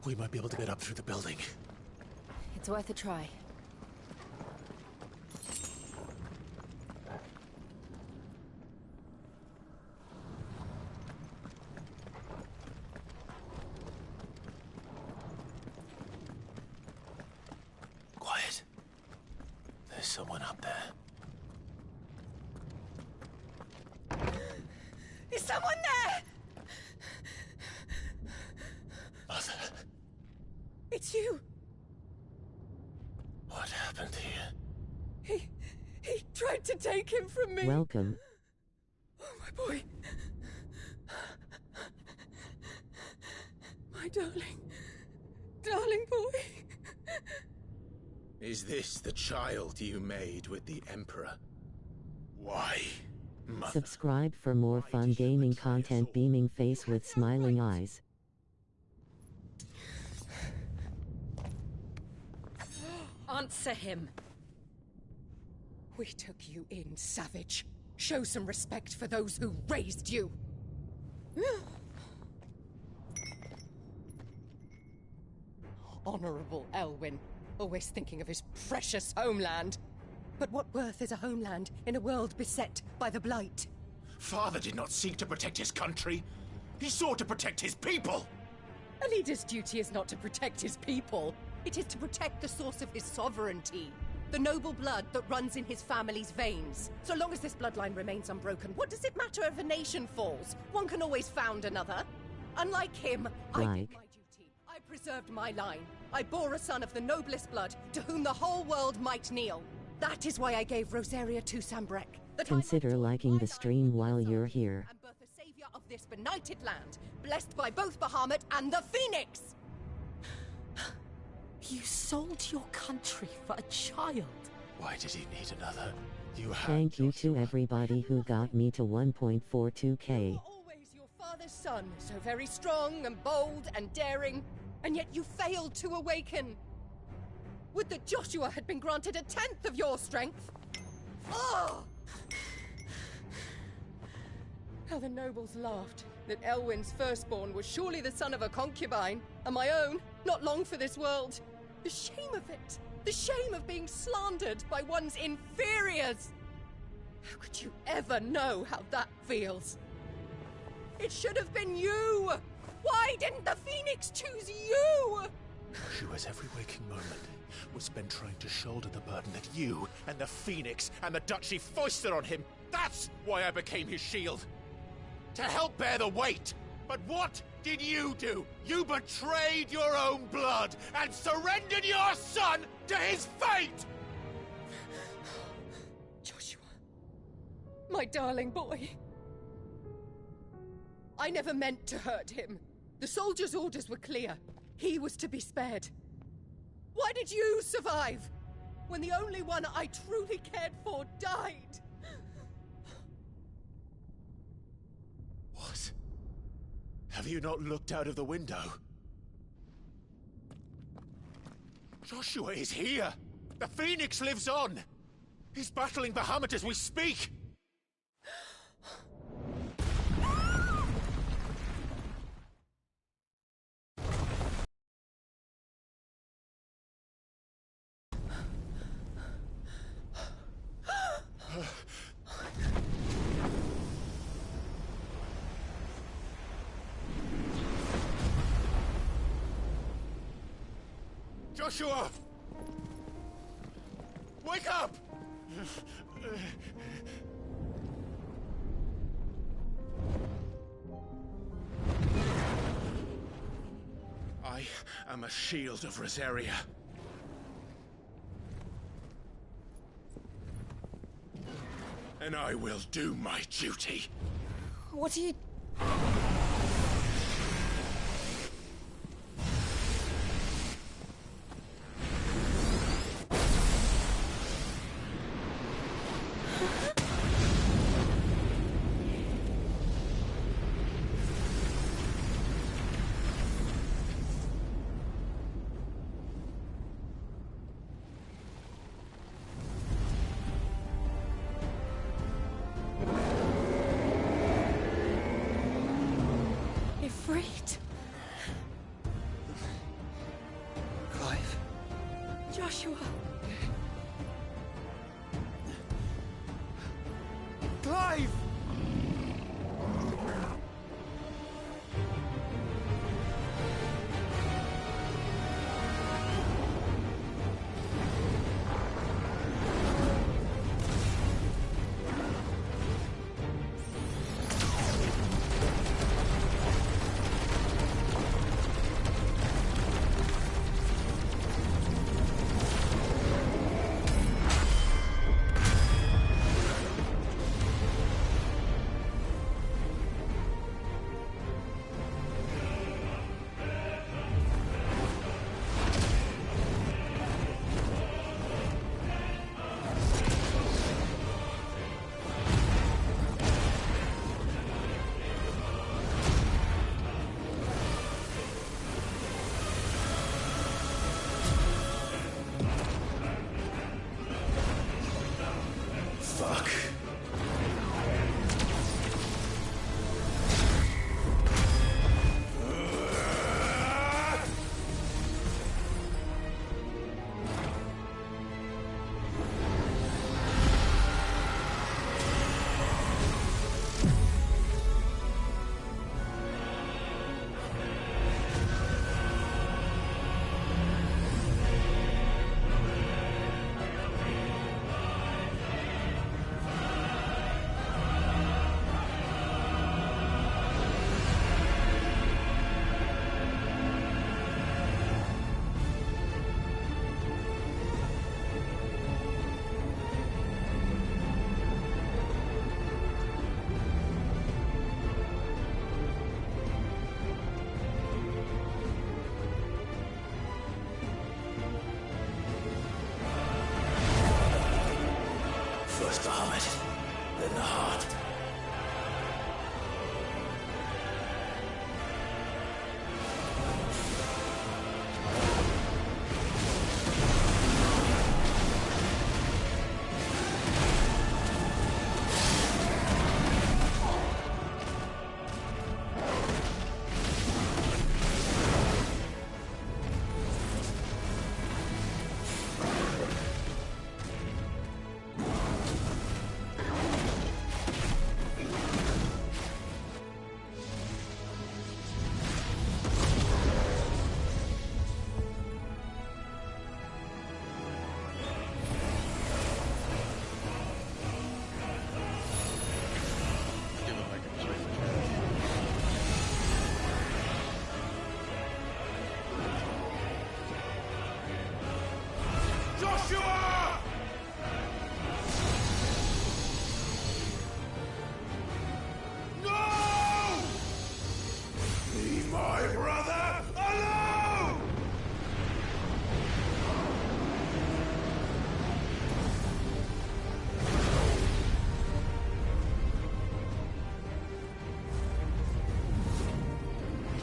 We might be able to get up through the building. It's worth a try. Quiet. There's someone up there. Is someone there? Mother. It's you. What happened here? He tried to take him from me. Welcome. Oh, my boy. My darling. Darling boy. Is this the child you made with the Emperor? Why, Mother? Subscribe for more fun gaming content. Beaming face with smiling eyes. Answer him. We took you in, savage. Show some respect for those who raised you. Honorable Elwyn, always thinking of his precious homeland. But what worth is a homeland in a world beset by the Blight? Father did not seek to protect his country. He sought to protect his people. A leader's duty is not to protect his people. It is to protect the source of his sovereignty. The noble blood that runs in his family's veins. So long as this bloodline remains unbroken, what does it matter if a nation falls? One can always found another. Unlike him, I did my duty. I preserved my line. I bore a son of the noblest blood, to whom the whole world might kneel. That is why I gave Rosaria to Sambrek. Consider liking the stream while you're here. And birth a savior of this benighted land, blessed by both Bahamut and the Phoenix! You sold your country for a child. Why did he need another? You have. Thank you to everybody who got me to 1.42k. You were always your father's son, so very strong and bold and daring, and yet you failed to awaken. Would that Joshua had been granted 1/10 of your strength? Oh! How the nobles laughed that Elwyn's firstborn was surely the son of a concubine, and my own, not long for this world. The shame of it! The shame of being slandered by one's inferiors! How could you ever know how that feels? It should have been you! Why didn't the Phoenix choose you? Joshua's every waking moment was spent trying to shoulder the burden that you and the Phoenix and the Duchy foisted on him. That's why I became his shield. To help bear the weight. But what did you do? You betrayed your own blood and surrendered your son to his fate! Joshua, my darling boy. I never meant to hurt him. The soldiers' orders were clear. He was to be spared. Why did you survive when the only one I truly cared for died? What? Have you not looked out of the window? Joshua is here! The Phoenix lives on! He's battling Bahamut as we speak! Joshua! Wake up! I am a shield of Rosaria. And I will do my duty. What are you... First the helmet, then the heart.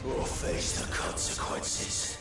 Or face the consequences.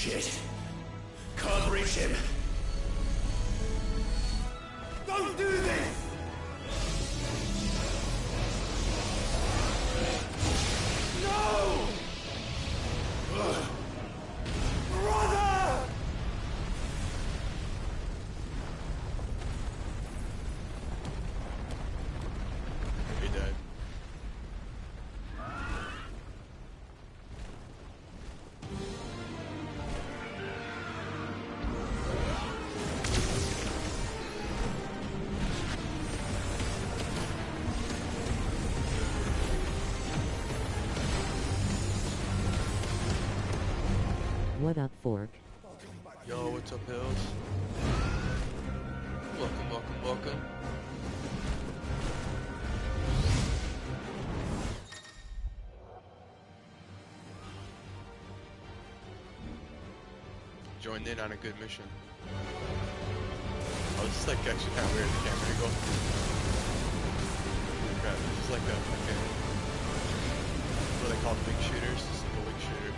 Shit. Can't reach him. Don't do this! No! Brother! He died. What up, Fork? Yo, what's up, Hills? Welcome, welcome, welcome. Joined in on a good mission. Oh, this is like actually kind of weird, the camera angle. Crap, this is like a fucking... What are they called? Wing shooters? This is like a wing shooter.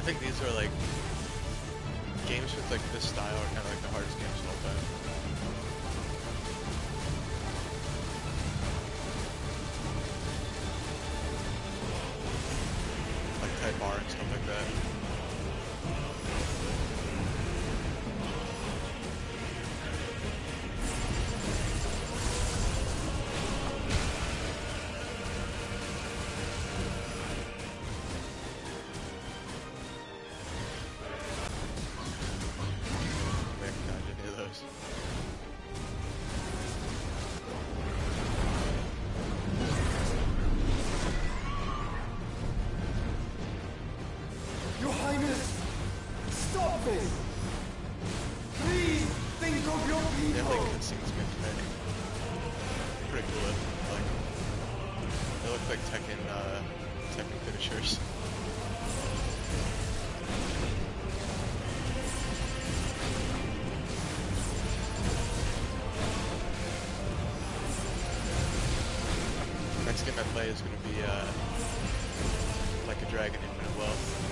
think these are like games with like this style are kind of like the hardest games of all time. Like Type R and stuff like that. Your Highness, stop this! Please think of your They have like people! cutscenes made today. Pretty cool. Like they look like Tekken finishers. Next game I play is going to be Like a Dragon Infinite Wealth.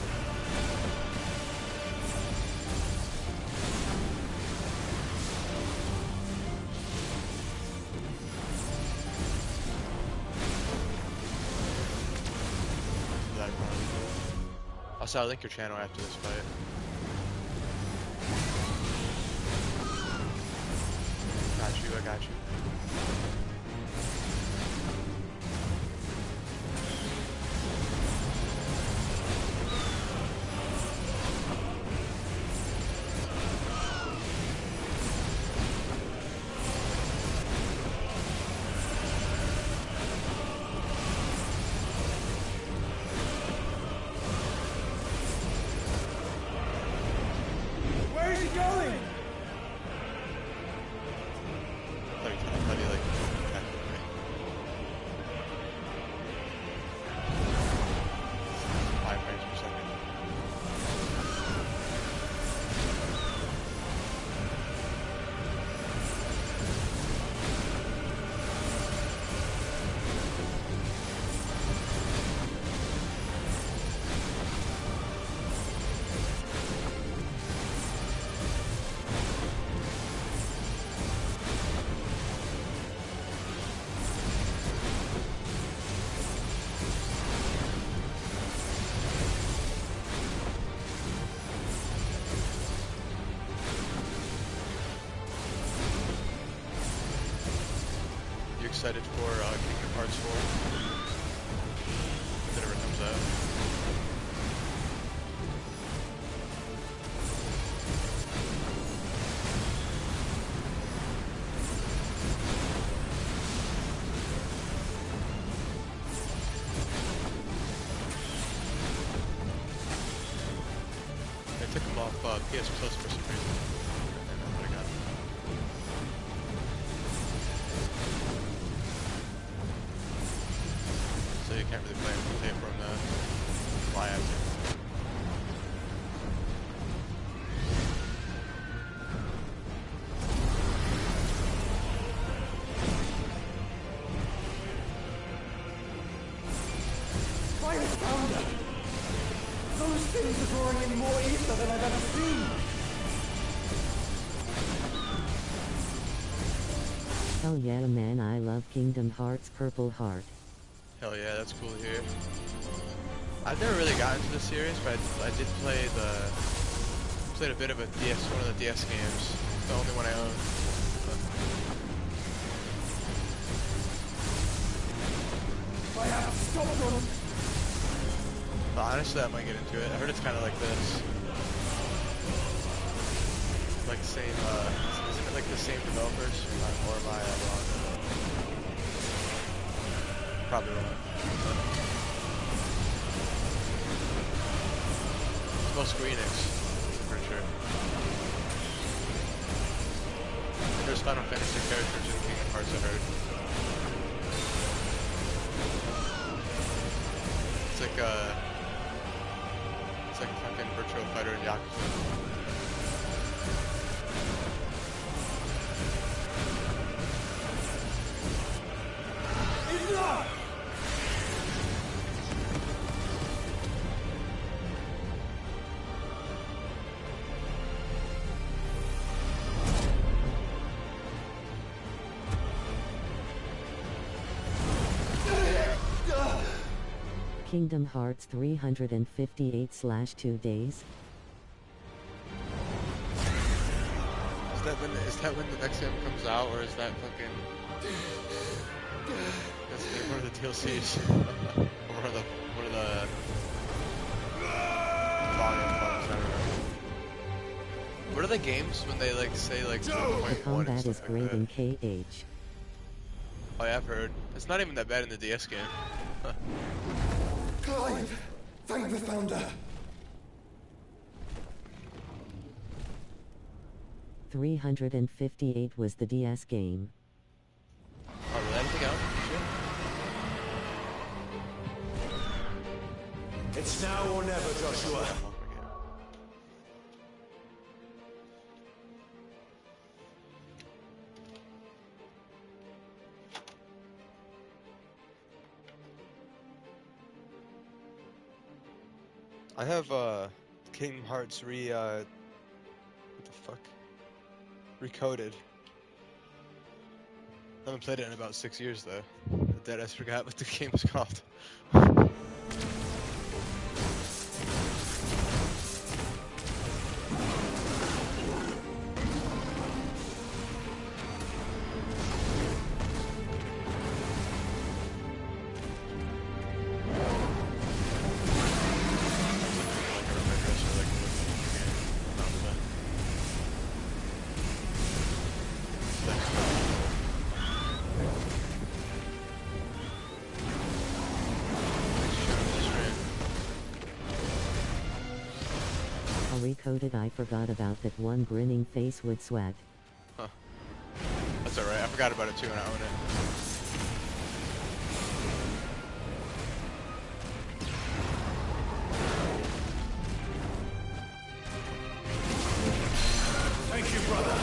Also, I'll link your channel after this fight. Got you, I got you. Where is he going? Let me tell you, buddy, like, attack with me. Five frames per second. You excited for Kingdom Hearts 4? If it ever comes out. They took them off PS Plus for some reason. I don't know what I got. So you can't really play it from the Y-axis. By the founder! Those things are drawing in more ether than I've ever seen! Hell yeah man, I love Kingdom Hearts Purple Heart. Hell yeah, that's cool to hear. I've never really gotten into the series, but I did played a bit of one of the DS games. It's the only one I own. I have to stop them! But honestly, I might get into it. I heard it's kind of like this. Like the same, isn't it like the same developers? Or am I wrong? Probably wrong. It's both Square Enix, I'm pretty sure. And there's Final Fantasy characters in Kingdom Hearts, I heard. It's like a fucking virtual fighter in Yakuza. Enough! Kingdom Hearts 358/2 days. Is that when the next game comes out, or is that fucking... That's one of the DLCs? Or one of the volume bumps, I don't know. What are the games when they like say like 0.1 The combat and is stuff great like that? in KH. Oh yeah, I've heard. It's not even that bad in the DS game. Clive! Thank the Founder! 358 was the DS game. Oh, did anything else? Shit. It's now or never, Joshua. Oh, I have Kingdom Hearts what the fuck? Recoded. I haven't played it in about 6 years though. I deadass forgot what the game is called. Recoded. I forgot about that one grinning face with sweat. Huh. That's alright, I forgot about it too when I own it. Thank you, brother.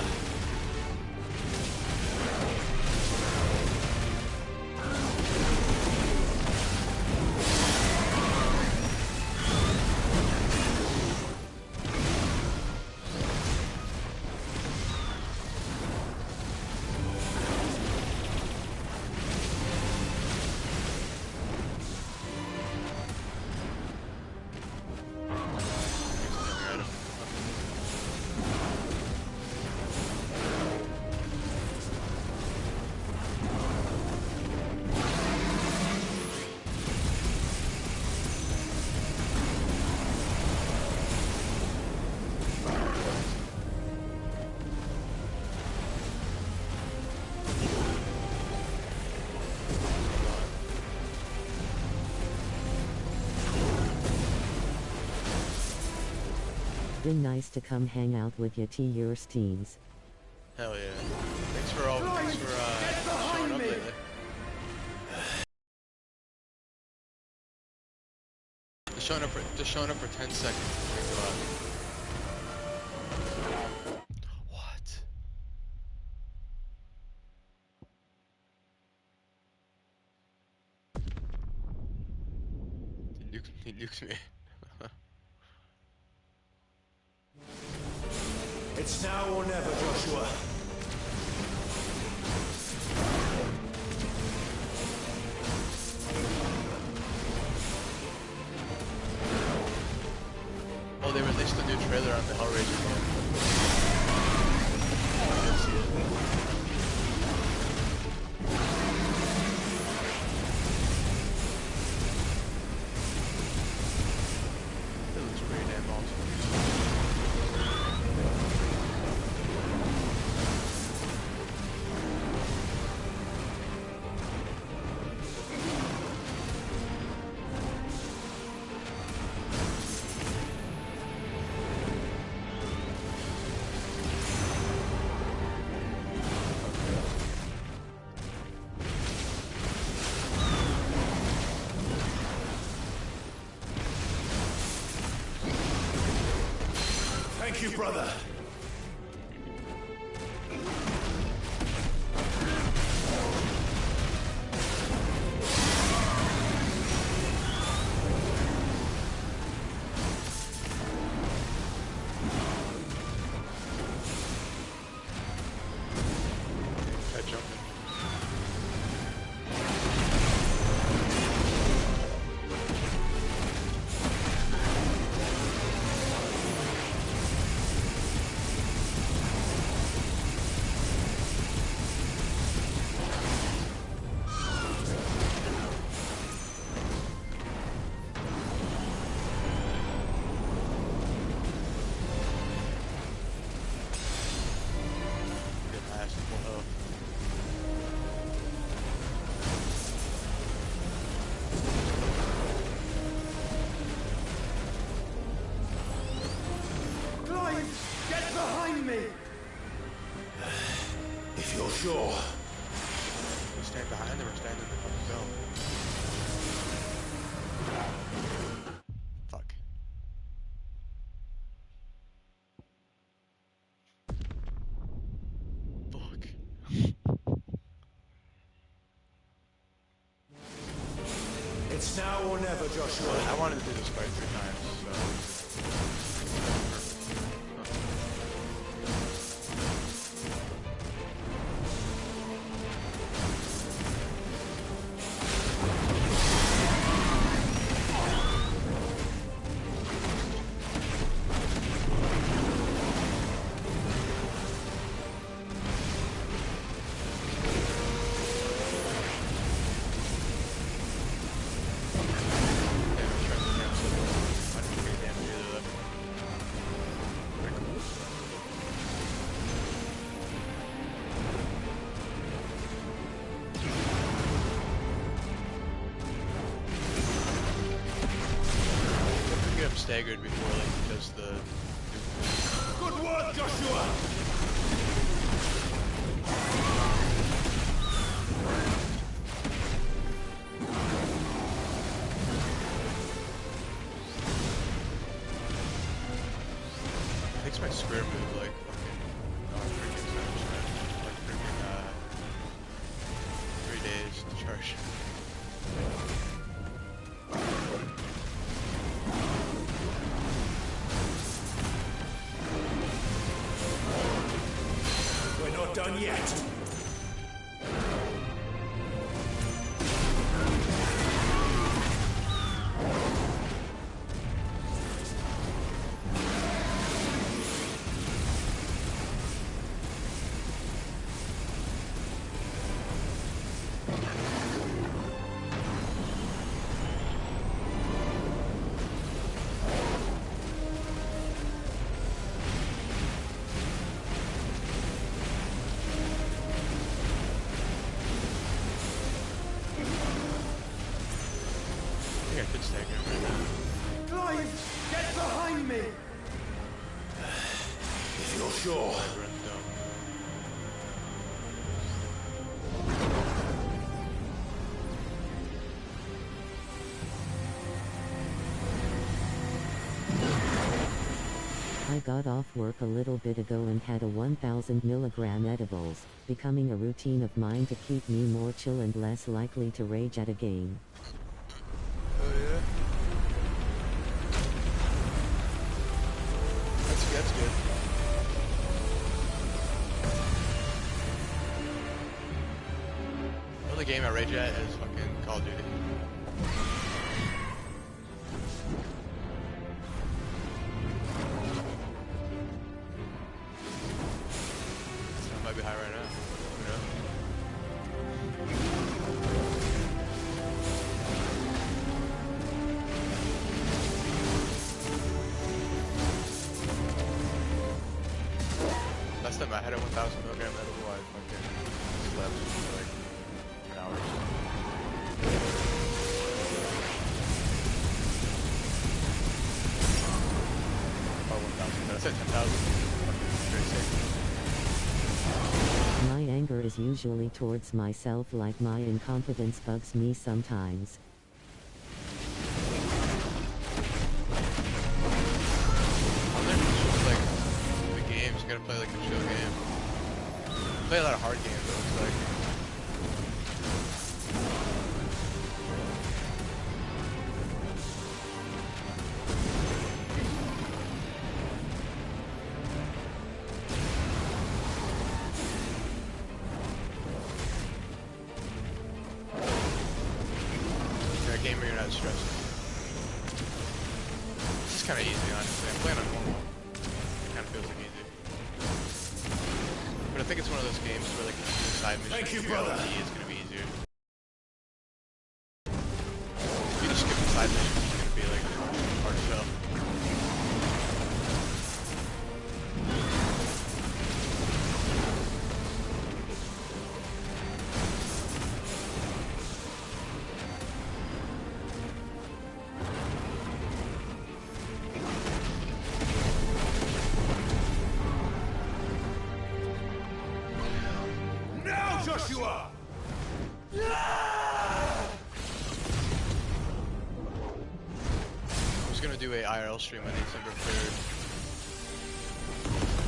Been nice to come hang out with ya to your steens. Hell yeah. Thanks for showing up lately. Just showing up for 10 seconds. Thanks a lot. What? He nukes me. It's now or never, Joshua. Oh, they released a new trailer on the Hellraiser game. I didn't see it. It looks pretty damn awesome. Thank you, brother. Try jumping. sure. We stand behind them or stand in the fucking zone. Fuck. Fuck. It's now or never, Joshua. I wanted to do this fight 3 times, so... Staggered before like he does the Good work, Joshua! takes my square move like fucking freaking like freaking 3 days to charge. Done yet. I could stagger him right now. Clive, get behind me! If you're sure. I got off work a little bit ago and had a 1000 milligram edibles, becoming a routine of mine to keep me more chill and less likely to rage at a game. Oh yeah? That's good. The only game I rage at is fucking Call of Duty. So I might be high right now. You know? Last time I had a 1000 milligram edible, I fucking slept for like 10 hours. Oh, 1000. I said 10,000. Very sick. My anger is usually towards myself, like my incompetence bugs me sometimes. You gotta play like a chill game. Play a lot of hard games though, it's like. Yeah, a game where you're not stressed. This is kinda easy, honestly. I'm playing on normal. It kinda feels like easy. But I think it's one of those games where like the side mission is gonna be easier. If you just skip the side mission, it's gonna be like hard to tell. Joshua! I was gonna do a IRL stream on December 3rd.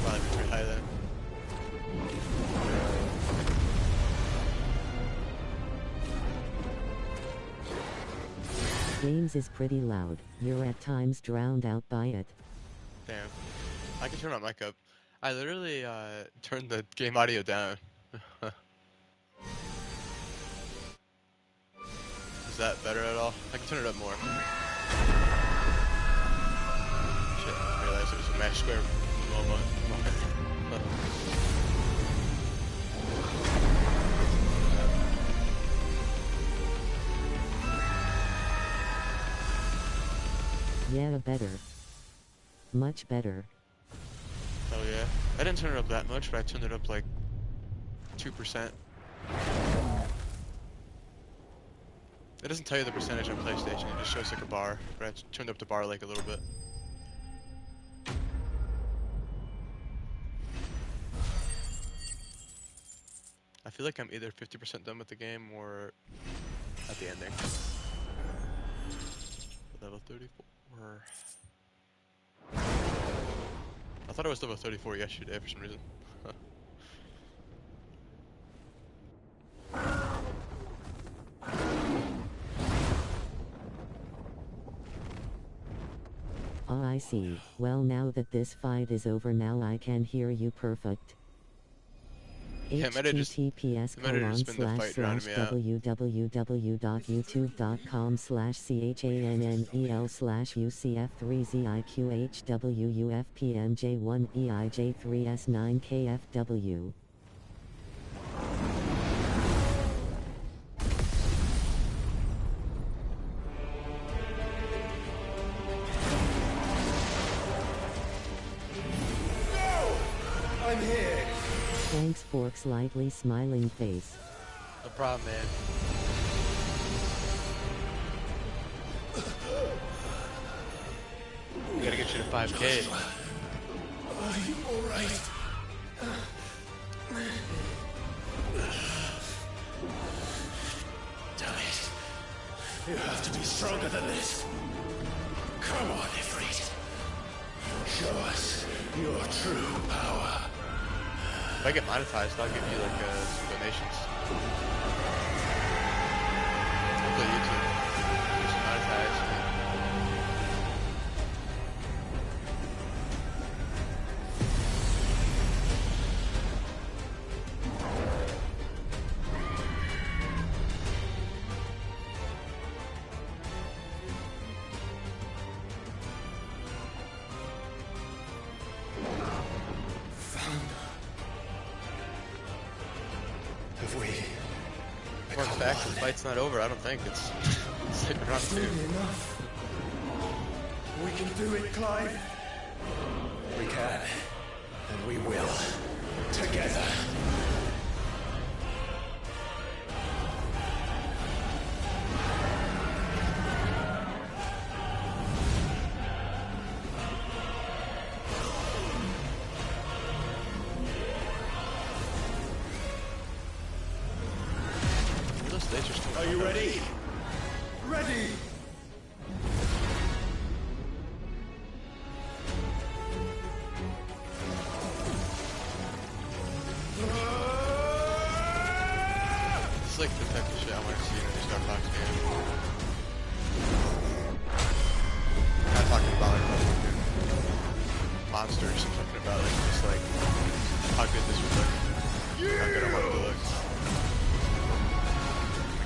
Probably pretty high then. Games is pretty loud. You're at times drowned out by it. Damn. I can turn my mic up. I literally turned the game audio down. Is that better at all? I can turn it up more. Shit, I realized it was a match square moment. Yeah, better. Much better. Oh yeah. I didn't turn it up that much, but I turned it up like 2%. It doesn't tell you the percentage on PlayStation, it just shows like a bar, but I turned up the bar like a little bit. I feel like I'm either 50% done with the game or at the ending. Level 34. I thought it was level 34 yesterday for some reason. Oh, I see. Well, now that this fight is over, now I can hear you perfect. Yeah, it might have just been the fight drowning me out. www.youtube.com/CHANNEL/UCF3ZIQHWUFPMJ1EIJ3S9KFW. I'm here. Thanks, Fork. Slightly smiling face. No problem, man. We gotta get you to 5K. Are you alright? Damn it. You have to be stronger than this. Come on, Ifrit. Show us your true power. If I get monetized, I'll give you like some donations. Hopefully YouTube gets monetized. Fun fact, the fight's not over, I don't think. It's like round 2. Enough. We can do it, Clive. We can. And we will. Together. Are you ready? Ready! It's like the type of shit I want to see in a new Star Fox game. Not talking about like monsters, I'm talking about like just like how good this would look. How good I want it to look.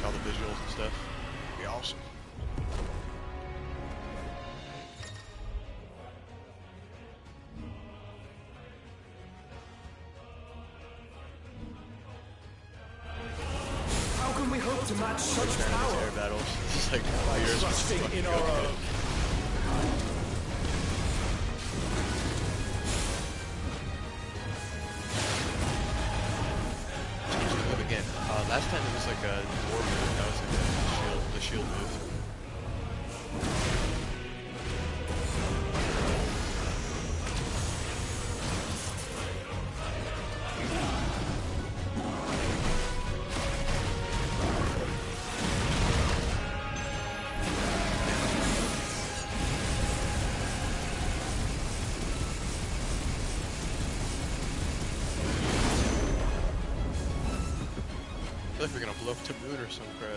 All the visuals and stuff. It'd be awesome. How can we hope to match such power? Air battles. It's like years Trusting in our own. Again, last time it was like a war move, now it's like the shield move. feel like we're gonna blow up to moon or some crap.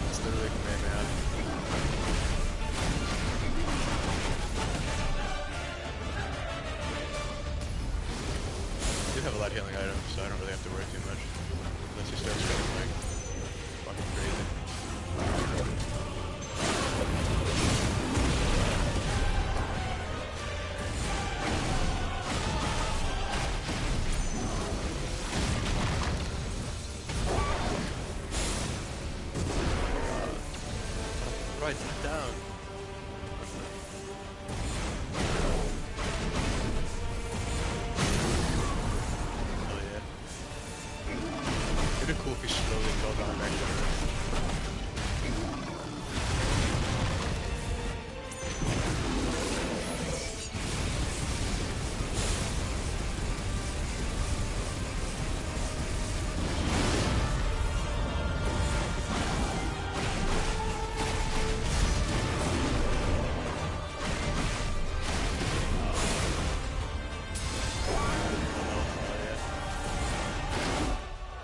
That's literally Kamehameha. I do have a lot of healing items, so I don't really have to worry too much. Unless he starts going like fucking crazy. Right down. Oh yeah. It'd be cool if he slowly fell down back to Earth.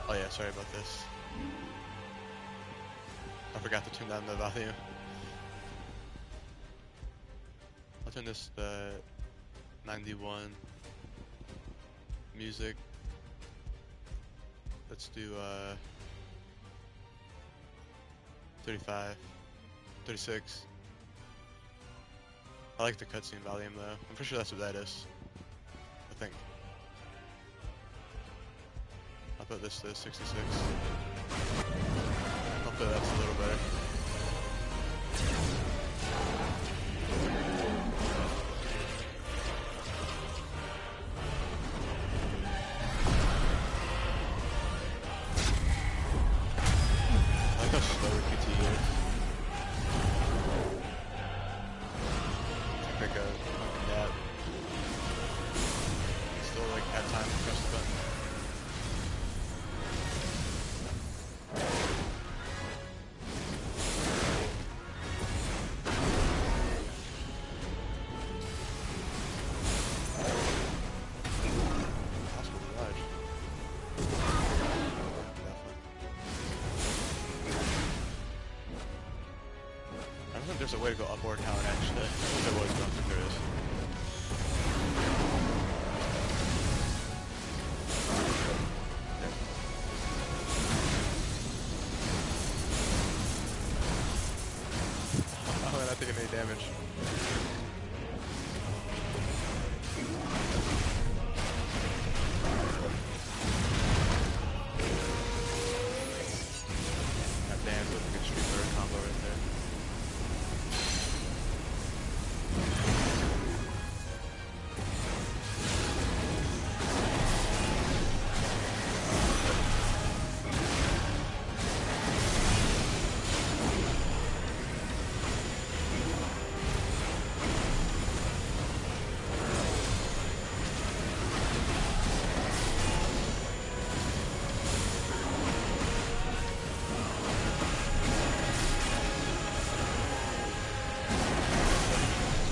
Oh yeah, sorry about this. I forgot to turn down the volume. I'll turn this to 91. Music. Let's do 35, 36. I like the cutscene volume though. I'm pretty sure that's what that is. I think. I'll put this to 66. Hopefully that's a little better. I like how slow QT is. It's like a nap. Still like have time to press the button. I don't think there's a way to go up or down actually. If there was, I don't think there is. Oh, I'm not taking any damage. God damn, that's a good Street Fighter combo right there.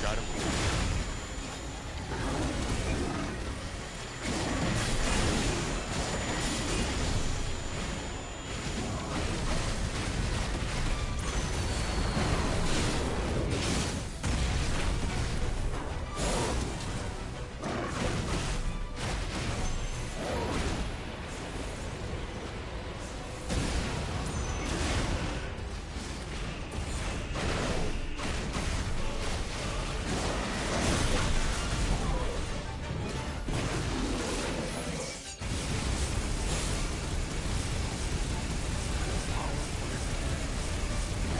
Got him.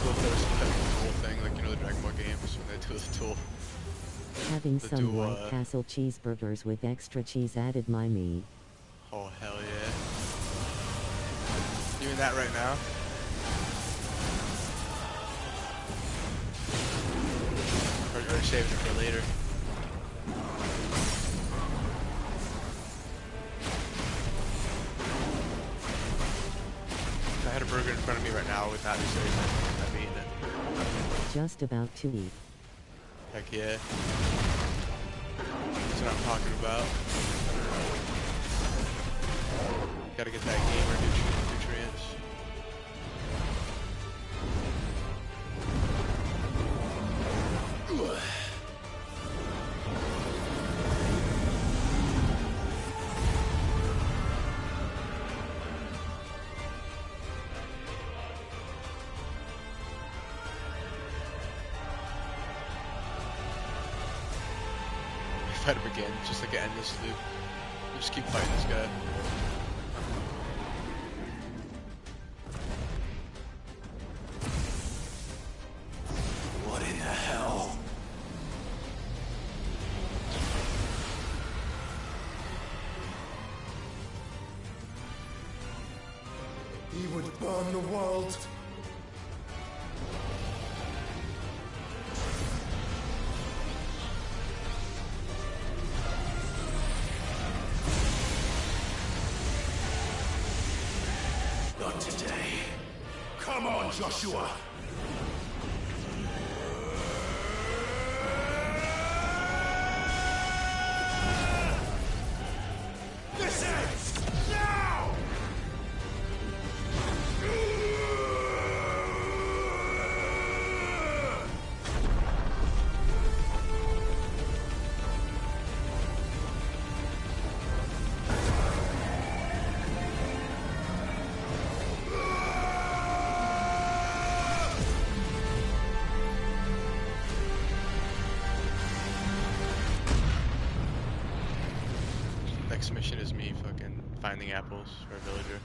Cool if there was some type of tool thing, like you know the Dragon Ball games when they do the tool. Having The some dual, White Castle cheeseburgers with extra cheese added my me. Oh hell yeah. Doing that right now? saving it for later. If I had a burger in front of me right now, I would not be saving it. I'd be eating it. Just about to eat. Heck yeah. That's what I'm talking about. Gotta get that gamer nutrients. Fight him again, just like an endless loop. Just keep fighting this guy. What in the hell? He would burn the world. Not today. Come on, Joshua! This ends now! Next mission is me fucking finding apples for a villager.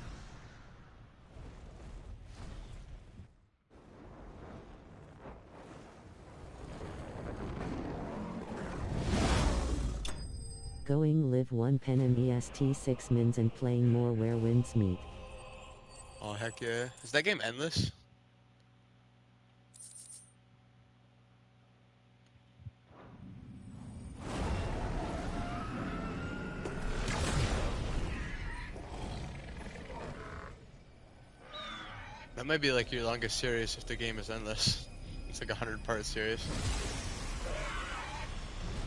Going live 1 pen and EST 6 mins and playing more where winds meet. Oh heck yeah. Is that game endless? That might be like your longest series if the game is endless. It's like a 100-part series.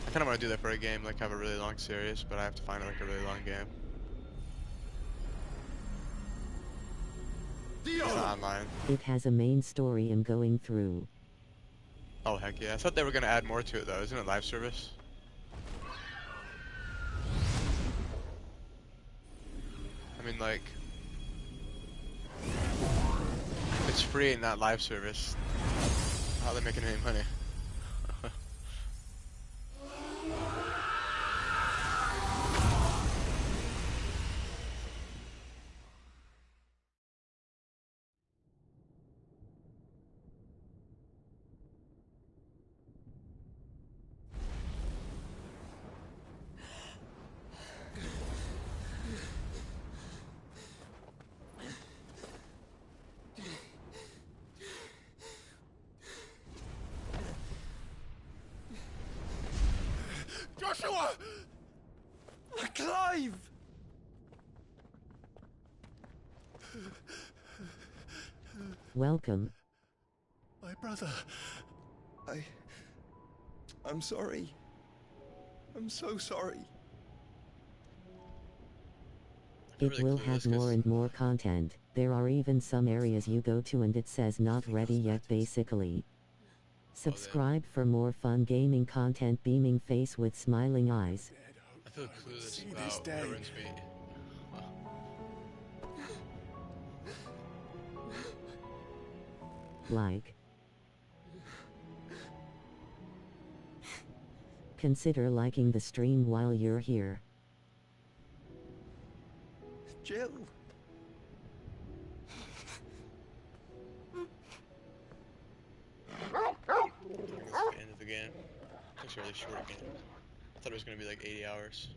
I kind of want to do that for a game, like have a really long series, but I have to find like a really long game. It's not online. It has a main story I'm going through. Oh heck yeah. I thought they were going to add more to it though. Isn't it live service? I mean like... It's free and not live service. How are they making any money? Joshua! Clive! Welcome. My brother. I'm sorry. I'm so sorry. It really will clueless have 'cause- more and more content. There are even some areas you go to and it says not ready yet basically. Subscribe for more fun gaming content. Beaming face with smiling eyes. I feel clueless See about this day. what runs me. Like. Consider liking the stream while you're here. Jill. That's the end of the game. It's a really short game. I thought it was going to be like 80 hours.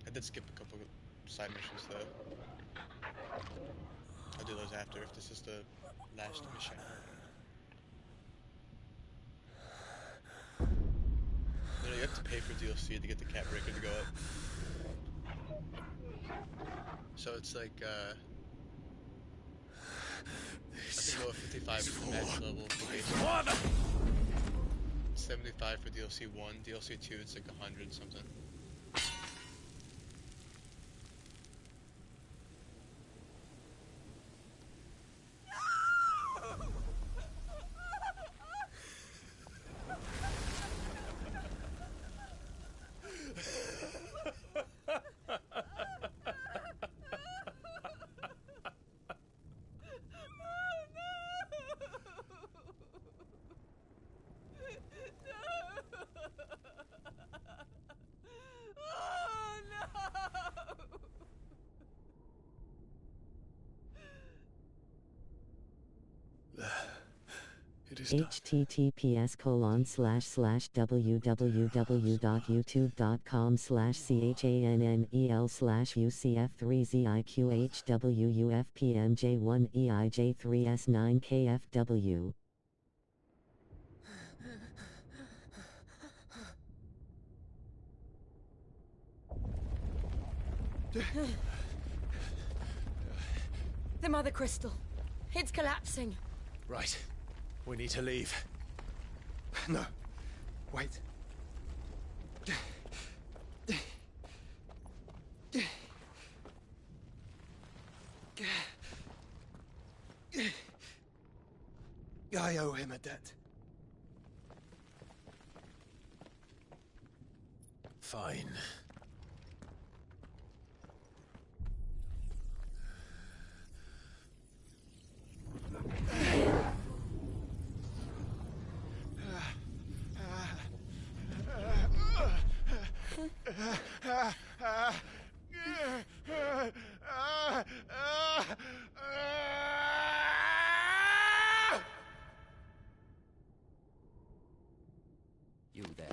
I did skip a couple side missions though. I'll do those after if this is the last mission. pay for DLC to get the cat breaker to go up. So it's like, I think go at 55 is the max level for basic. 75 for DLC 1, DLC 2 it's like 100 something. It is done. https://www.youtube.com/chanel/chanefj1eij3s9kfw. The Mother Crystal. It's collapsing. Right. We need to leave. No. Wait. I owe him a debt. Fine. You there.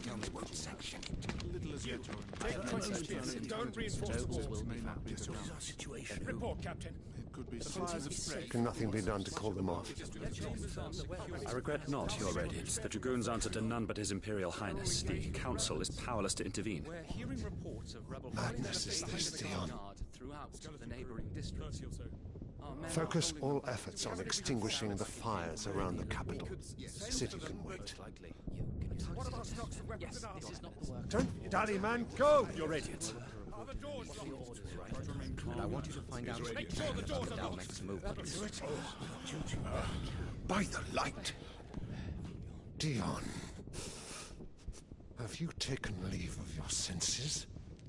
Tell me what section. Don't reinforce the walls. Report, Captain. Can nothing be done to call them off? I regret not, Your Radiance. The Dragoons answer to none but His Imperial Highness. The Council is powerless to intervene. We're hearing reports of rebel Madness is this, Dion. Throughout the neighboring districts. Focus all efforts on extinguishing the fires around the capital. The city can wait. What about stocks of weapons and armor? Don't dally, man. Go! Your Radiance. Are the doors locked? And I want you to find out Make sure the doors are locked. Dalmec's movements. By the light! Dion, have you taken leave of your senses?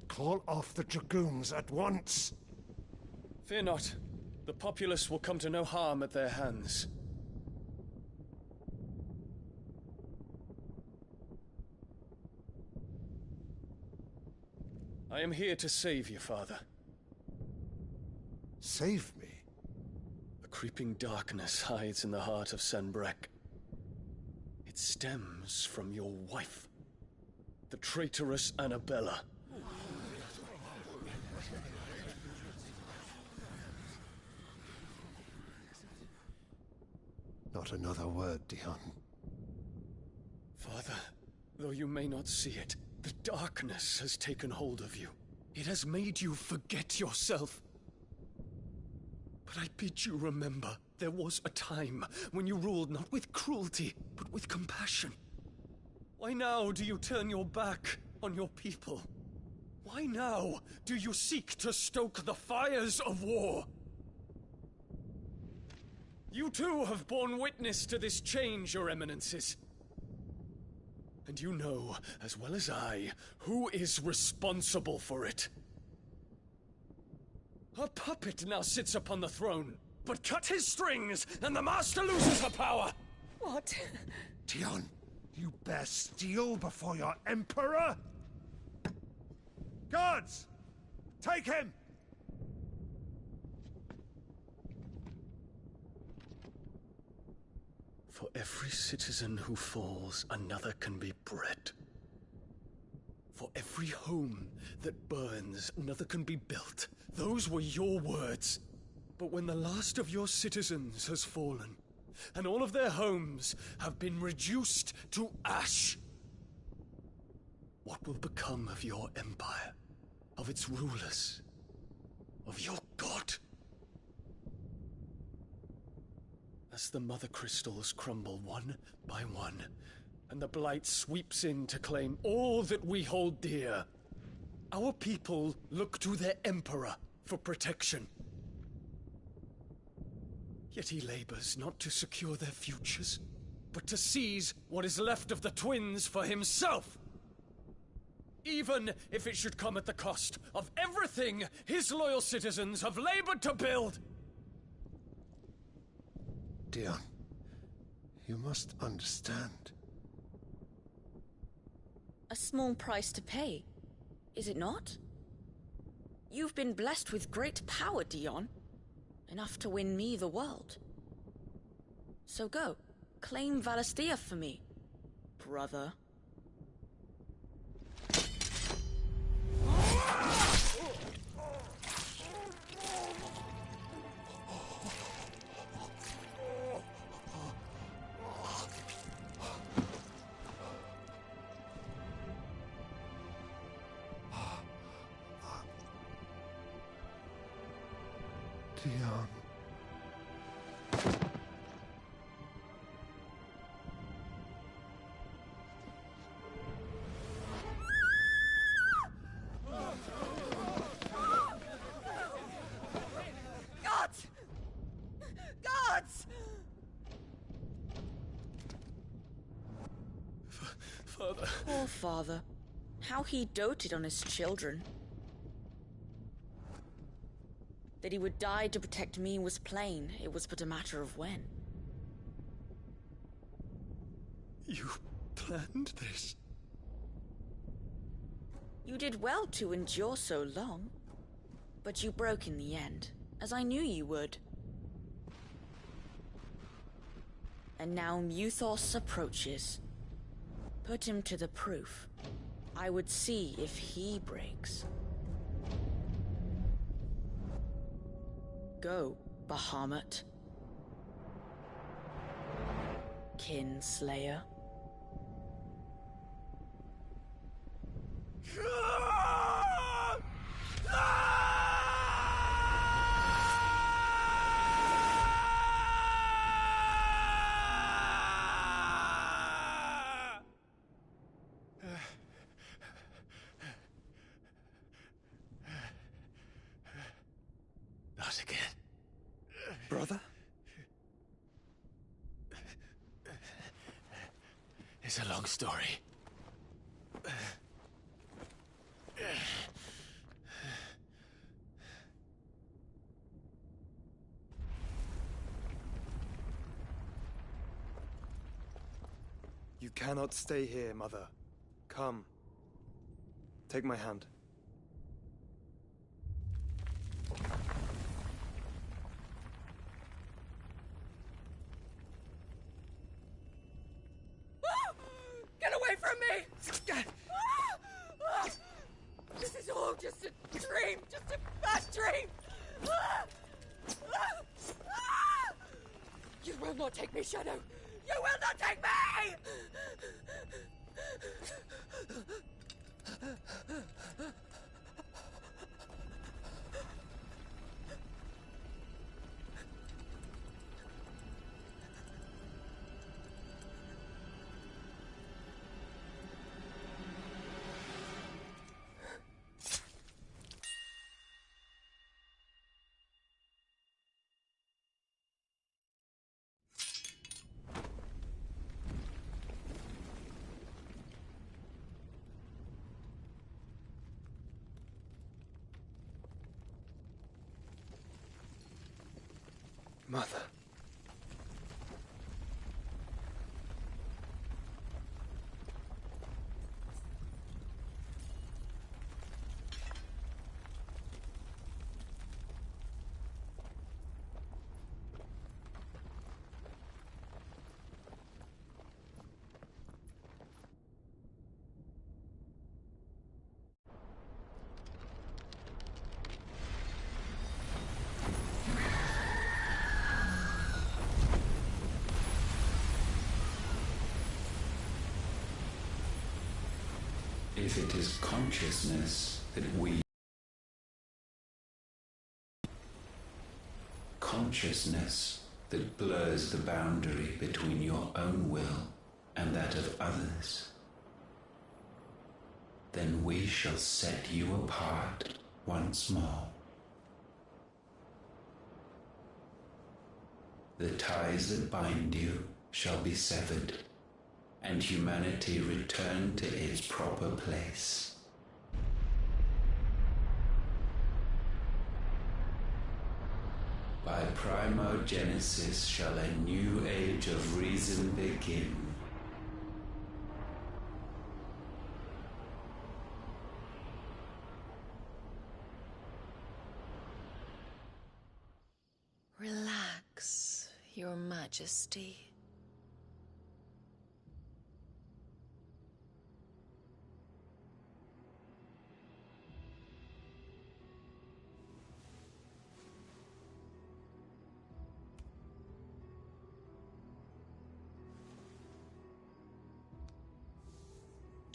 Call off the Dragoons at once! Fear not. The populace will come to no harm at their hands. I am here to save you, Father. Save me? A creeping darkness hides in the heart of Sanbreque. It stems from your wife, the traitorous Annabella. Not another word, Dion. Father, though you may not see it, the darkness has taken hold of you. It has made you forget yourself. But I bid you remember, there was a time when you ruled not with cruelty, but with compassion. Why now do you turn your back on your people? Why now do you seek to stoke the fires of war? You too have borne witness to this change, Your Eminences. And you know, as well as I, who is responsible for it. A puppet now sits upon the throne, but cut his strings, and the Master loses her power! What? Dion, you bear steel before your Emperor? Guards! Take him! For every citizen who falls, another can be bred. For every home that burns, another can be built. Those were your words. But when the last of your citizens has fallen, and all of their homes have been reduced to ash, What will become of your empire? Of its rulers? Of your god? As the Mother Crystals crumble one by one, and the Blight sweeps in to claim all that we hold dear, our people look to their Emperor for protection. Yet he labors not to secure their futures, but to seize what is left of the twins for himself! Even if it should come at the cost of everything his loyal citizens have labored to build! Dion, you must understand. A small price to pay, is it not? You've been blessed with great power, Dion. Enough to win me the world. So go, claim Valisthea for me, brother. Dion. Gods! Gods! Father. Poor father. How he doted on his children. That he would die to protect me was plain. It was but a matter of when. You planned this? You did well to endure so long. But you broke in the end, as I knew you would. And now Muthos approaches. Put him to the proof. I would see if he breaks. Go, Bahamut. Kinslayer. Not again. Brother? It's a long story. You cannot stay here, Mother. Come. Take my hand. Get away from me! This is all just a dream, just a bad dream! You will not take me, Shadow! You will not take me! If it is consciousness that we... Consciousness that blurs the boundary between your own will and that of others, then we shall set you apart once more. The ties that bind you shall be severed, and humanity return to its proper place. By primogenesis shall a new age of reason begin. Relax, Your Majesty.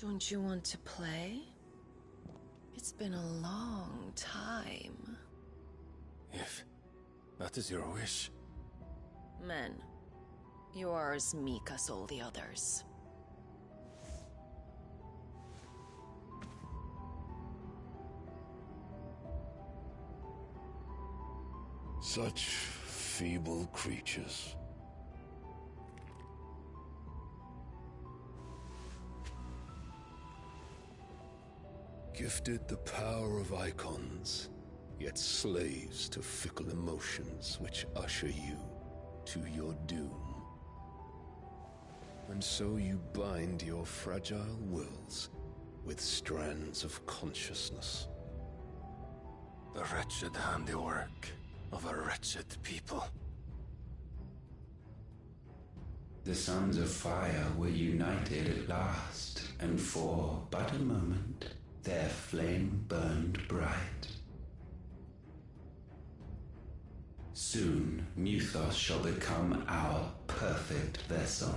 Don't you want to play? It's been a long time. If that is your wish. Men, you are as meek as all the others. Such feeble creatures. Gifted the power of icons, yet slaves to fickle emotions which usher you to your doom. And so you bind your fragile wills with strands of consciousness. The wretched handiwork of a wretched people. The sons of fire were united at last, and for but a moment their flame burned bright. Soon Muthos shall become our perfect vessel.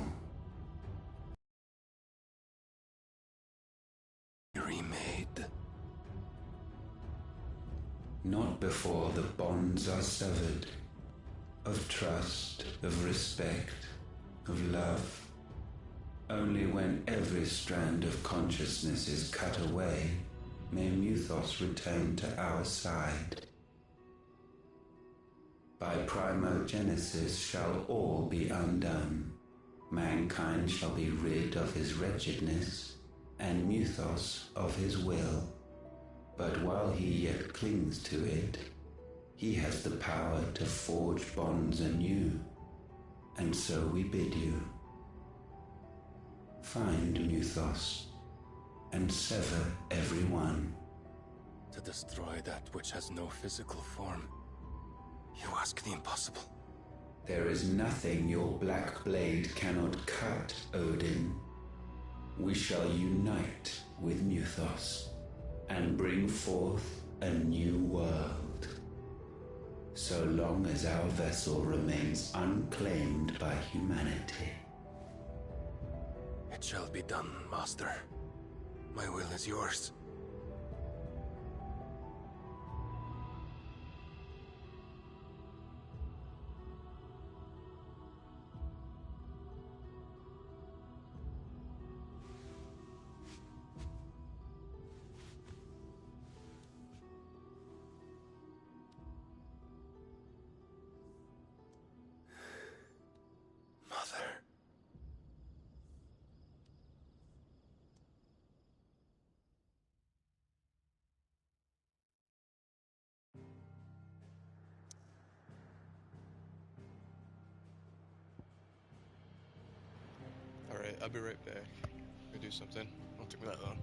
Remade. Not before the bonds are severed, of trust, of respect, of love. Only when every strand of consciousness is cut away, may Muthos return to our side. By primogenesis shall all be undone. Mankind shall be rid of his wretchedness, and Muthos of his will. But while he yet clings to it, he has the power to forge bonds anew. And so we bid you, find Muthos, and sever every one. To destroy that which has no physical form. You ask the impossible. There is nothing your black blade cannot cut, Odin. We shall unite with Muthos, and bring forth a new world. So long as our vessel remains unclaimed by humanity. It shall be done, Master. My will is yours. Alright, I'll be right back. Go do something. Won't take me that long.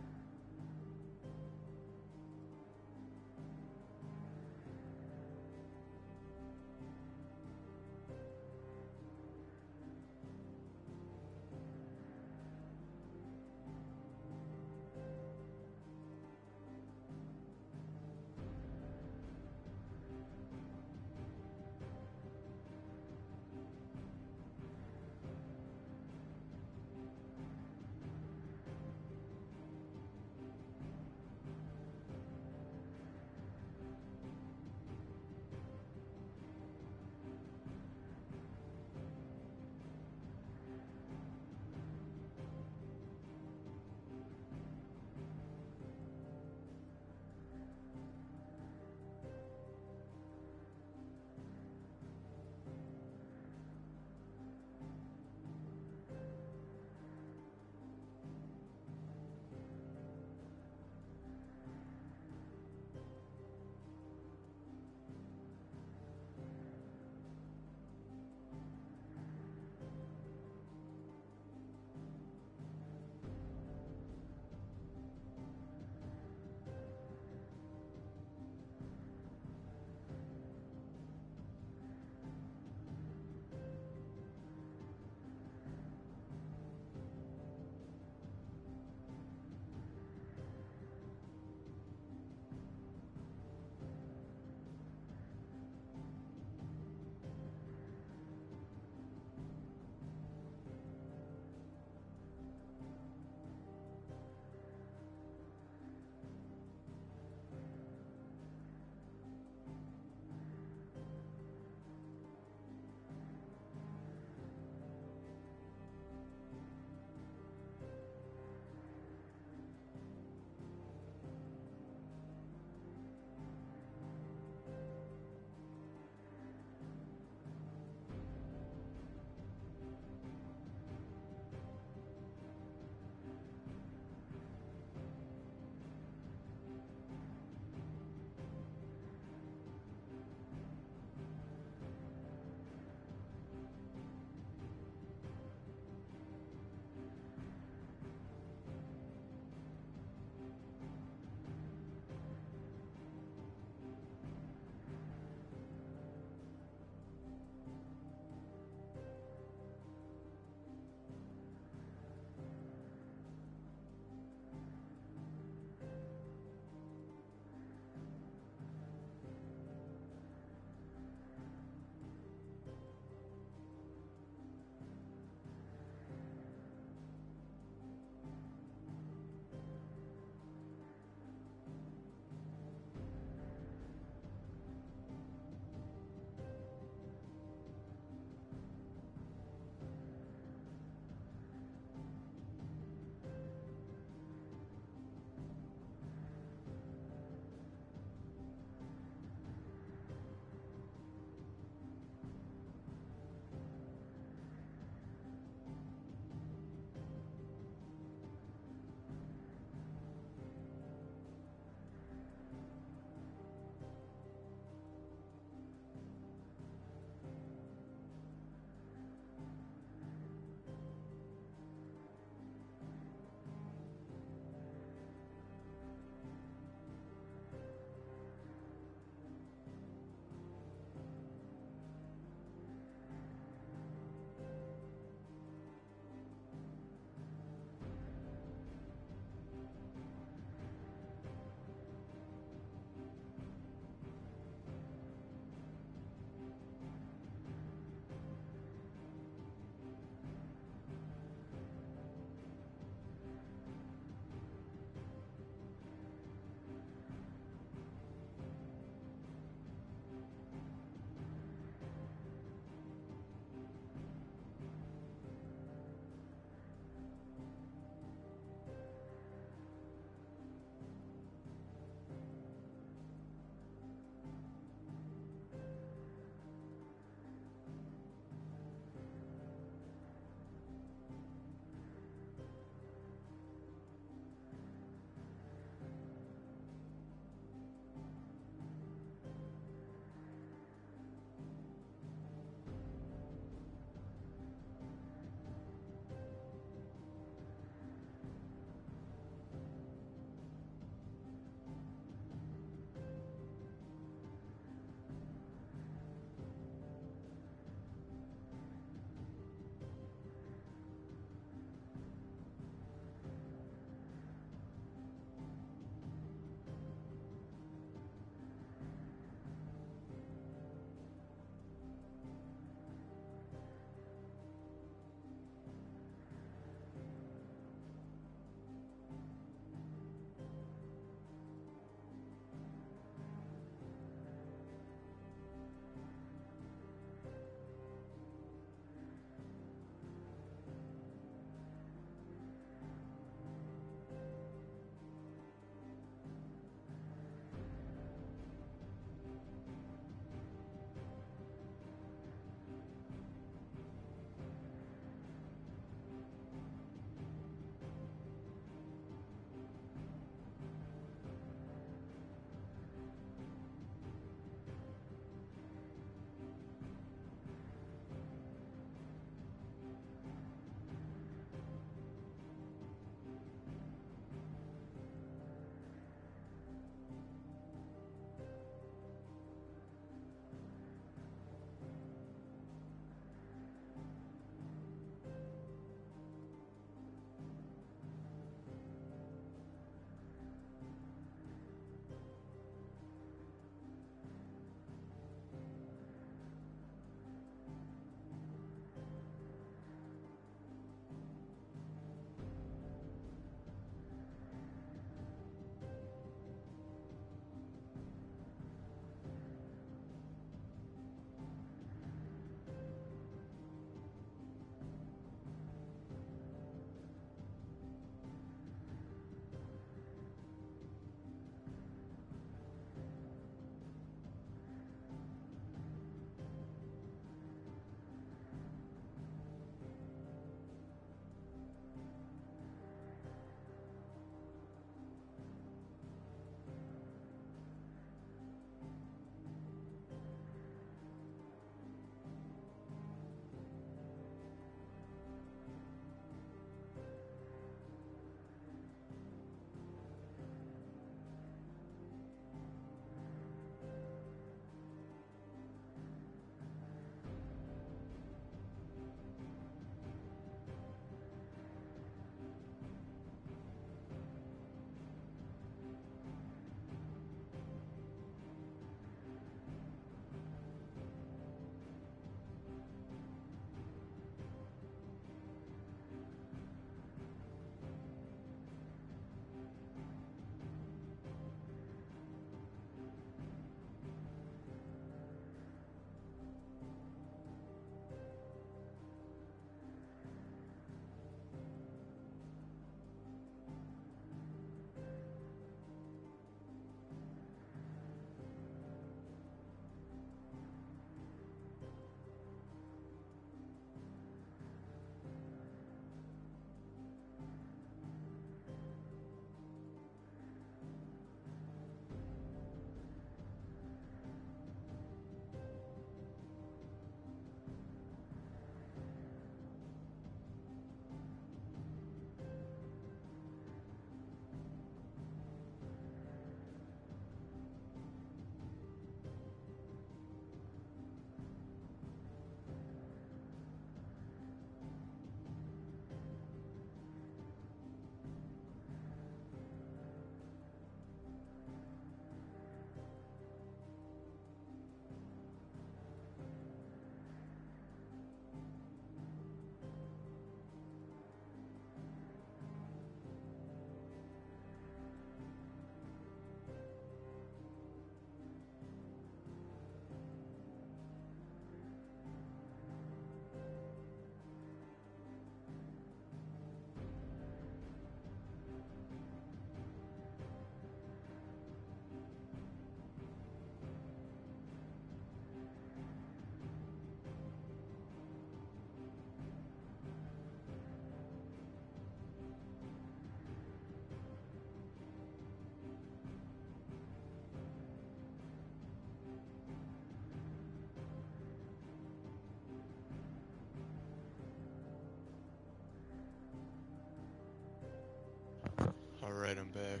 Alright, I'm back.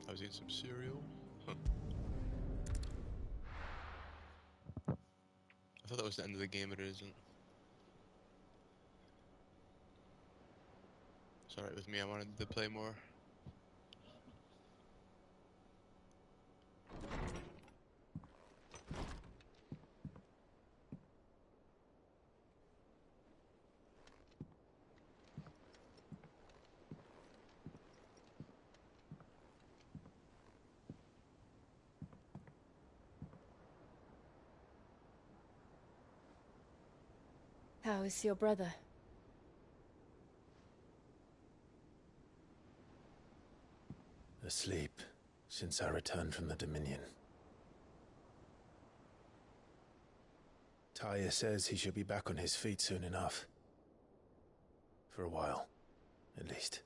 I was eating some cereal. Huh. I thought that was the end of the game, but it isn't. It's alright with me, I wanted to play more. How is your brother? Asleep since I returned from the Dominion. Taya says he should be back on his feet soon enough. For a while, at least.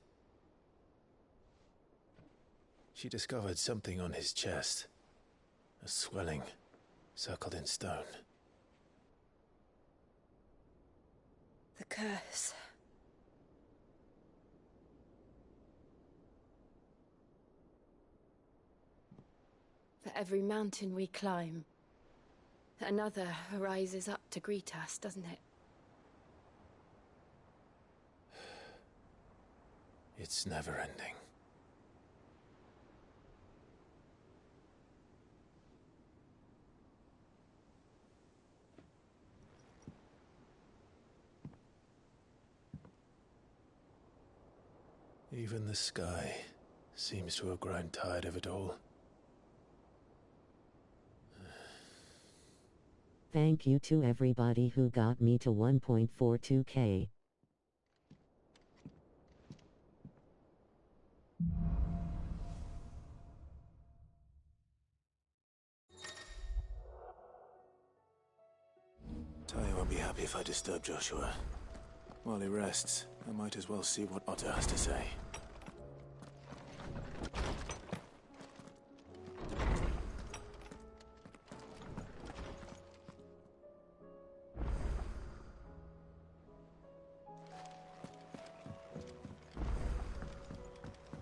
She discovered something on his chest. A swelling, circled in stone. The curse. For every mountain we climb, another rises up to greet us, doesn't it? It's never ending. Even the sky seems to have grown tired of it all. Thank you to everybody who got me to 1.42k. Taya won't be happy if I disturb Joshua. While he rests, I might as well see what Otto has to say.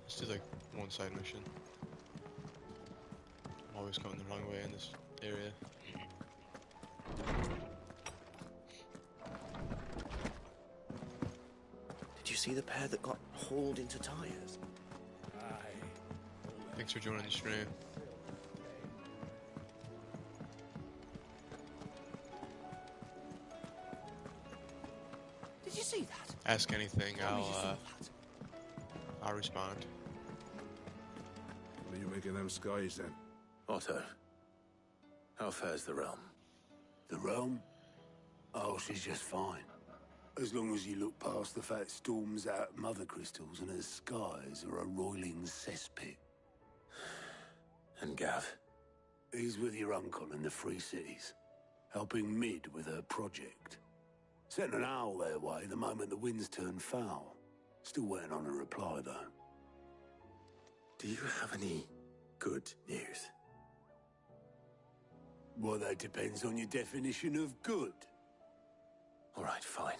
Let's do like one side mission. I'm always going the wrong way in this area. Did you see the pair that got hauled into tires? Thanks for joining the stream. Did you see that? Ask anything, Tell me you saw I'll respond. What are you making them skies then? Otto, how fares the realm? The realm? Oh, she's just fine. As long as you look past the fat storms out mother crystals and her skies are a roiling cesspit. And Gav? He's with your uncle in the Free Cities, helping Mid with her project. Sent an owl their way the moment the winds turned foul. Still waiting on a reply, though. Do you have any good news? Well, that depends on your definition of good. All right, fine.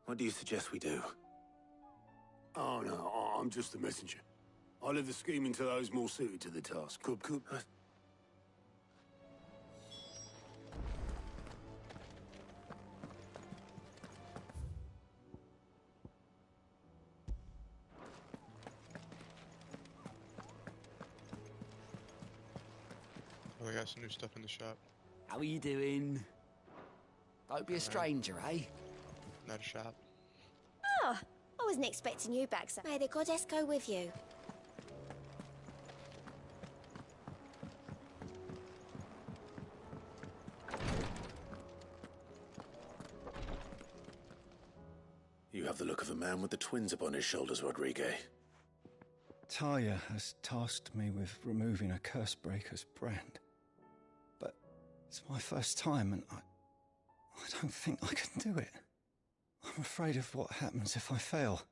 What do you suggest we do? Oh, no, I'm just the messenger. I leave the scheming to those more suited to the task. Coop. Oh, I got some new stuff in the shop. How are you doing? Don't be a stranger, eh? Not a shop. Oh, I wasn't expecting you back, so may the goddess go with you. You have the look of a man with the twins upon his shoulders, Rodrigue. Taya has tasked me with removing a Cursebreaker's brand. But it's my first time and I don't think I can do it. I'm afraid of what happens if I fail.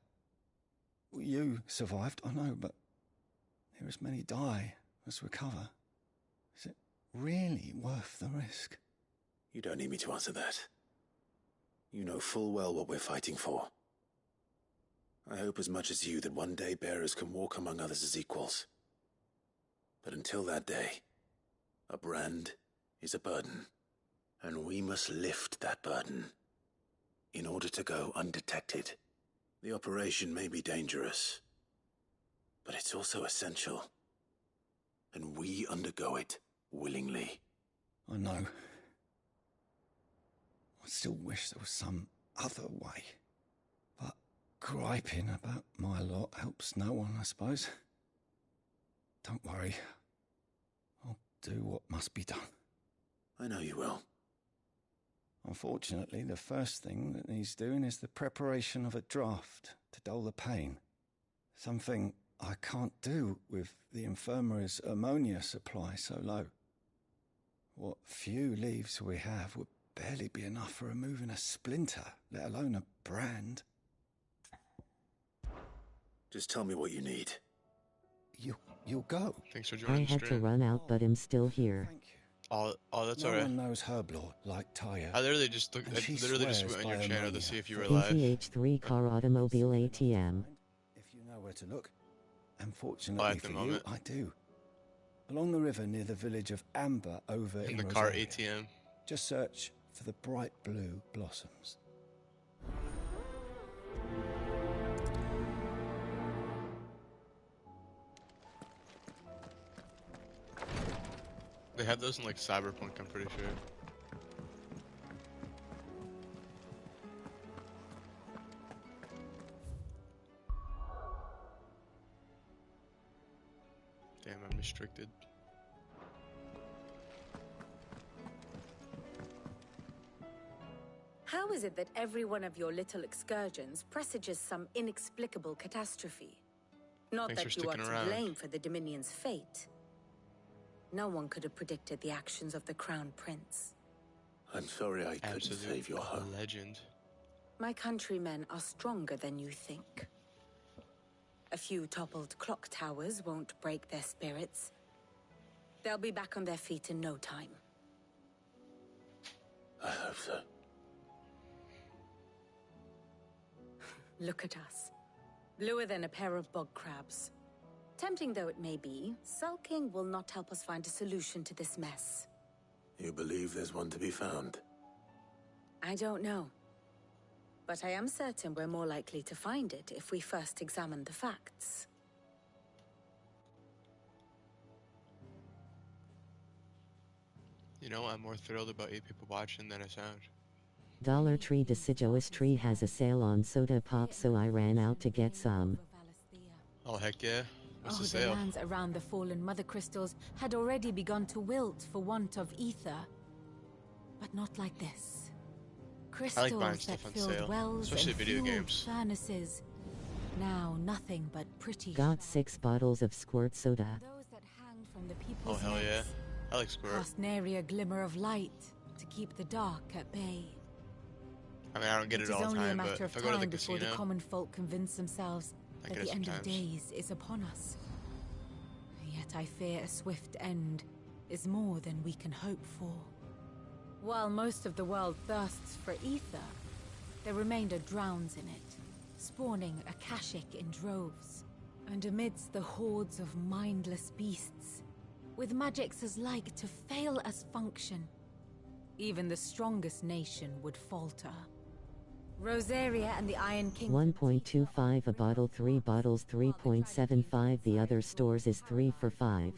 You survived, I know, but there as many die as recover. Is it really worth the risk? You don't need me to answer that. You know full well what we're fighting for. I hope as much as you that one day bearers can walk among others as equals. But until that day, a brand is a burden, and we must lift that burden in order to go undetected. The operation may be dangerous, but it's also essential, and we undergo it willingly. I know. I still wish there was some other way. But griping about my lot helps no one, I suppose. Don't worry. I'll do what must be done. I know you will. Unfortunately, the first thing that needs doing is the preparation of a draft to dull the pain. Something I can't do with the infirmary's ammonia supply so low. What few leaves we have would barely be enough for removing a splinter, let alone a brand. Just tell me what you need. You'll go. Thanks for I joining the had to stream. run out, but I'm still here. Oh, that's No alright. one knows Herblore like Taya. I literally just looked. And I she literally just swears went on your by channel to ammonia. see if you were alive. NCH3 car automobile ATM. If you know where to look. And fortunately for you, moment. I do. Along the river near the village of Amber over in the car Rosaria. ATM. Just search for the bright blue blossoms. They have those in like Cyberpunk, I'm pretty sure. Damn, I'm restricted. How is it that every one of your little excursions presages some inexplicable catastrophe? Not Thanks that for you are sticking to around. blame for the Dominion's fate. No one could have predicted the actions of the Crown Prince. I'm sorry I couldn't Absolute save your home. legend. My countrymen are stronger than you think. A few toppled clock towers won't break their spirits. They'll be back on their feet in no time. I hope so. Look at us. Bluer than a pair of bog crabs. Tempting though it may be, sulking will not help us find a solution to this mess. You believe there's one to be found? I don't know. But I am certain we're more likely to find it if we first examine the facts. You know, I'm more thrilled about 8 people watching than I sound. Dollar Tree Deciduous Tree has a sale on soda pop, so I ran out to get some. Oh, heck yeah. What's the The sale? lands around the fallen mother crystals had already begun to wilt for want of ether. But not like this. Crystals buying that stuff on filled sale, wells especially and video fueled games. furnaces. Now nothing but pretty. Got 6 bottles of squirt soda. Those that hang from the Oh, people's hell yeah. necks I like Squirt. cast nary a glimmer of light to keep the dark at bay. I mean, I don't get it is all the only a time, but matter if of I go to the time before the casino, common folk convince themselves I that get the it end of sometimes. days is upon us. Yet I fear a swift end is more than we can hope for. While most of the world thirsts for ether, the remainder drowns in it, spawning Akashic in droves. And amidst the hordes of mindless beasts, with magics as like to fail as function, even the strongest nation would falter. Rosaria and the Iron King 1.25 a bottle, 3 bottles 3.75. The other stores is 3 for 5.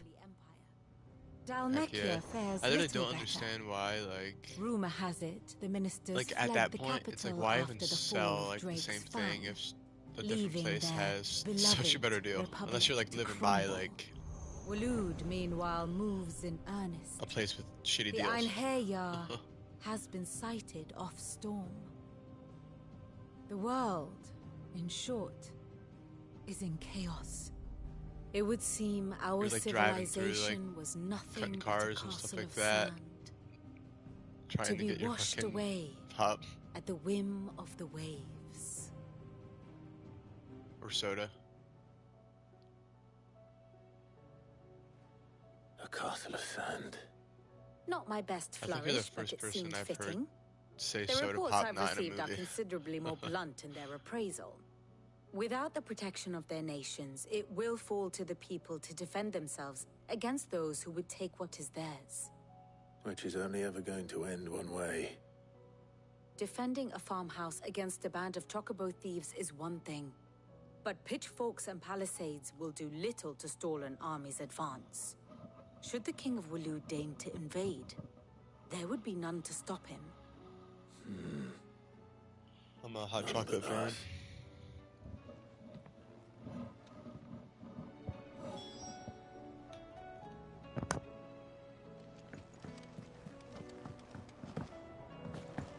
Heck Dalmekia yeah. fares I literally little don't better. understand why, like... Rumor has it the ministers Like, at fled that the point, capital it's like, why even after the fall sell, of like, the Drake's same fall, thing if a different leaving place their has such a better deal? beloved Unless you're, like, republic to living by, crumble. like, Waloed, meanwhile, moves in earnest. a place with shitty The deals. Einherjar has been sighted off Storm. The world, in short, is in chaos. It would seem our You're, like, driving through, civilization like, was nothing cutting but cars a and stuff castle like of that. sand, Trying to to be get your washed fucking away pop at the whim of the waves. or soda. A castle of sand. Not my best I think you're the flourish, but first it person seemed I've heard fitting. say The soda reports pop I've not in a received are movie. considerably more blunt in their appraisal. Without the protection of their nations, it will fall to the people to defend themselves against those who would take what is theirs. Which is only ever going to end one way. Defending a farmhouse against a band of chocobo thieves is one thing, but pitchforks and palisades will do little to stall an army's advance. Should the King of Waloed deign to invade, there would be none to stop him. I'm a hot chocolate fan.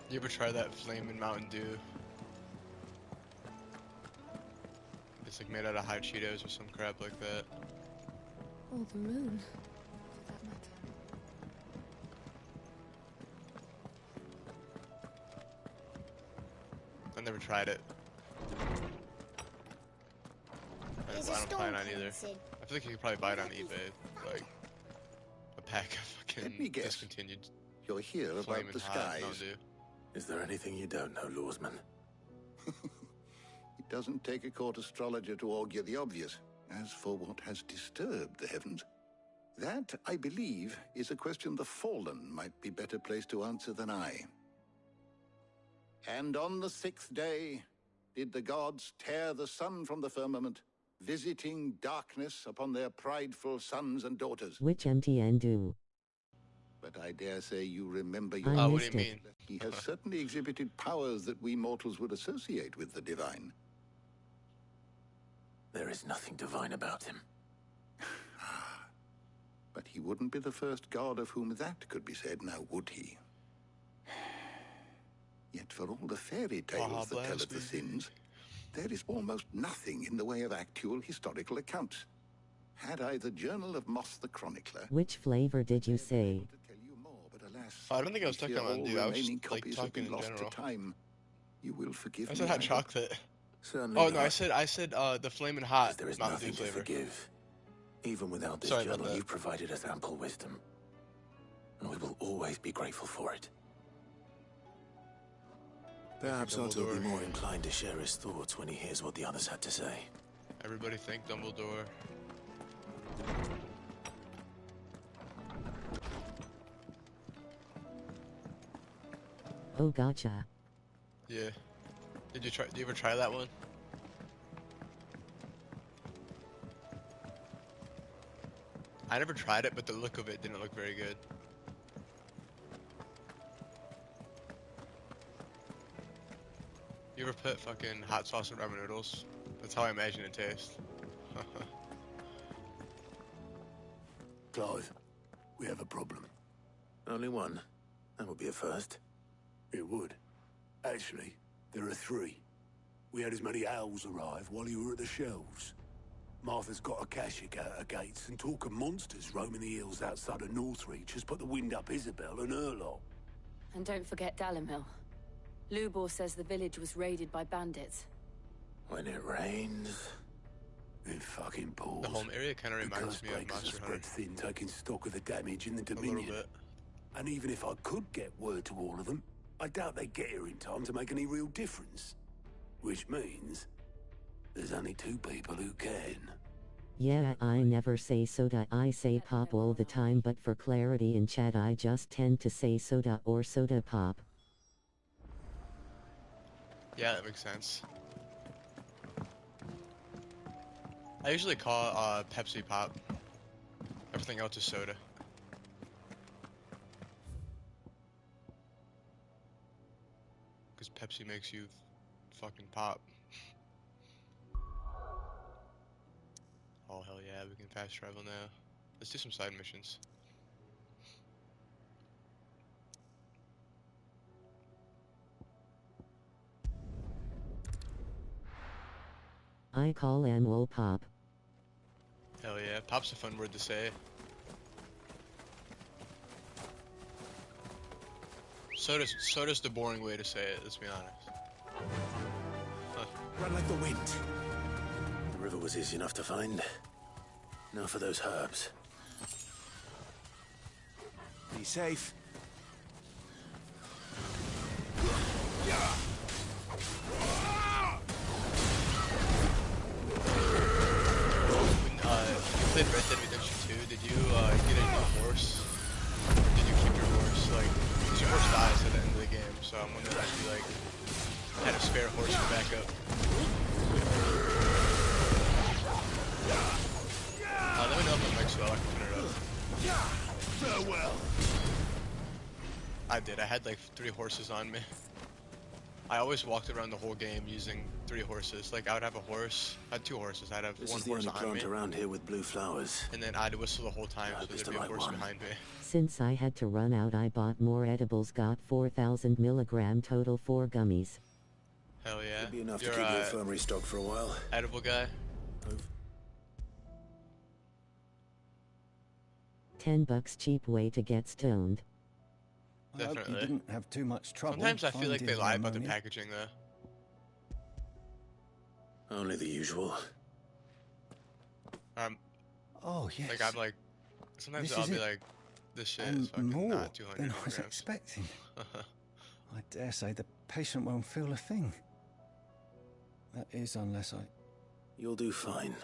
You ever try that flamin' Mountain Dew? It's like made out of hot Cheetos or some crap like that. Or the moon, for that matter. I never tried it. I don't plan on either. I feel like you could probably buy it on eBay, like a pack of fucking Let me guess. discontinued. You're here about Flamin' the hot skies. Mountain Dew. Is there anything you don't know, Lawsman? It doesn't take a court astrologer to augur the obvious. As for what has disturbed the heavens, that, I believe, is a question the Fallen might be better placed to answer than I. And on the 6th day did the gods tear the sun from the firmament, visiting darkness upon their prideful sons and daughters. Which MTN do? But I dare say you remember your... I missed it. He has certainly exhibited powers that we mortals would associate with the divine. There is nothing divine about him. But he wouldn't be the first god of whom that could be said, now would he? Yet for all the fairy tales that tell of the sins, there is almost nothing in the way of actual historical accounts. Had I the Journal of Moss the Chronicler... Which flavor did you say? I don't think I was talking about Dew. I was just, like, talking in lost general. to time. You will forgive I me. said hot chocolate. Certainly Oh no, not. I said the flamin' hot There is Mountain nothing Dew to flavor. forgive. Even without this Sorry about journal, that. you've provided us ample wisdom. And we will always be grateful for it. Perhaps Otto will be more inclined to share his thoughts when he hears what the others had to say. Everybody thank Dumbledore. Oh, gotcha. Yeah. Did you ever try that one? I never tried it, but the look of it didn't look very good. You ever put fucking hot sauce in ramen noodles? That's how I imagine it tastes. Clive, we have a problem. Only one. That would be a first. It would. Actually, there are 3. We had as many owls arrive while you were at the shelves. Martha's got a Kashik out her gates, and talk of monsters roaming the hills outside of Northreach has put the wind up Isabel and her lot. And don't forget Dalimil. Lubor says the village was raided by bandits. When it rains... It fucking pours. The home area kind of reminds me of Breakers are Monster spread Hunter. thin, taking stock of the damage in the A little Dominion. bit. And even if I could get word to all of them, I doubt they'd get here in time to make any real difference. Which means there's only 2 people who can. Yeah, I never say soda, I say pop all the time, but for clarity in chat I just tend to say soda or soda pop. Yeah, that makes sense. I usually call Pepsi Pop. Everything else is soda. Because Pepsi makes you fucking pop. Oh hell yeah, we can fast travel now. Let's do some side missions. I call annual pop. Hell yeah, pop's a fun word to say. Soda's the boring way to say it, let's be honest. Run like the wind. The river was easy enough to find. Now for those herbs. Be safe. You played Red Dead Redemption 2, did you get a new horse? Did you keep your horse? Like, 'cause your horse dies at the end of the game, so I'm wondering if you, like, had a spare horse for backup. Let me know if my mic's low, I can turn it up. Farewell. I did, I had like 3 horses on me. I always walked around the whole game using 3 horses. Like, I would have a horse, I had 2 horses, I'd have This one is the horse only on me. plant around here with blue flowers. And then I'd whistle the whole time, so there'd be a horse behind me. Since I had to run out, I bought more edibles, got 4,000 milligram total 4 gummies. Hell yeah. Could be enough You're to keep your infirmary stocked for a while. Edible guy? $10 cheap way to get stoned. I hope you didn't have too much trouble. Sometimes I feel like they finding lie about the ammonia. packaging though. Only the usual. Oh, yes. Like, I'm like, sometimes This I'll is be it. like, this shit And is fucking more not 200 than I was milligrams. expecting. I dare say the patient won't feel a thing. That is, unless I... You'll do fine.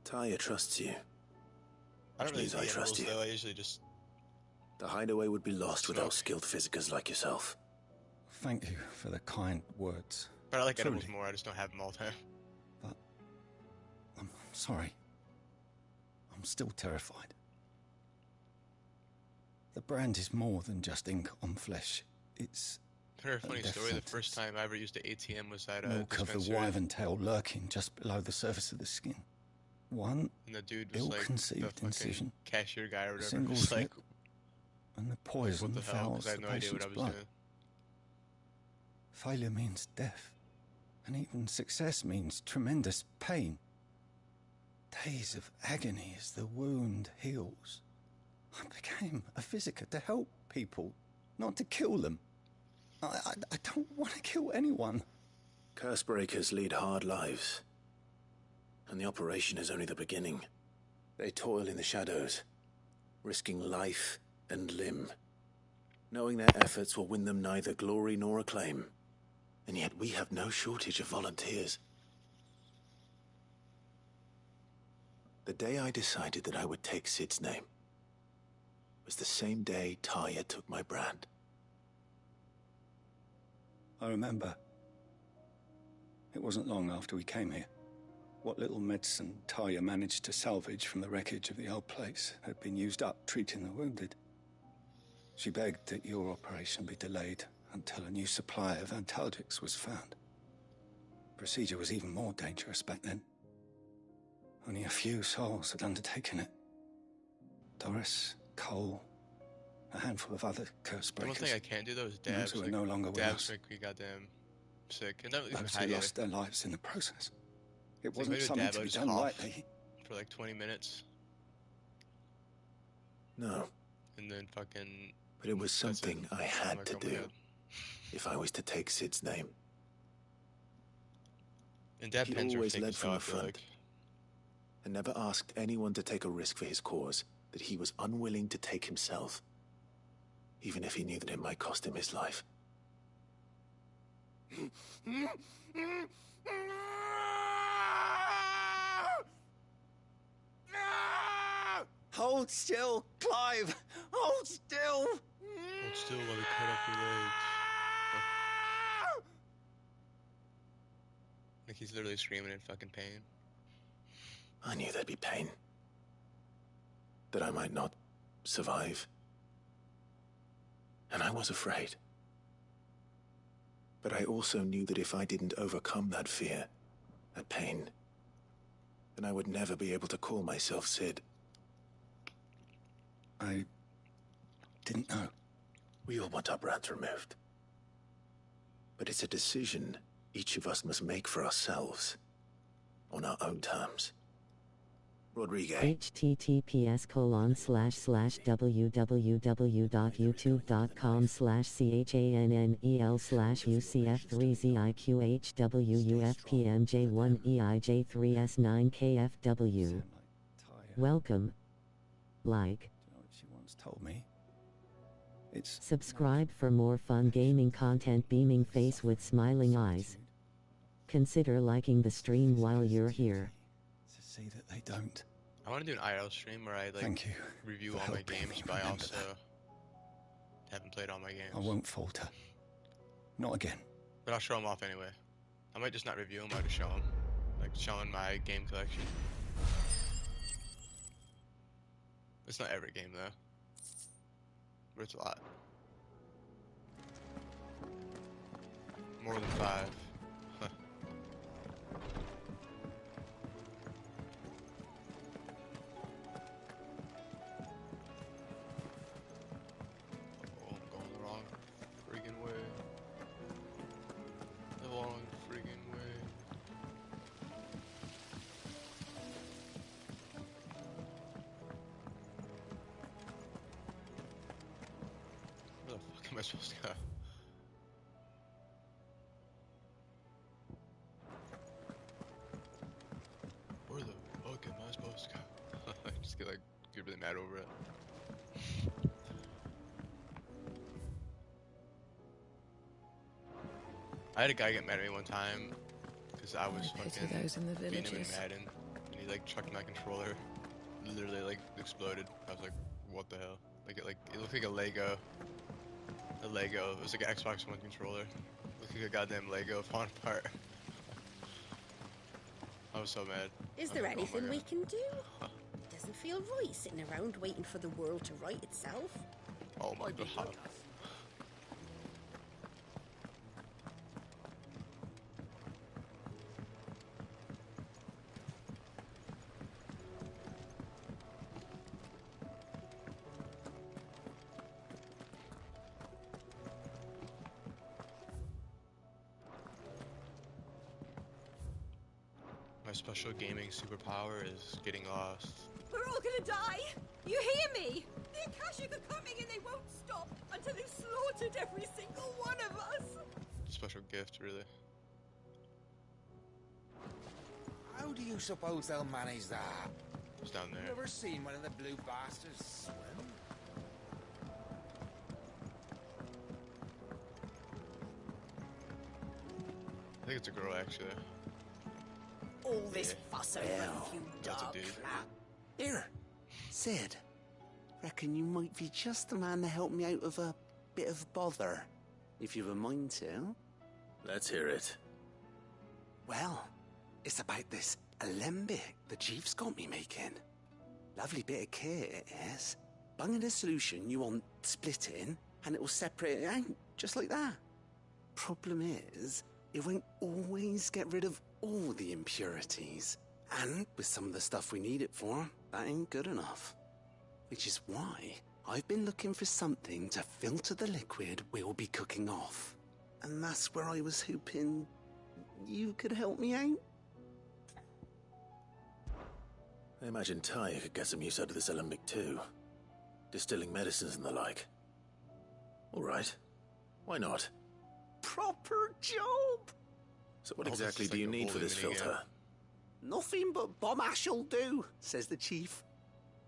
Talia trusts you. I don't really Which means need I trust edibles, you. though. I usually just... The hideaway would be lost without skilled physicers like yourself. Thank you for the kind words. But I like Truly. edibles more, I just don't have them all the time. I'm sorry. I'm still terrified. The brand is more than just ink on flesh. It's I heard a funny death story. The sentence. first time I ever used the ATM was at a Milk of the dispensary. wyvern tail lurking just below the surface of the skin. One And the dude was like, the ill-conceived fucking incision, cashier guy or a whatever. single Was like, slip, and the poison what the hell? fouls Because I had the no idea what patient's I was blood. doing. Failure means death, and even success means tremendous pain. Days of agony as the wound heals. I became a physiker to help people, not to kill them. I don't want to kill anyone. Curse breakers lead hard lives. And the operation is only the beginning. They toil in the shadows, risking life and limb, knowing their efforts will win them neither glory nor acclaim. And yet we have no shortage of volunteers. The day I decided that I would take Sid's name was the same day Talia took my brand. I remember. It wasn't long after we came here. What little medicine Talia managed to salvage from the wreckage of the old place had been used up treating the wounded. She begged that your operation be delayed until a new supply of antalgics was found. Procedure was even more dangerous back then. Only a few souls had undertaken it. Doris, Cole, a handful of other curse The one breakers. thing I can't do though is Those dabs. who are Like, no longer with dabs us. make me goddamn sick. And that was even Those high who either. lost their lives in the process. It It's like, wasn't maybe a something dab, to I be just done cough lightly. for like 20 minutes. No, And then fucking... but it was that's it. something I I'm had like, to oh my do God. if I was to take Sid's name. And dab He pens are always fake led as from hell, I the feel front. like. And never asked anyone to take a risk for his cause that he was unwilling to take himself, even if he knew that it might cost him his life. Hold still, Clive! Hold still! Hold still while we cut off your legs. Like he's literally screaming in fucking pain. I knew there'd be pain. That I might not survive. And I was afraid. But I also knew that if I didn't overcome that fear, that pain, then I would never be able to call myself Sid. I didn't know. We all want our brands removed. But it's a decision each of us must make for ourselves, on our own terms. Rodriguez. https://www.youtube.com/CHANNEL/UCF3ZIQH-WUFPMJ1EIJ3S9KFW. Welcome. Like. She once told me It's... Subscribe for more fun gaming content. Beaming face with smiling eyes. Consider liking the stream while you're here. To see that they don't. I want to do an IRL stream where I like Thank you review for all my helping games, me but I remember also haven't played all my games. I won't falter. Not again. But I'll show them off anyway. I might just not review them, I'll just show them. Like showing my game collection. It's not every game though. But it's a lot. More than 5. Huh. Oh, I'm going the wrong friggin' way. The wrong friggin' way. Where the fuck am I supposed to go? Where the fuck am I supposed to go? I just get really mad over it. I had a guy get mad at me one time because I was pity fucking those in the beating him in villages. Madden, and he chucked my controller, literally exploded. I was like, what the hell? It looked like a Lego. It was like an Xbox One controller. It looked like a goddamn Lego falling apart. I was so mad. Is I there was like, oh my anything we God. can do? It doesn't feel right sitting around waiting for the world to right itself. Oh my God. My special gaming superpower is getting lost. We're all gonna die! You hear me? The Akashic are coming and they won't stop until they've slaughtered every single one of us! Special gift, really. How do you suppose they'll manage that? It's down there. You ever seen one of the blue bastards swim? I think it's a girl, actually. All this fuss over you That's a dark dude. rat. Here, Sid. Reckon you might be just the man to help me out of a bit of bother, if you've a mind to. Let's hear it. Well, it's about this alembic the chief's got me making. Lovely bit of kit it is. Bung in a solution you want splitting, and it will separate it out, just like that. Problem is, it won't always get rid of all the impurities. And with some of the stuff we need it for, that ain't good enough. Which is why I've been looking for something to filter the liquid we'll be cooking off. And that's where I was hoping you could help me out. I imagine Ty could get some use out of this alembic too. Distilling medicines and the like. Alright. Why not? Proper job! So what exactly do you need for this filter? Nothing but bomb ash'll do, says the chief.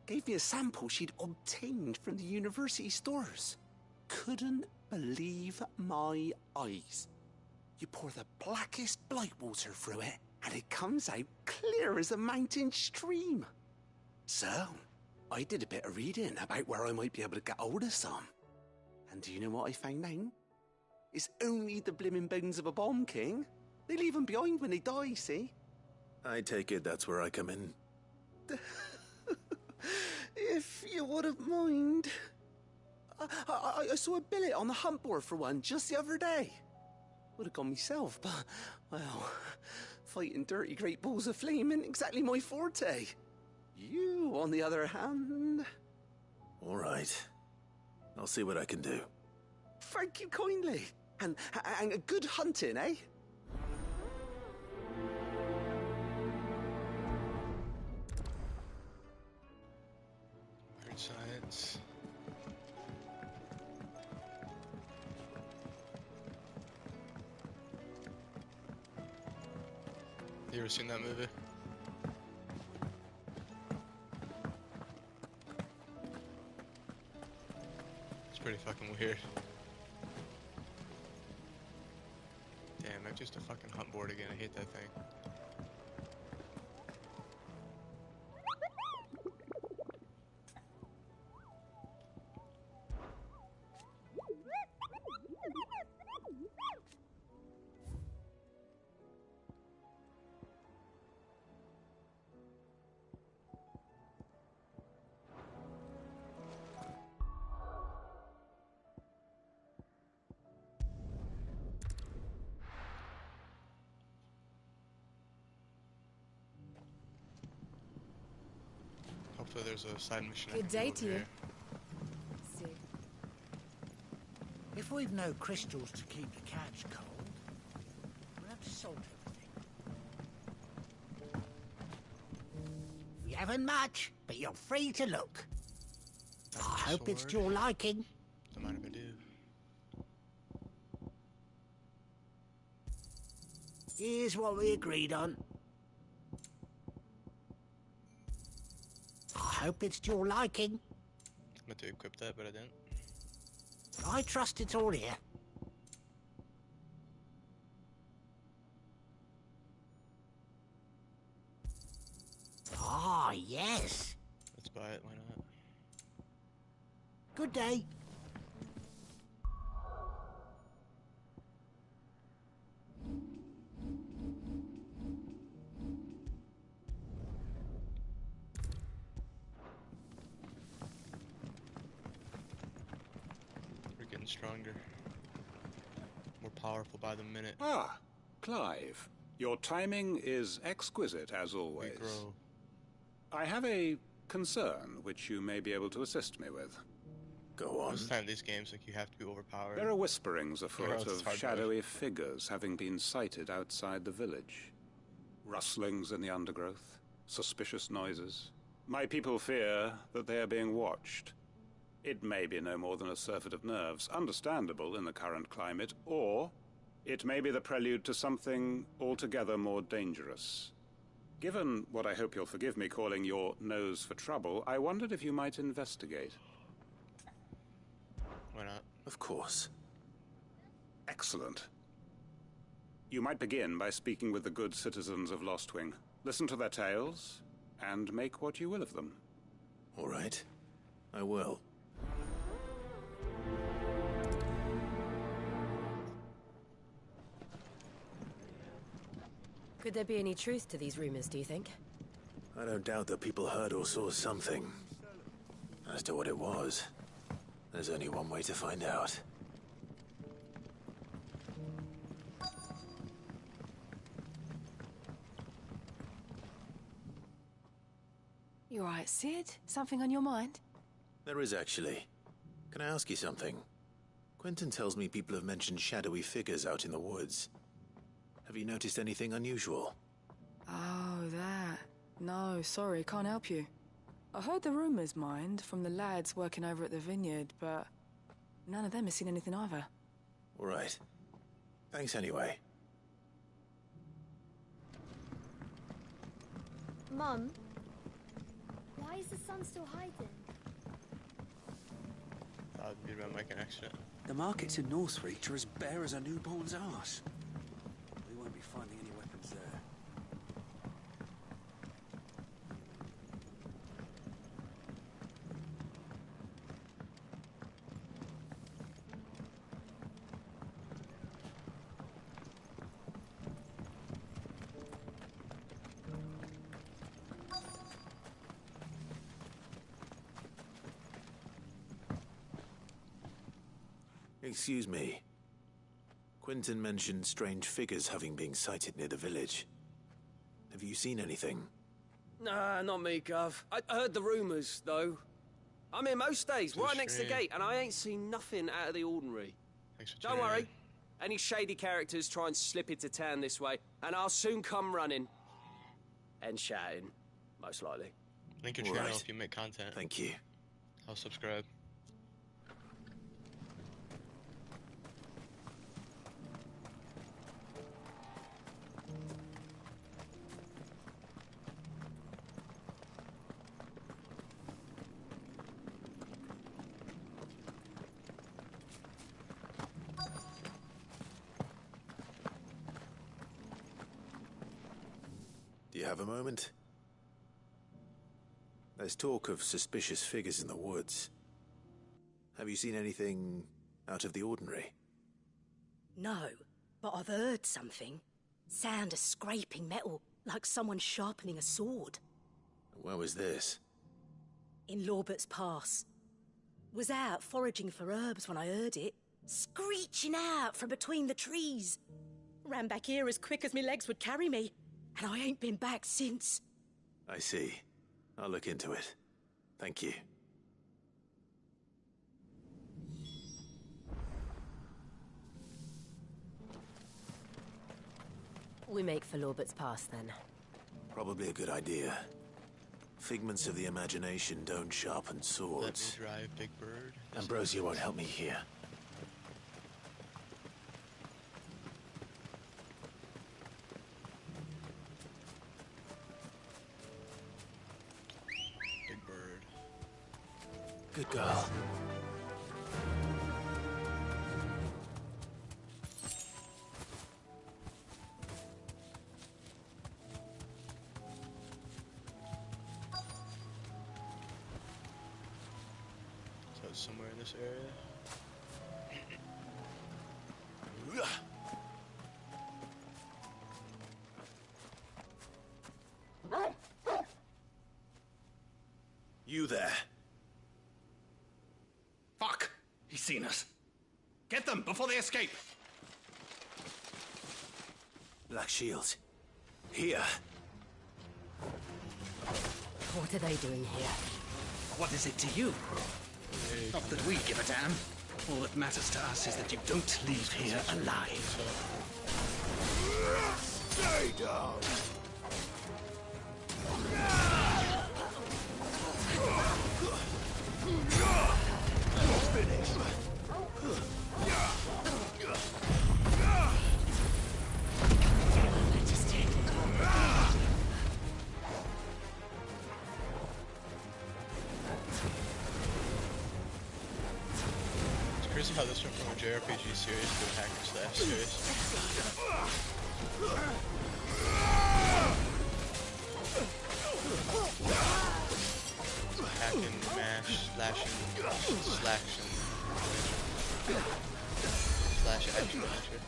Gave me a sample she'd obtained from the university stores. Couldn't believe my eyes. You pour the blackest blight water through it, and it comes out clear as a mountain stream. So, I did a bit of reading about where I might be able to get hold of some. And do you know what I found out? It's only the blimmin' bones of a bomb king. They leave them behind when they die, see? I take it that's where I come in. If you wouldn't mind. I saw a billet on the hunt board for one just the other day. Would have gone myself, but, well, fighting dirty great balls of flame ain't exactly my forte. You, on the other hand... All right. I'll see what I can do. Thank you kindly. And a good hunting, eh? Weird science. You ever seen that movie? It's pretty fucking weird. Damn, I'm just a fucking hunt board again. I hate that thing. Hopefully there's a side mission. Good day to you. See. If we've no crystals to keep the catch cold, we'll have to salt everything. We haven't much, but you're free to look. I hope it's to your liking. Don't mind if I do. Here's what we agreed on. I hope it's to your liking. I meant to equip that, but I didn't. I trust it's all here. Ah, yes. Let's buy it, why not? Good day. We're getting stronger. More powerful by the minute. Ah, Clive. Your timing is exquisite, as always. We grow. I have a concern which you may be able to assist me with. Go on. Most time these games, like, you have to be overpowered. There are whisperings afoot else it's of hard shadowy figures having been sighted outside the village. Rustlings in the undergrowth, suspicious noises. My people fear that they are being watched. It may be no more than a surfeit of nerves, understandable in the current climate, or it may be the prelude to something altogether more dangerous. Given what I hope you'll forgive me calling your nose for trouble, I wondered if you might investigate. Why not? Of course. Excellent. You might begin by speaking with the good citizens of Lostwing. Listen to their tales, and make what you will of them. All right. I will. Could there be any truth to these rumors, do you think? I don't doubt that people heard or saw something. As to what it was, there's only one way to find out. You alright, Sid? Something on your mind? There is actually. Can I ask you something? Quentin tells me people have mentioned shadowy figures out in the woods. Have you noticed anything unusual? Oh, that. No, sorry, can't help you. I heard the rumors, mind, from the lads working over at the vineyard, but none of them has seen anything either. All right. Thanks anyway. Mum, why is the sun still hiding? Thought it'd be about making extra. The markets in Northreach are as bare as a newborn's arse. We won't be finding any weapons there. Excuse me. Quentin mentioned strange figures having been sighted near the village. Have you seen anything? Nah, not me, Gov. I heard the rumours, though. I'm here most days, right next to the gate, and I ain't seen nothing out of the ordinary. Don't worry. Any shady characters try and slip into town this way, and I'll soon come running. And shouting, most likely. Link your channel if you make content. Thank you. I'll subscribe. you have a moment? There's talk of suspicious figures in the woods. Have you seen anything out of the ordinary? No, but I've heard something. Sound of scraping metal, like someone sharpening a sword. Where was this? In Lorbert's Pass. Was out foraging for herbs when I heard it, screeching out from between the trees. Ran back here as quick as my legs would carry me, and I ain't been back since. I see. I'll look into it. Thank you. We make for Lorbert's Pass, then. Probably a good idea. Figments of the imagination don't sharpen swords. Let me drive, Big Bird. Ambrosia won't help me here. Big Bird. Good girl. So it's somewhere in this area. You there. Fuck! He's seen us. Get them before they escape! Black Shields. Here. What are they doing here? What is it to you? Not that we give a damn. All that matters to us is that you don't leave here alive. Stay down! Finish. It's crazy how this went from a JRPG series to a hack and slash series. Hacking, mash, slashing, slaction, slash action adventure.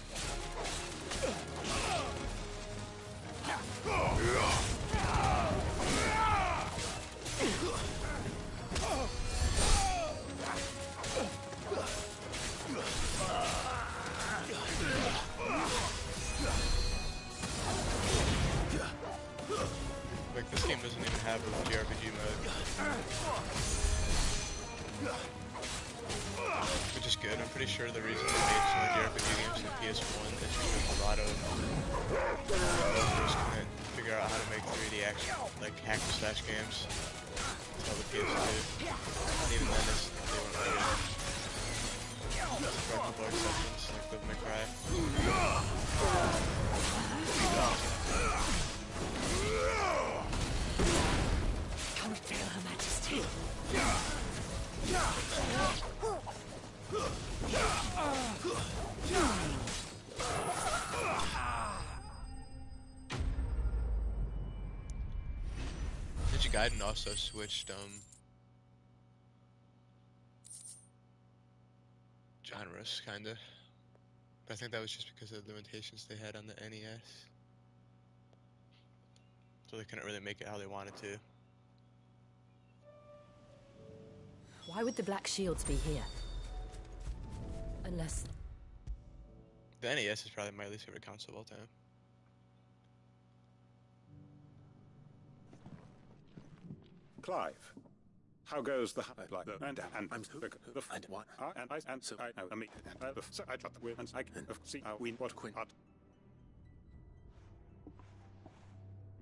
Like, this game doesn't even have a JRPG mode. Which is good. I'm pretty sure the reason they made so many JRPG games in PS1 is because a lot of developers couldn't figure out how to make 3D action, like hack and slash games until the PS2. And even then, they weren't ready. For a couple exceptions, like Devil May Cry. Come feel Her Majesty. Ninja Gaiden also switched genres, kinda. But I think that was just because of the limitations they had on the NES. So they couldn't really make it how they wanted to. Why would the Black Shields be here? Unless... The NES is probably my least favorite console of all time. Clive, how goes the what?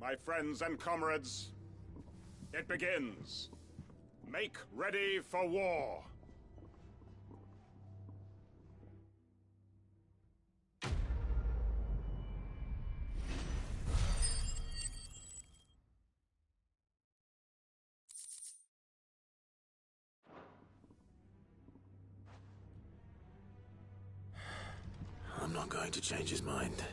My friends and comrades, it begins. Make ready for war. I'm not going to change his mind.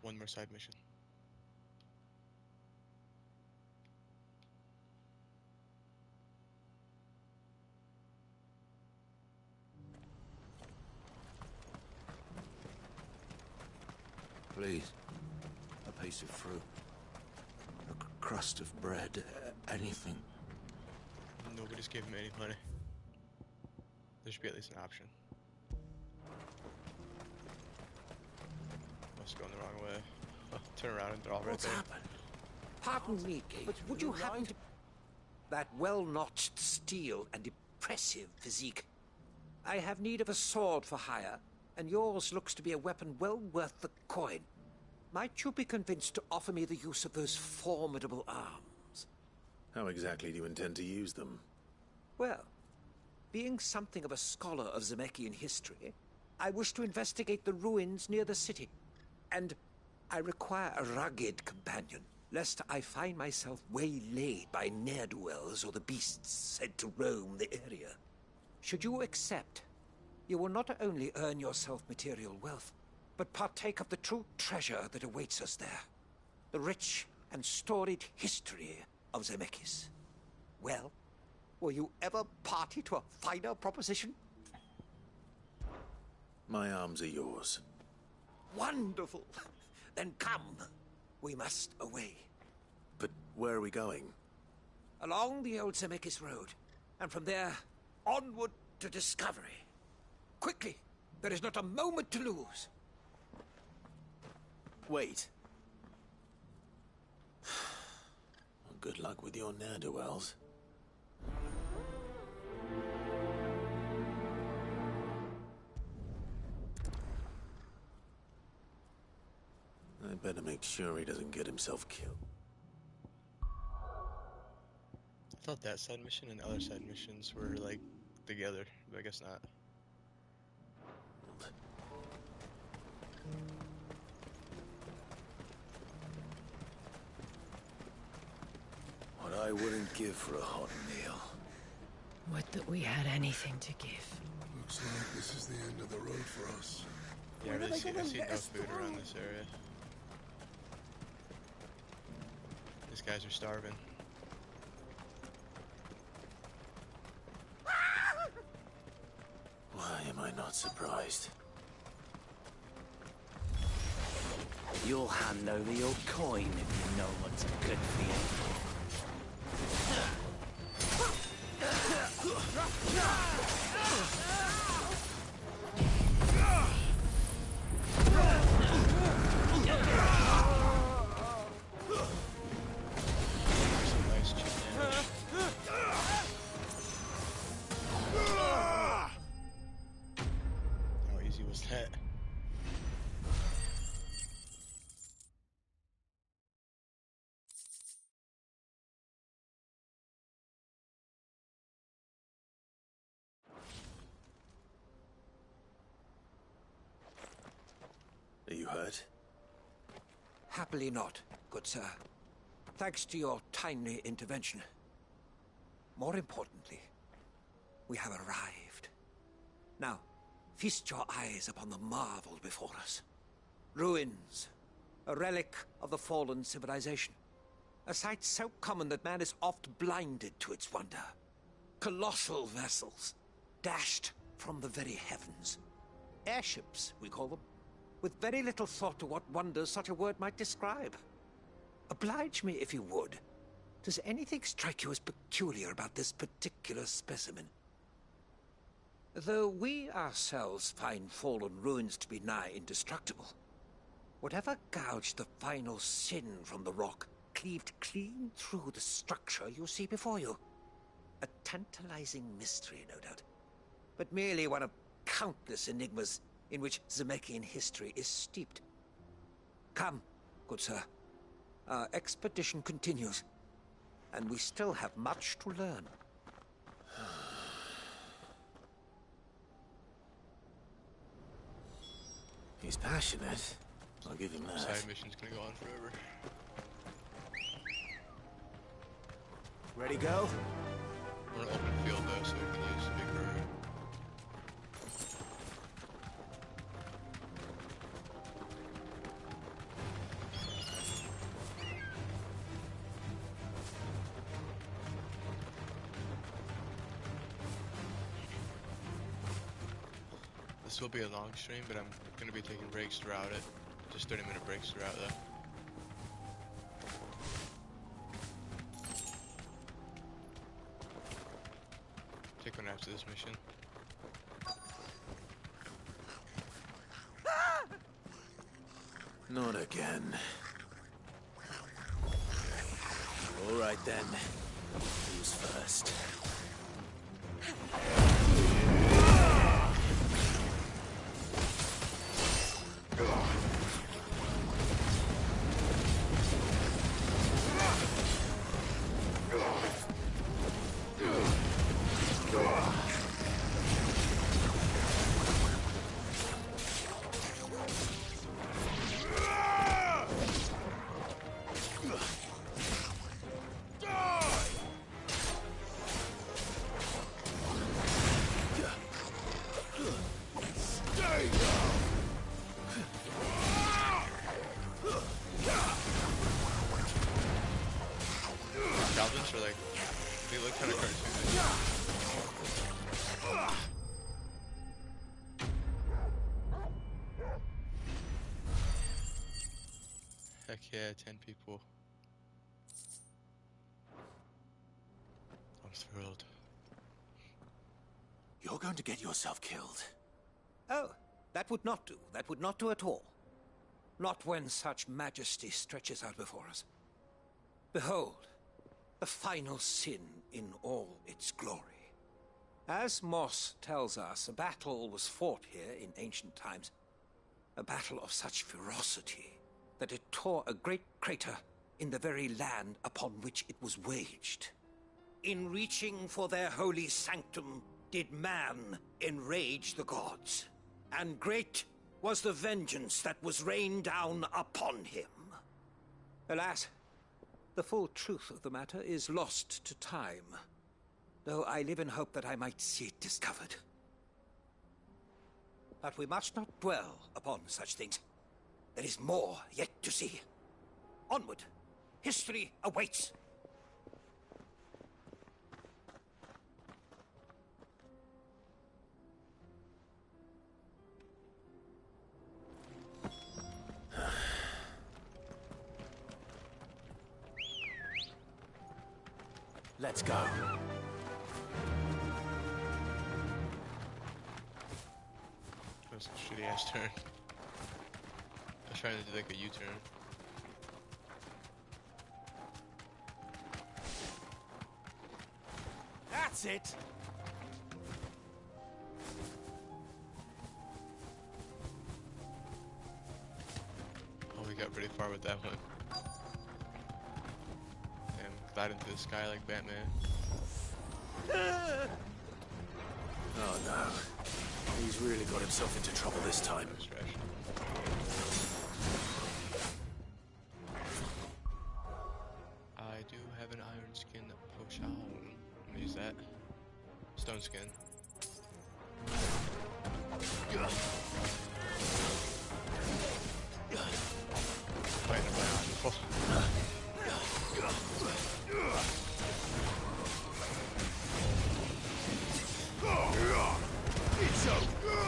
one more side mission. Please, a piece of fruit, a crust of bread, anything. Nobody's giving me any money. There should be at least an option. Must go in the wrong way. Turn around and they're all right What's there. happened? Pardon me, but would you happen to... That well-notched steel and impressive physique. I have need of a sword for hire, and yours looks to be a weapon well worth the coin. Might you be convinced to offer me the use of those formidable arms? How exactly do you intend to use them? Well, being something of a scholar of Zemeckis history, I wish to investigate the ruins near the city. And I require a rugged companion, lest I find myself waylaid by ne'er-do-wells or the beasts said to roam the area. Should you accept, you will not only earn yourself material wealth, but partake of the true treasure that awaits us there. The rich and storied history of Zemeckis. Well, were you ever party to a finer proposition? My arms are yours. Wonderful! Then come. We must away. But where are we going? Along the old Zemeckis Road, and from there, onward to discovery. Quickly! There is not a moment to lose. Wait. Well, good luck with your ne'er-do-wells. I better make sure he doesn't get himself killed. I thought that side mission and the other side missions were like together, but I guess not. What I wouldn't give for a hot meal. Would that we had anything to give. Looks like this is the end of the road for us. Yeah, I really see no food around this area. These guys are starving. Why am I not surprised? You'll hand over your coin if you know what's good for you. How easy was that? Are you hurt? Happily not, good sir. Thanks to your timely intervention. More importantly, we have arrived. Now, feast your eyes upon the marvel before us. Ruins, a relic of the fallen civilization. A sight so common that man is oft blinded to its wonder. Colossal vessels, dashed from the very heavens. Airships, we call them, with very little thought to what wonders such a word might describe. Oblige me if you would. Does anything strike you as peculiar about this particular specimen? Though we ourselves find fallen ruins to be nigh indestructible, whatever gouged the final sin from the rock cleaved clean through the structure you see before you. A tantalizing mystery, no doubt, but merely one of countless enigmas in which Zemeckis history is steeped. Come, good sir. Our expedition continues, and we still have much to learn. He's passionate. I'll give him that. Side mission's gonna go on forever. Ready, go? We're in an open field though, so we can use a big bird. This will be a long stream, but I'm gonna be taking breaks throughout it. Just 30-minute breaks throughout though. Take one after this mission. Not again. All right then. Who's first? Goblins are like, they look kind of cartoonish. Heck yeah, 10 people. I'm thrilled. You're going to get yourself killed. Oh, that would not do. That would not do at all. Not when such majesty stretches out before us. Behold, the final sin in all its glory. As Moss tells us, a battle was fought here in ancient times. A battle of such ferocity that it tore a great crater in the very land upon which it was waged. In reaching for their holy sanctum, did man enrage the gods, and great was the vengeance that was rained down upon him. Alas, the full truth of the matter is lost to time, though I live in hope that I might see it discovered. But we must not dwell upon such things. There is more yet to see. Onward! History awaits! Let's go. That was a shitty ass turn. I was trying to do like a U-turn. That's it! Oh, we got pretty far with that one. Damn, glide into the sky like Batman. Oh no. He's really got himself into trouble this time. I do have an iron skin potion. I'm gonna use that. Stone skin. Fighting a black people. It's over!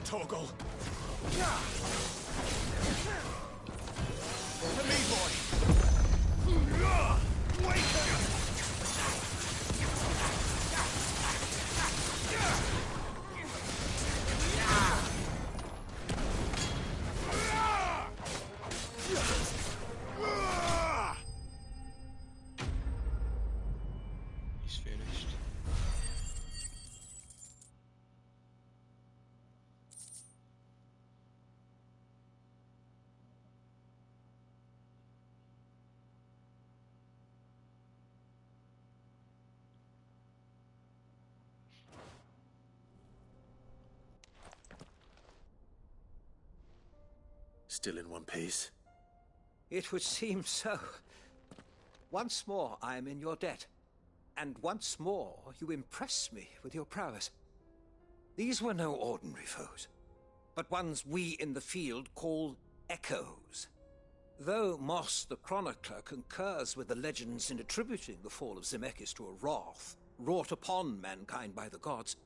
Torgal. To me, boy. Wake up! He's finished. Still in one piece? It would seem so. Once more I am in your debt, and once more you impress me with your prowess. These were no ordinary foes, but ones we in the field call echoes. Though Moss the Chronicler concurs with the legends in attributing the fall of Zemeckis to a wrath wrought upon mankind by the gods,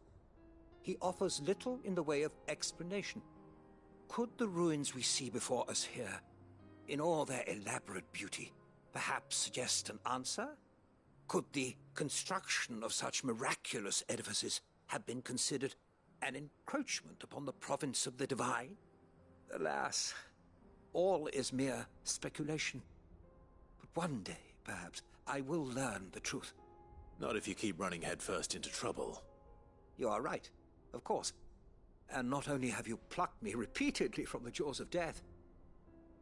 he offers little in the way of explanation. Could the ruins we see before us here, in all their elaborate beauty, perhaps suggest an answer? Could the construction of such miraculous edifices have been considered an encroachment upon the province of the divine? Alas, all is mere speculation. But one day, perhaps, I will learn the truth. Not if you keep running headfirst into trouble. You are right, of course. And not only have you plucked me repeatedly from the jaws of death,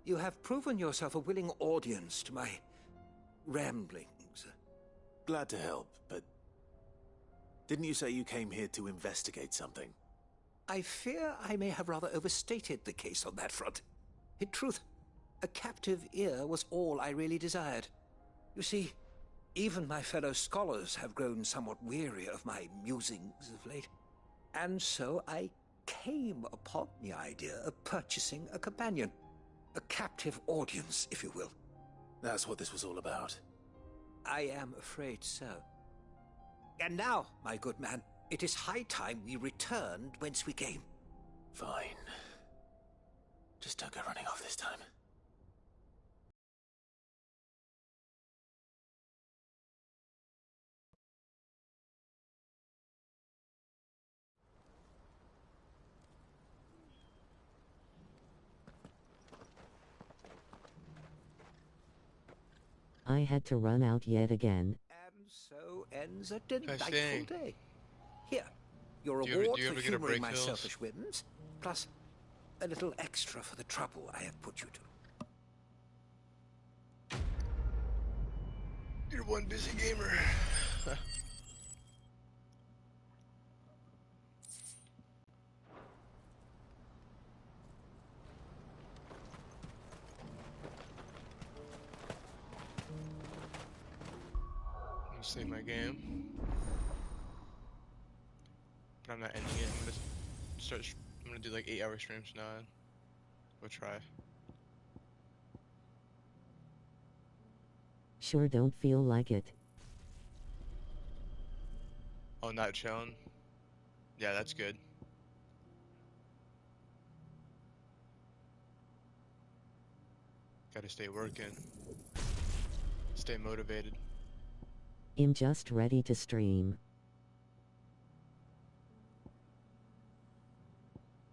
you have proven yourself a willing audience to my ramblings. Glad to help, but didn't you say you came here to investigate something? I fear I may have rather overstated the case on that front. In truth, a captive ear was all I really desired. You see, even my fellow scholars have grown somewhat weary of my musings of late, and so I came upon the idea of purchasing a companion. A captive audience, if you will. That's what this was all about. I am afraid so. And now, my good man, it is high time we returned whence we came. Fine. Just don't go running off this time. I had to run out yet again. And so ends a delightful thing. day. Here, your Do you reward ever for get a humoring break, my Hills? selfish whims, plus a little extra for the trouble I have put you to. You're one busy gamer. Let me save my game. But I'm not ending it. I'm gonna do like 8-hour streams now. We'll try. Sure don't feel like it. Oh, not chilling? Yeah, that's good. Gotta stay working. Stay motivated. I'm just ready to stream.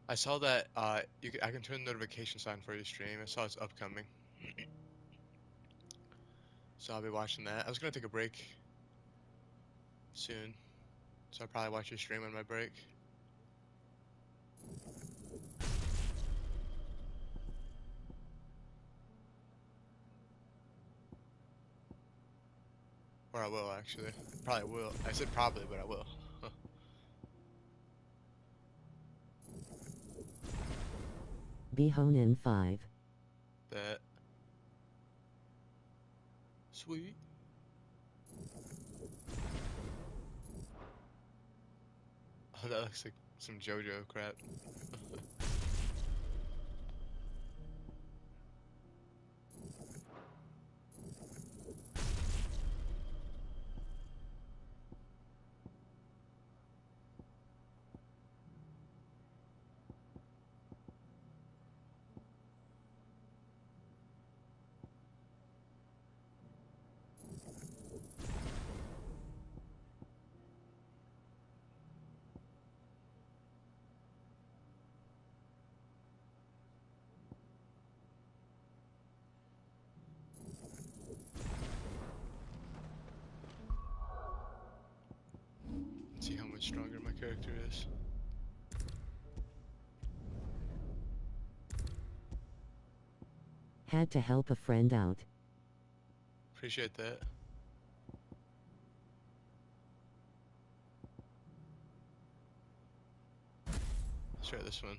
I saw that I can turn the notification sign for your stream. I saw it's upcoming. So I'll be watching that. I was gonna take a break soon. So I'll probably watch your stream on my break. Or I will, actually. Probably will. I said probably, but I will. Behonin 5. Bet. Sweet. Oh, that looks like some JoJo crap. character is. Had to help a friend out. Appreciate that. Let's try this one.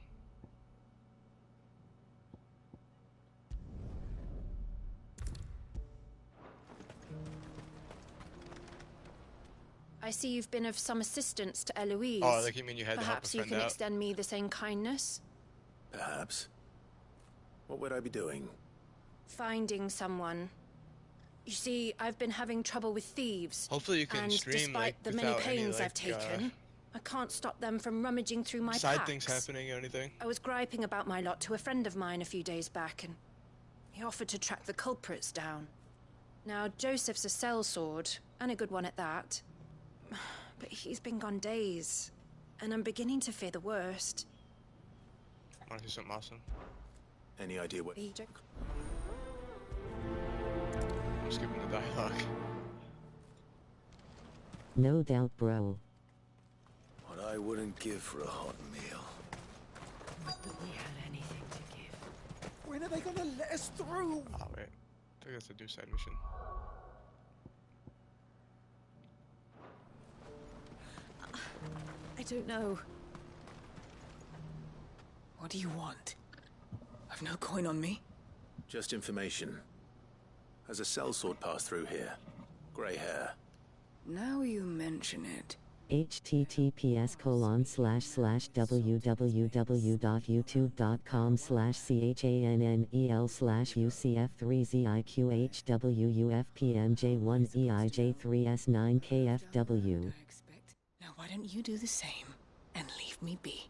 I see you've been of some assistance to Eloise. Oh, like you mean you had to help a Perhaps you friend can out? extend me the same kindness? Perhaps. What would I be doing? Finding someone. You see, I've been having trouble with thieves. Hopefully you can and stream, despite like, the many without any, pains like, I've taken, I can't stop them from rummaging through my side packs. things happening or anything. I was griping about my lot to a friend of mine a few days back, and he offered to track the culprits down. Now, Joseph's a sellsword, and a good one at that. But he's been gone days, and I'm beginning to fear the worst. Want to do something awesome? Any idea what? I'm skipping the dialogue. No doubt, bro. What I wouldn't give for a hot meal. Not that we had anything to give. When are they gonna let us through? Oh, wait. I think that's a do side mission. I don't know. What do you want? I've no coin on me. Just information. Has a sellsword passed through here? Grey hair. Now you mention it. https://www.youtube.com/CHANNEL/UCF3ZIQHWUFPMJ1EIJ3S9KFW. Now why don't you do the same and leave me be?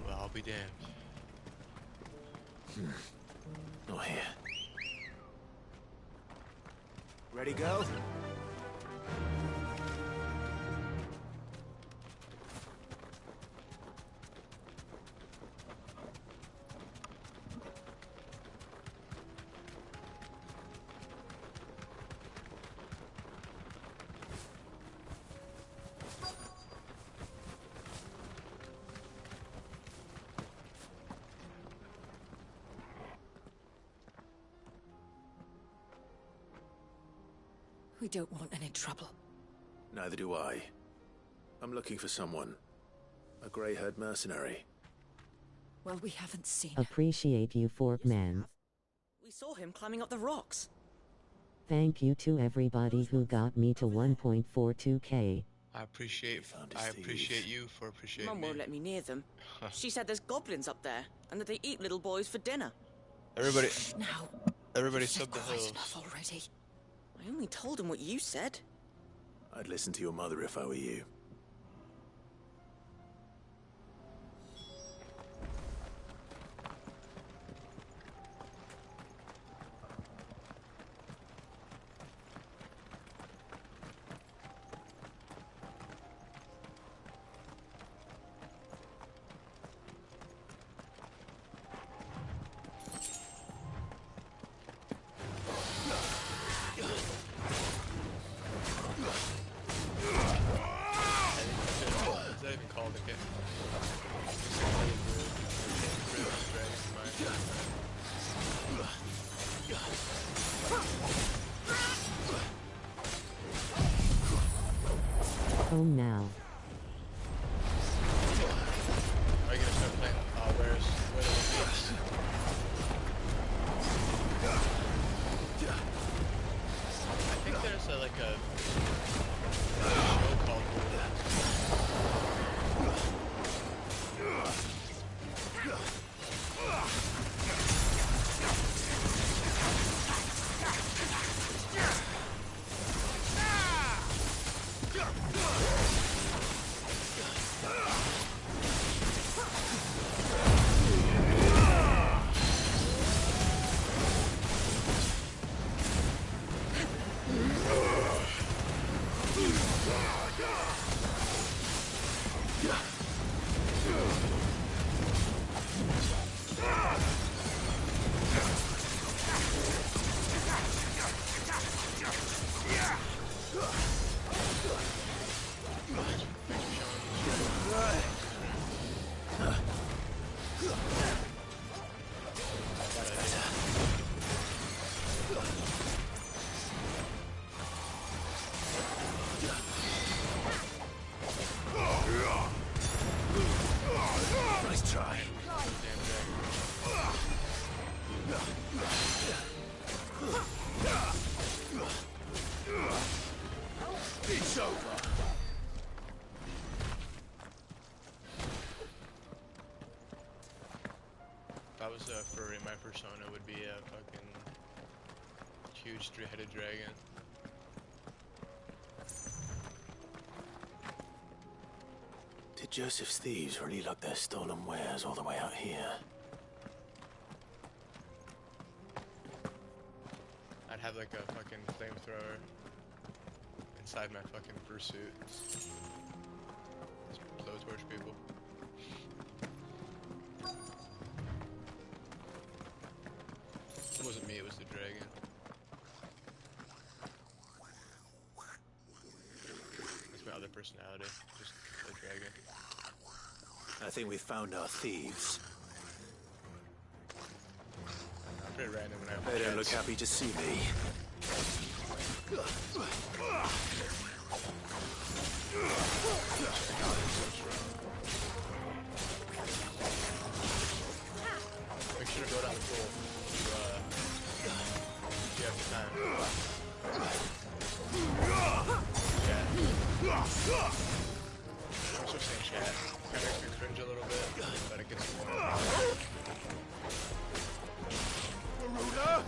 Well, I'll be damned. Not here. Ready, go? We don't want any trouble. Neither do I. I'm looking for someone. A grey-haired mercenary. Well, we haven't seen him. Appreciate you, Forkman. We saw him climbing up the rocks. Thank you to everybody who got me to 1.42k. I appreciate you for appreciating Mum me. won't let me near them. She said there's goblins up there, and that they eat little boys for dinner. Everybody You've said sub the quite hills. enough already. I only told him what you said. I'd listen to your mother if I were you. Is that even called again? Home now. Are you gonna start playing? Where are the thieves? I think there's like a show called was a furry, my persona would be a fucking huge three-headed dragon. Did Joseph's thieves really lug their stolen wares all the way out here? I'd have like a fucking flamethrower inside my fucking fursuit. Just blowtorch people. It wasn't me, it was the dragon. That's my other personality, just the dragon. I think we found our thieves. I'm pretty random when I have They don't look chance. happy to see me. Make sure to go down the pool if you have the time. Chat. I'm just saying chat. Kind of makes me cringe a little bit, but it gets the point. Maruna!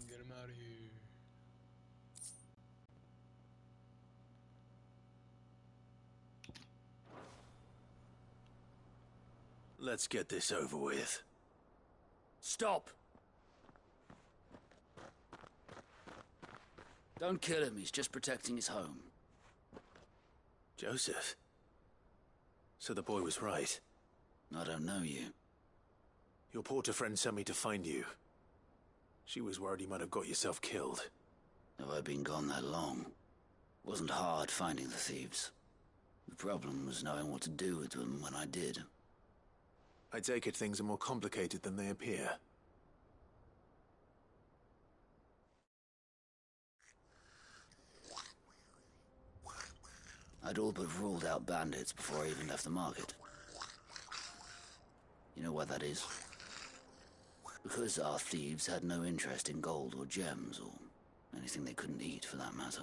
Get him out of here. Let's get this over with. Stop! Don't kill him, he's just protecting his home. Joseph? So the boy was right. I don't know you. Your porter friend sent me to find you. She was worried you might have got yourself killed. Have I been gone that long? Wasn't hard finding the thieves. The problem was knowing what to do with them when I did. I take it things are more complicated than they appear. I'd all but ruled out bandits before I even left the market. You know why that is? Because our thieves had no interest in gold or gems, or anything they couldn't eat for that matter.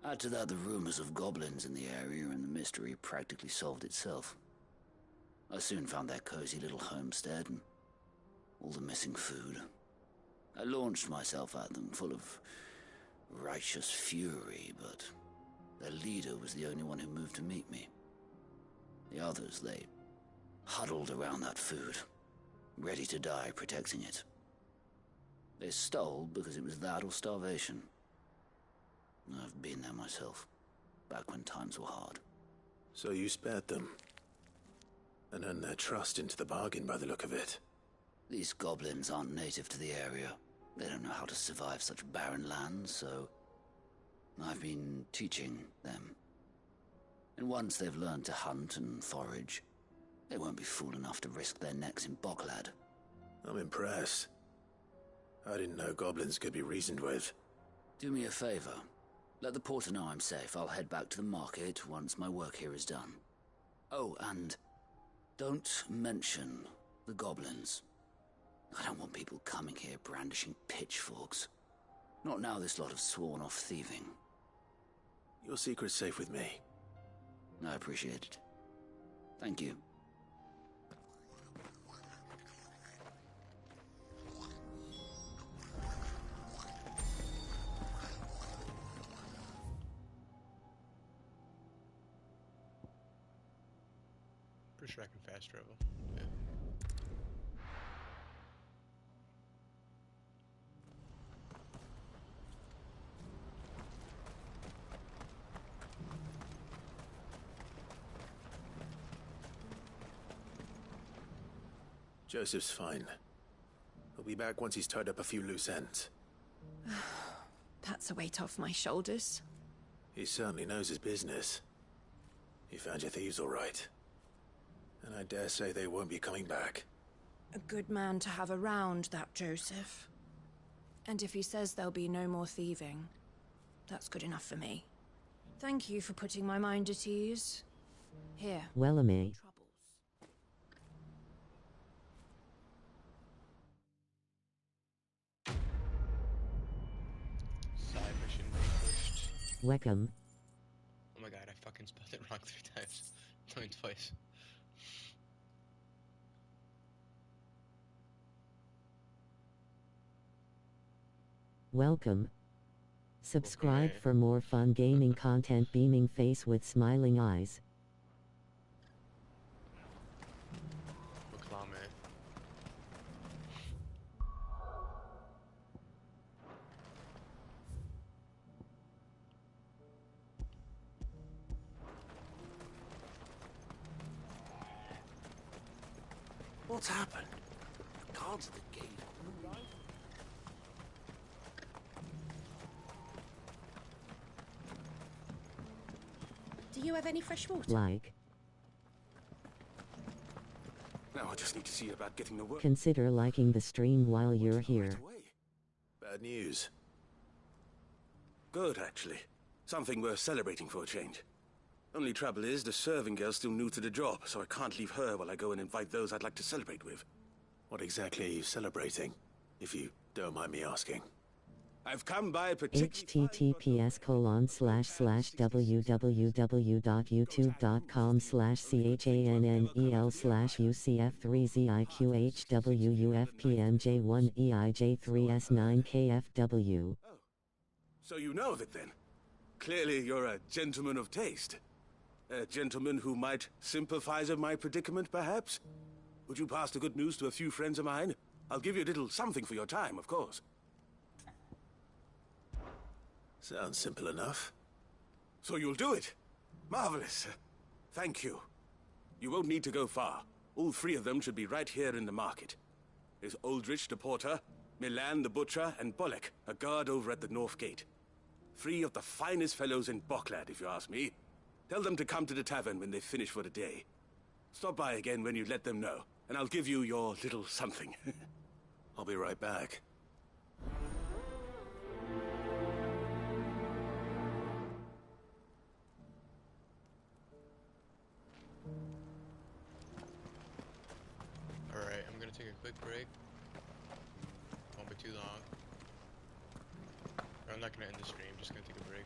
Add to that the rumors of goblins in the area, and the mystery practically solved itself. I soon found their cozy little homestead, and all the missing food. I launched myself at them, full of righteous fury, but their leader was the only one who moved to meet me. The others, they huddled around that food, ready to die protecting it. They stole because it was that or starvation. I've been there myself, back when times were hard. So you spared them? And earned their trust into the bargain by the look of it. These goblins aren't native to the area. They don't know how to survive such barren lands, so I've been teaching them. And once they've learned to hunt and forage, they won't be fool enough to risk their necks in Bocklad. I'm impressed. I didn't know goblins could be reasoned with. Do me a favor. Let the porter know I'm safe. I'll head back to the market once my work here is done. Oh, and don't mention the goblins. I don't want people coming here brandishing pitchforks. Not now this lot have sworn off thieving. Your secret's safe with me. I appreciate it. Thank you. Pretty sure I can fast travel. Yeah. Joseph's fine. He'll be back once he's tied up a few loose ends. That's a weight off my shoulders. He certainly knows his business. He found your thieves all right. And I dare say they won't be coming back. A good man to have around, that Joseph. And if he says there'll be no more thieving, that's good enough for me. Thank you for putting my mind at ease. Here. Wellamy. Side mission vanquished. Weckham. Oh my god, I fucking spelled it wrong 3 times. No, twice. Welcome. Subscribe for more fun gaming content. Beaming face with smiling eyes. Reklame. What's happened? The guards at the gate. Do you have any fresh water? Like. Now I just need to see about getting the work. Consider liking the stream while you're here. Bad news. Good, actually. Something worth celebrating for a change. Only trouble is, the serving girl's still new to the job, so I can't leave her while I go and invite those I'd like to celebrate with. What exactly are you celebrating, if you don't mind me asking? I've come by particularly... https://www.youtube.com/chanelufcf3zIQHWUFPMJ1EIJ3S9KFW. So you know of it then? Clearly you're a gentleman of taste. A gentleman who might sympathize with my predicament, perhaps? Would you pass the good news to a few friends of mine? I'll give you a little something for your time, of course. Sounds simple enough. So you'll do it? Marvelous. Thank you. You won't need to go far. All 3 of them should be right here in the market. There's Aldrich the porter, Milan the butcher, and Bolek, a guard over at the north gate. 3 of the finest fellows in Boklad, if you ask me. Tell them to come to the tavern when they finish for the day. Stop by again when you let them know, and I'll give you your little something. I'll be right back. Alright, I'm gonna take a quick break. Won't be too long. Or I'm not gonna end the stream, just gonna take a break.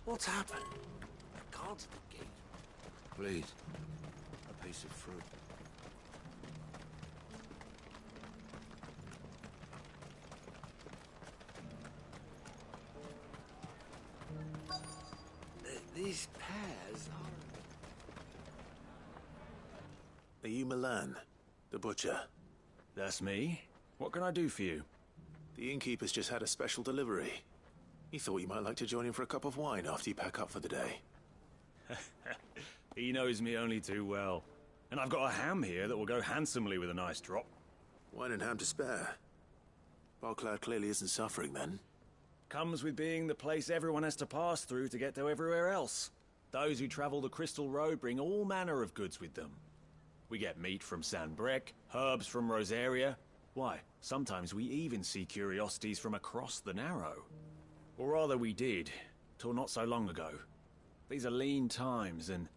What's happened? The guards at the gate. Please, a piece of fruit. These pears Are you Milan, the butcher? That's me. What can I do for you? The innkeeper's just had a special delivery. He thought you might like to join him for a cup of wine after you pack up for the day. He knows me only too well. And I've got a ham here that will go handsomely with a nice drop. Wine and ham to spare. Barcloud clearly isn't suffering then. Comes with being the place everyone has to pass through to get to everywhere else. Those who travel the Crystal Road bring all manner of goods with them. We get meat from Sanbrec, herbs from Rosaria. Why, sometimes we even see curiosities from across the Narrow. Or rather we did, till not so long ago. These are lean times, and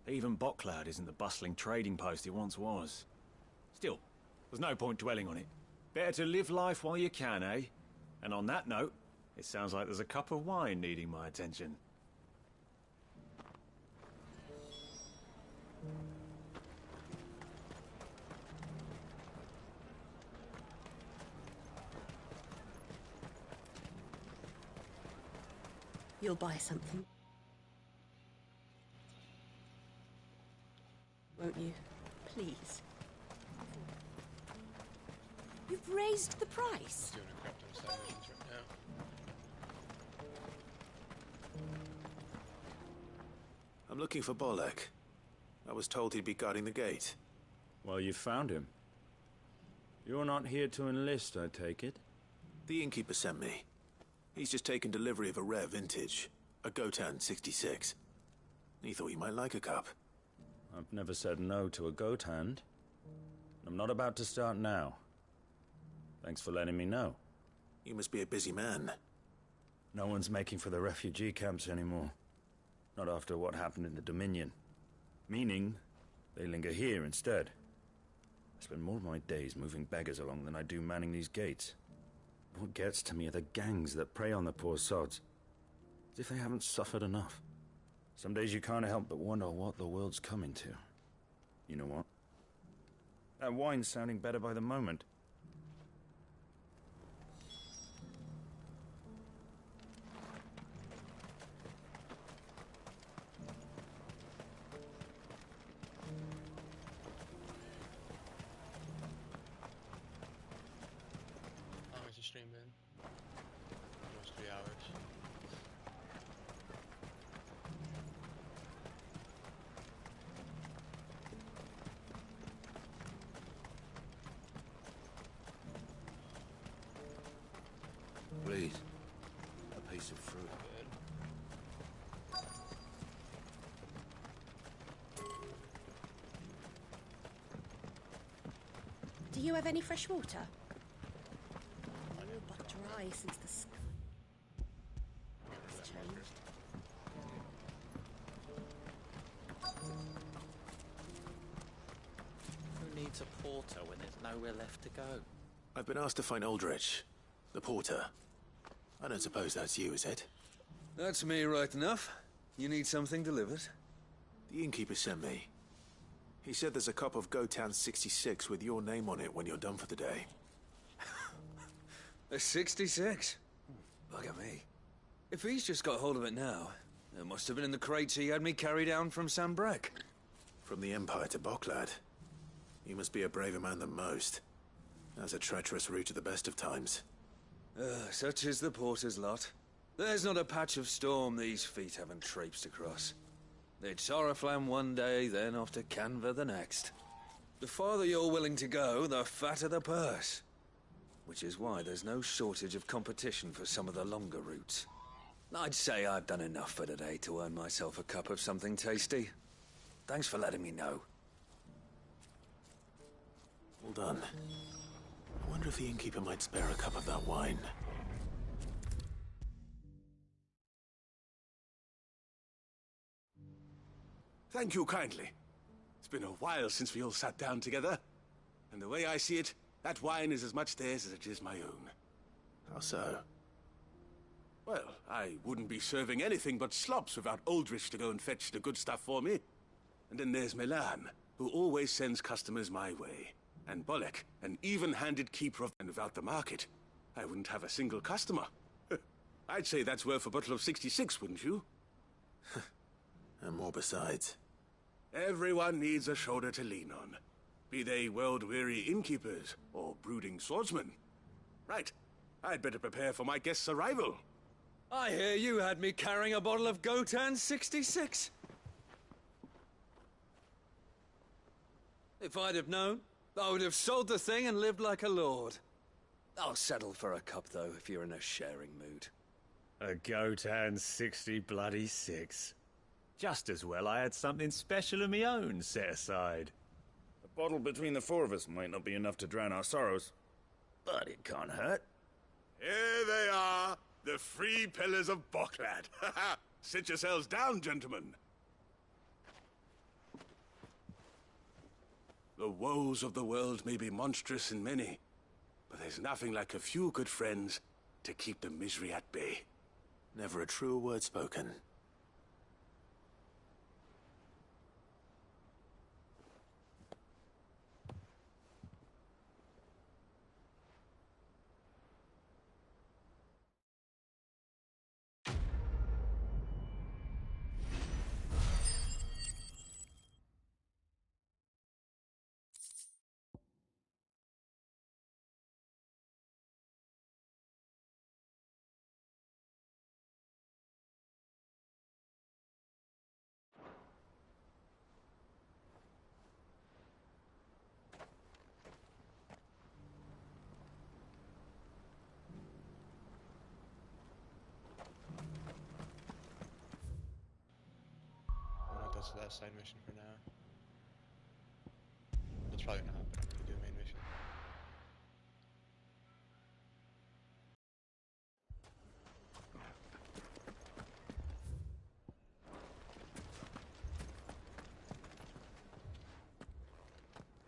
even Barcloud isn't the bustling trading post it once was. Still, there's no point dwelling on it. Better to live life while you can, eh? And on that note, it sounds like there's a cup of wine needing my attention. You'll buy something, won't you? Please. You've raised the price. Doing a crap ton of side missions right now. I'm looking for Bolek. I was told he'd be guarding the gate. Well, you found him. You're not here to enlist, I take it? The innkeeper sent me. He's just taken delivery of a rare vintage, a Gotan 66. He thought you might like a cup. I've never said no to a goat hand. I'm not about to start now. Thanks for letting me know. You must be a busy man. No one's making for the refugee camps anymore. Not after what happened in the Dominion. Meaning, they linger here instead. I spend more of my days moving beggars along than I do manning these gates. What gets to me are the gangs that prey on the poor sods. As if they haven't suffered enough. Some days you can't help but wonder what the world's coming to. You know what? That wine's sounding better by the moment. How long has the stream been? Almost 3 hours. Please, a piece of fruit. Do you have any fresh water? Oh, but dry since the sky has changed. Who needs a porter when there's nowhere left to go? I've been asked to find Aldrich, the porter. I don't suppose that's you, is it? That's me right enough. You need something delivered? The innkeeper sent me. He said there's a cup of Gotan 66 with your name on it when you're done for the day. A 66? Bugger me. If he's just got hold of it now, it must have been in the crates he had me carry down from Sanbrec. From the Empire to Barcloud. You must be a braver man than most. That's a treacherous route at the best of times. Such is the porter's lot. There's not a patch of storm these feet haven't traipsed across. It's Oriflamme one day, then off to Canva the next. The farther you're willing to go, the fatter the purse. Which is why there's no shortage of competition for some of the longer routes. I'd say I've done enough for today to earn myself a cup of something tasty. Thanks for letting me know. Well done. I wonder if the innkeeper might spare a cup of that wine. Thank you kindly. It's been a while since we all sat down together. And the way I see it, that wine is as much theirs as it is my own. How so? Well, I wouldn't be serving anything but slops without Aldrich to go and fetch the good stuff for me. And then there's Milan, who always sends customers my way. And Bolek, an even-handed keeper of... And without the market, I wouldn't have a single customer. I'd say that's worth a bottle of 66, wouldn't you? And more besides. Everyone needs a shoulder to lean on. Be they world-weary innkeepers or brooding swordsmen. Right. I'd better prepare for my guest's arrival. I hear you had me carrying a bottle of Gotan 66. If I'd have known, I would have sold the thing and lived like a lord. I'll settle for a cup, though, if you're in a sharing mood. A Gotan 60 bloody 6. Just as well I had something special of my own set aside. A bottle between the four of us might not be enough to drown our sorrows, but it can't hurt. Here they are, the 3 pillars of Boklad. Sit yourselves down, gentlemen. The woes of the world may be monstrous and many, but there's nothing like a few good friends to keep the misery at bay. Never a truer word spoken. So that's side mission for now. That's probably not, but I'm gonna do a main mission.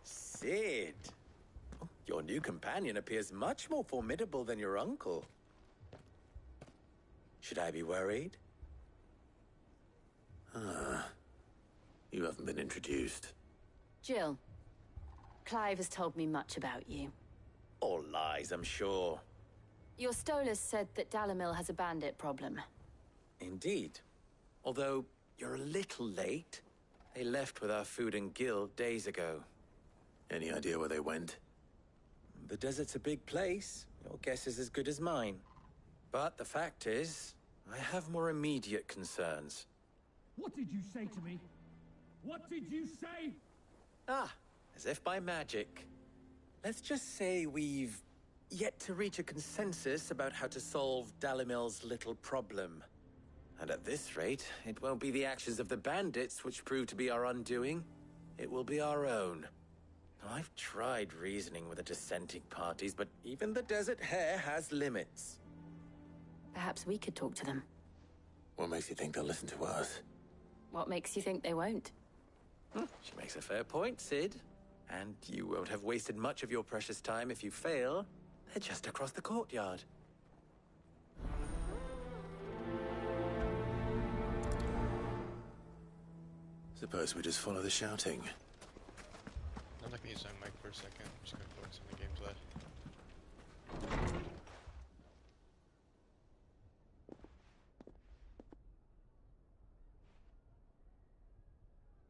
Sid! Your new companion appears much more formidable than your uncle. Should I be worried? You haven't been introduced. Jill, Clive has told me much about you. All lies, I'm sure. Your Stolas said that Dalamil has a bandit problem. Indeed. Although, you're a little late. They left with our food and guild days ago. Any idea where they went? The desert's a big place. Your guess is as good as mine. But the fact is, I have more immediate concerns. What did you say to me? What did you say? Ah, as if by magic. Let's just say we've yet to reach a consensus about how to solve Dalimil's little problem. And at this rate, it won't be the actions of the bandits which prove to be our undoing. It will be our own. I've tried reasoning with the dissenting parties, but even the Desert Hare has limits. Perhaps we could talk to them. What makes you think they'll listen to us? What makes you think they won't? She makes a fair point, Sid. And you won't have wasted much of your precious time if you fail. They're just across the courtyard. Suppose we just follow the shouting. I'm not gonna use my mic for a second. I'm just gonna focus on the gameplay.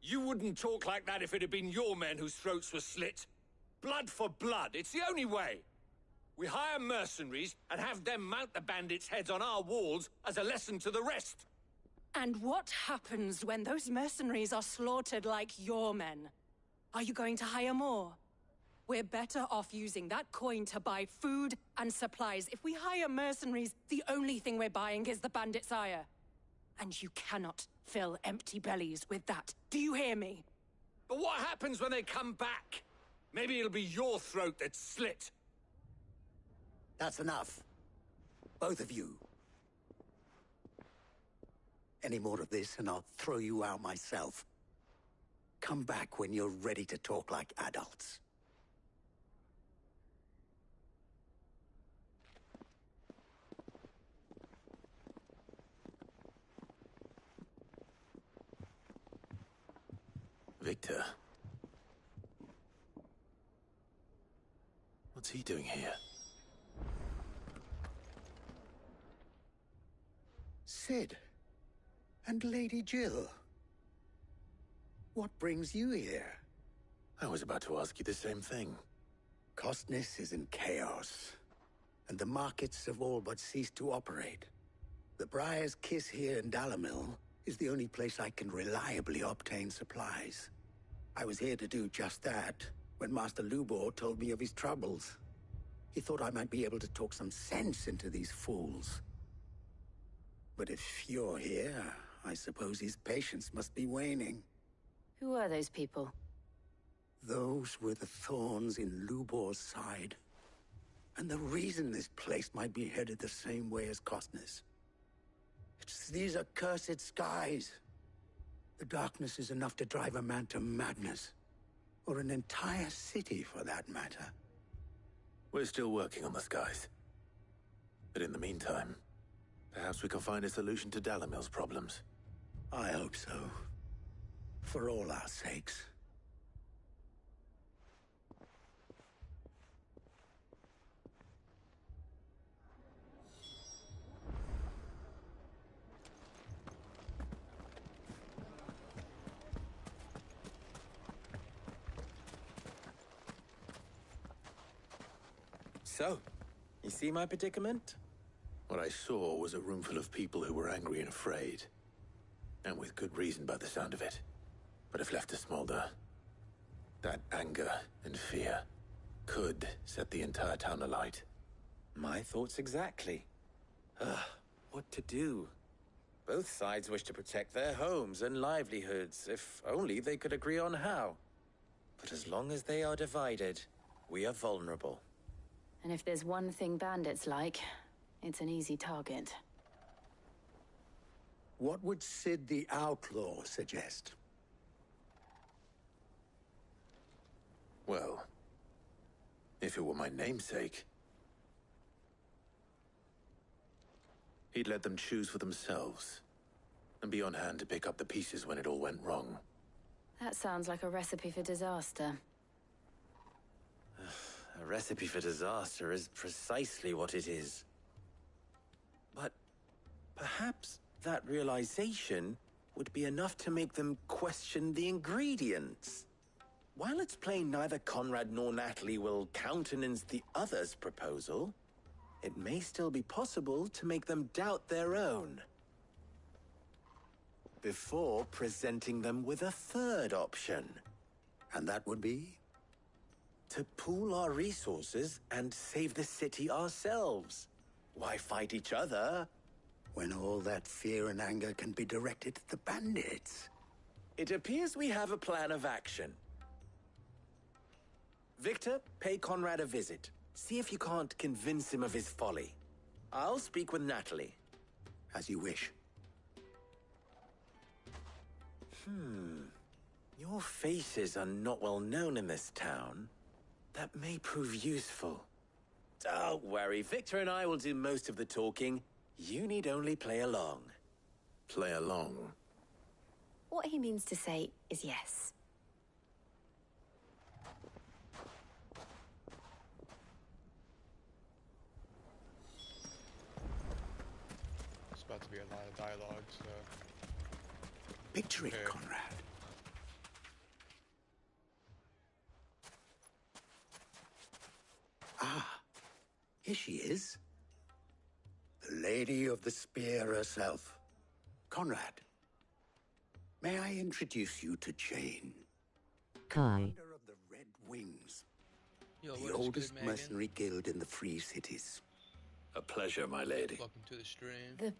You wouldn't talk like that if it had been your men whose throats were slit. Blood for blood, it's the only way. We hire mercenaries and have them mount the bandits' heads on our walls as a lesson to the rest. And what happens when those mercenaries are slaughtered like your men? Are you going to hire more? We're better off using that coin to buy food and supplies. If we hire mercenaries, the only thing we're buying is the bandits' ire. And you cannot fill empty bellies with that. Do you hear me? But what happens when they come back? Maybe it'll be your throat that's slit. That's enough. Both of you. Any more of this and I'll throw you out myself. Come back when you're ready to talk like adults. Victor. What's he doing here? Sid. And Lady Jill. What brings you here? I was about to ask you the same thing. Costness is in chaos, and the markets have all but ceased to operate. The Briar's Kiss here in Dalimil is the only place I can reliably obtain supplies. I was here to do just that when Master Lubor told me of his troubles. He thought I might be able to talk some sense into these fools. But if you're here, I suppose his patience must be waning. Who are those people? Those were the thorns in Lubor's side. And the reason this place might be headed the same way as Costness. It's these accursed skies. The darkness is enough to drive a man to madness. Or an entire city, for that matter. We're still working on the skies. But in the meantime, perhaps we can find a solution to Dalimil's problems. I hope so. For all our sakes. So, you see my predicament? What I saw was a room full of people who were angry and afraid. And with good reason by the sound of it. But if left to smolder, that anger and fear could set the entire town alight. My thoughts exactly. What to do? Both sides wish to protect their homes and livelihoods, if only they could agree on how. But as long as they are divided, we are vulnerable. And if there's one thing bandits like, it's an easy target. What would Sid the Outlaw suggest? Well, if it were my namesake, he'd let them choose for themselves and be on hand to pick up the pieces when it all went wrong. That sounds like a recipe for disaster. A recipe for disaster is precisely what it is. But perhaps that realization would be enough to make them question the ingredients. While it's plain neither Conrad nor Natalie will countenance the other's proposal, it may still be possible to make them doubt their own. Before presenting them with a third option. And that would be? To pool our resources and save the city ourselves. Why fight each other? When all that fear and anger can be directed at the bandits. It appears we have a plan of action. Victor, pay Conrad a visit. See if you can't convince him of his folly. I'll speak with Natalie. As you wish. Your faces are not well known in this town. That may prove useful. Don't worry, Victor and I will do most of the talking. You need only play along. Play along? What he means to say is yes. It's about to be a lot of dialogue, so... Picture it, Conrad. Ah, here she is. The Lady of the Spear herself. Conrad, may I introduce you to Jane? Kai. Commander of the Red Wings. Yo, The what is oldest good, Megan? mercenary guild in the Free Cities. A pleasure, my lady. Welcome to the stream. The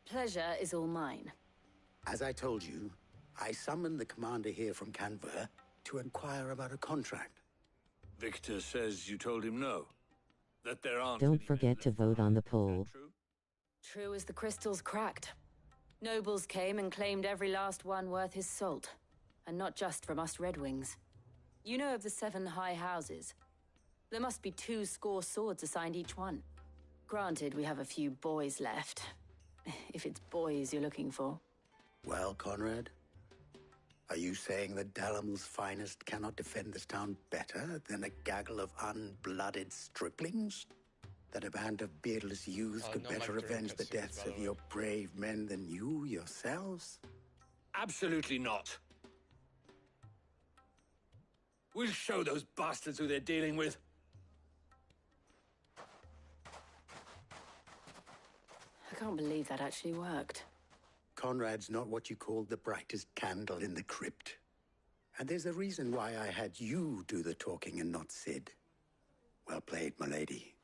pleasure is all mine. As I told you, I summoned the commander here from Canver to inquire about a contract. Victor says you told him no. That there aren't. Don't forget to vote on the poll. True as the crystals cracked. Nobles came and claimed every last one worth his salt. And not just from us Red Wings. You know of the 7 high houses. There must be 2 swords assigned each one. Granted, we have a few boys left. If it's boys you're looking for. Well, Conrad, Are you saying that Dalamil's finest cannot defend this town better than a gaggle of unblooded striplings? That a band of beardless youths could no better mic during avenge the cutscenes, deaths by of the your brave men than you yourselves? Absolutely not. We'll show those bastards who they're dealing with. I can't believe that actually worked. Conrad's not what you call the brightest candle in the crypt. And there's a reason why I had you do the talking and not Sid. Well played, my lady.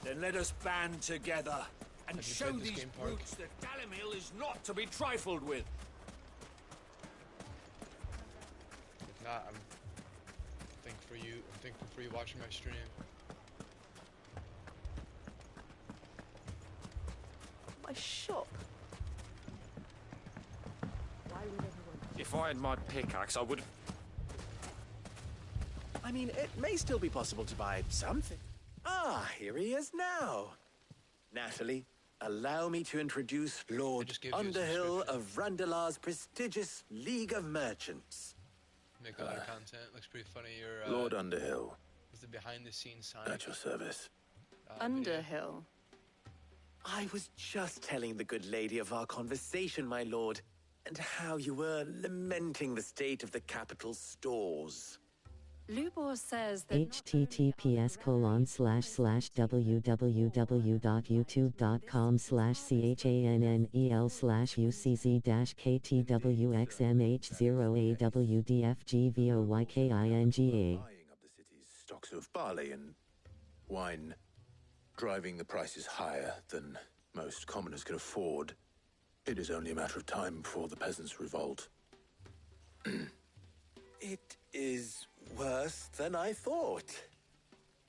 Then let us band together and Have you show played this these game, Park? brutes that Dalimil is not to be trifled with. If not, I'm thankful for you watching my stream. My shop. Why would everyone... If I had my pickaxe, I would... I mean, it may still be possible to buy something. Ah, here he is now. Natalie, allow me to introduce Lord Underhill of Randalar's prestigious League of Merchants. Make a lot of content. Looks pretty funny. Your Lord Underhill. Is the behind-the-scenes sign? At your service. Underhill. I was just telling the good lady of our conversation, my lord, and how you were lamenting the state of the capital's stores. Lubor says that https://www.youtube.com/CHANNEL/CZZKTWXMH0AWDFGVOYKINGA. Stocks of barley and wine, driving the prices higher than most commoners can afford. It is only a matter of time before the peasants revolt. It is worse than I thought.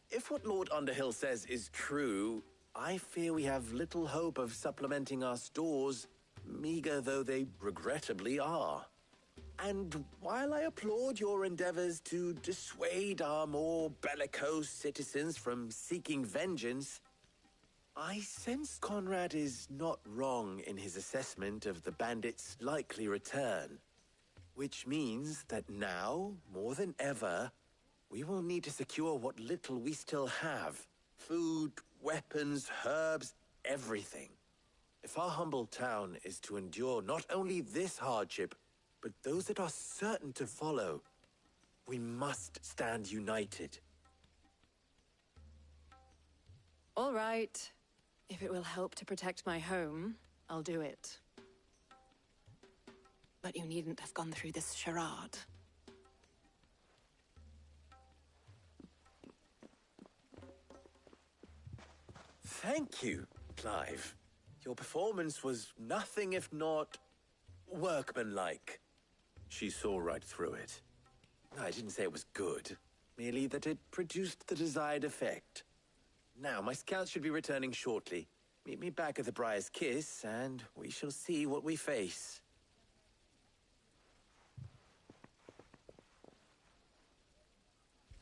If what Lord Underhill says is true, I fear we have little hope of supplementing our stores, meager though they regrettably are. And while I applaud your endeavors to dissuade our more bellicose citizens from seeking vengeance, I sense Conrad is not wrong in his assessment of the bandits' likely return. Which means that now, more than ever, we will need to secure what little we still have. Food, weapons, herbs, everything. If our humble town is to endure not only this hardship, but those that are certain to follow, we must stand united. all right. If it will help to protect my home, I'll do it. But you needn't have gone through this charade. Thank you, Clive. Your performance was nothing if not workmanlike. She saw right through it. I didn't say it was good, merely that it produced the desired effect. Now, my scouts should be returning shortly. Meet me back at the Briar's Kiss, and we shall see what we face.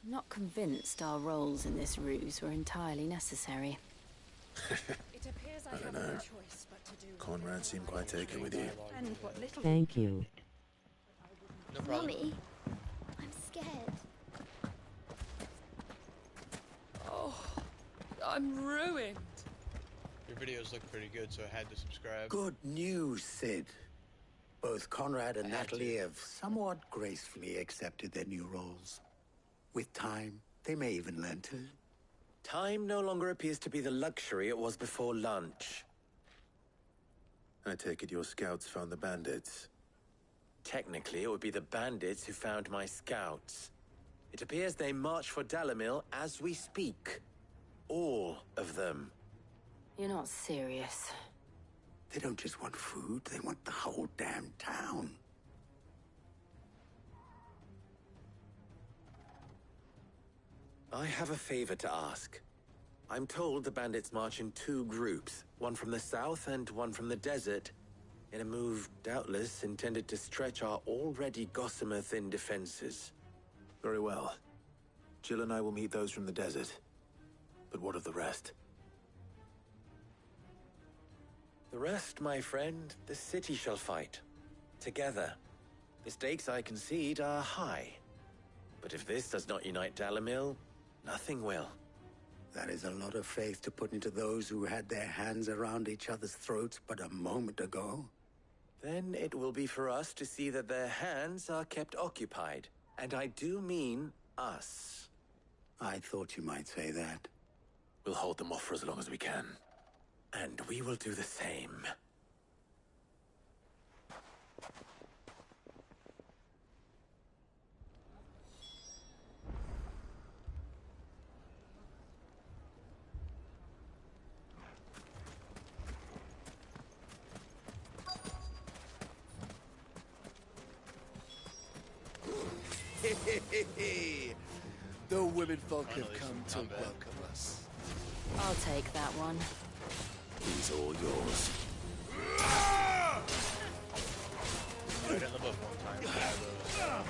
I'm not convinced our roles in this ruse were entirely necessary. It appears I don't know. Conrad seemed quite taken with you. Thank you. No problem. Mommy, I'm scared. Oh, I'm ruined. Your videos look pretty good, so I had to subscribe. Good news, Sid. Both Conrad and Natalie have somewhat gracefully accepted their new roles. With time, they may even learn to. Time no longer appears to be the luxury it was before lunch. I take it your scouts found the bandits. Technically, it would be the bandits who found my scouts. It appears they march for Dalimil as we speak. All of them. You're not serious. They don't just want food, they want the whole damn town. I have a favor to ask. I'm told the bandits march in two groups, one from the south and one from the desert, in a move doubtless intended to stretch our already gossamer-thin defenses. Very well. Jill and I will meet those from the desert. But what of the rest? The rest, my friend, the city shall fight. Together. The stakes, I concede, are high. But if this does not unite Dalimil, nothing will. That is a lot of faith to put into those who had their hands around each other's throats but a moment ago. Then it will be for us to see that their hands are kept occupied. And I do mean us. I thought you might say that. We'll hold them off for as long as we can. And we will do the same. The women folk have come to welcome us. I'll take that one. He's all yours. Right in the book one time.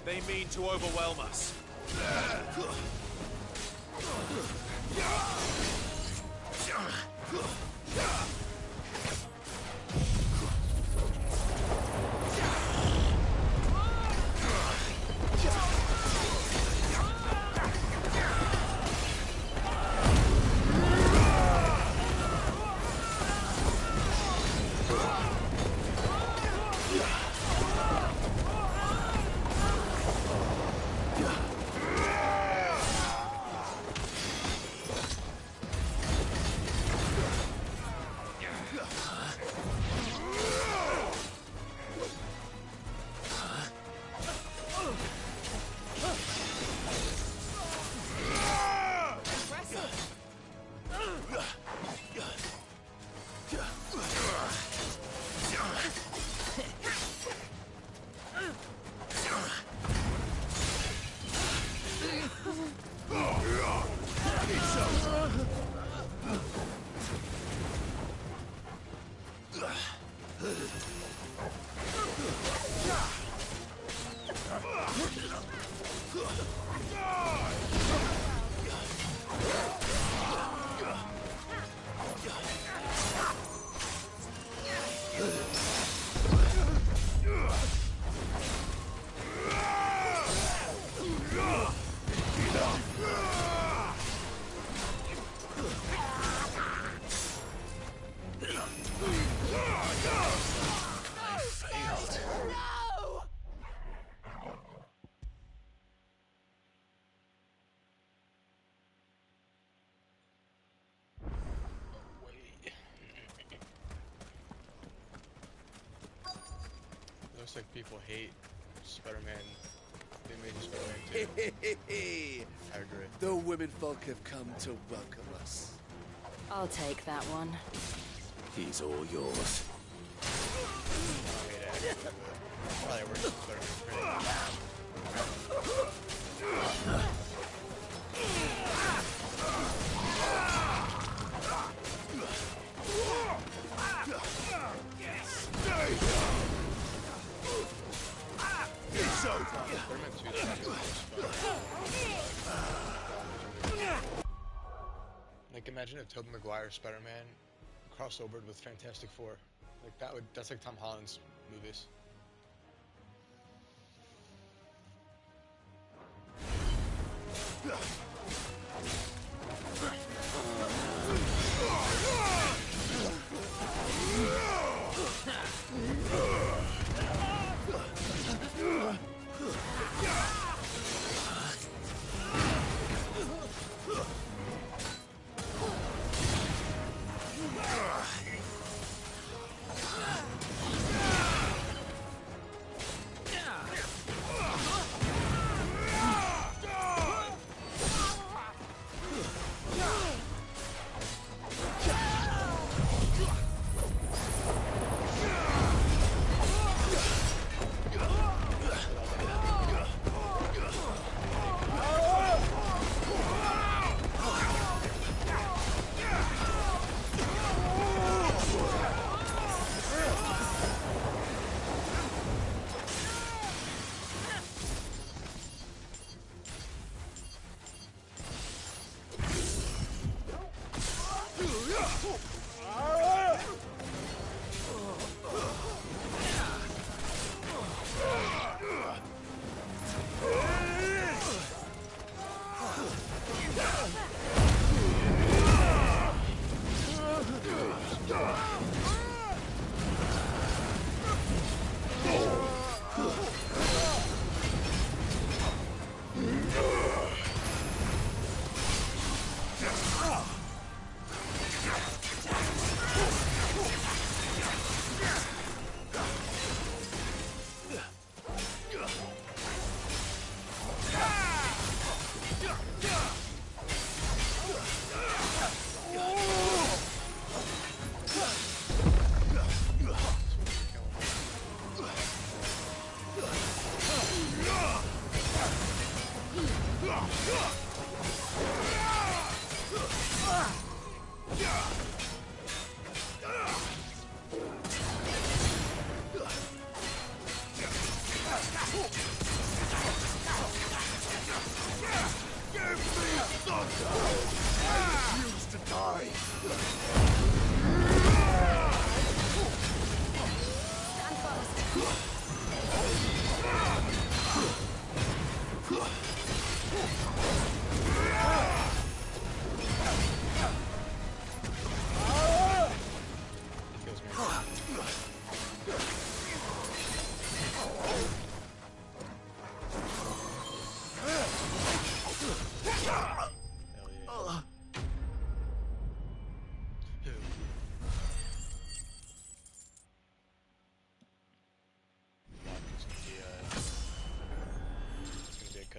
They mean to overwhelm us. Looks like people hate Spider-Man. They made Spider-Man 2. I agree. The women folk have come to welcome us. I'll take that one. He's all yours. Probably works with Spider-Man 3. Like, imagine if Tobey Maguire's Spider-Man crossovered with Fantastic Four. Like, that's like Tom Holland's movies.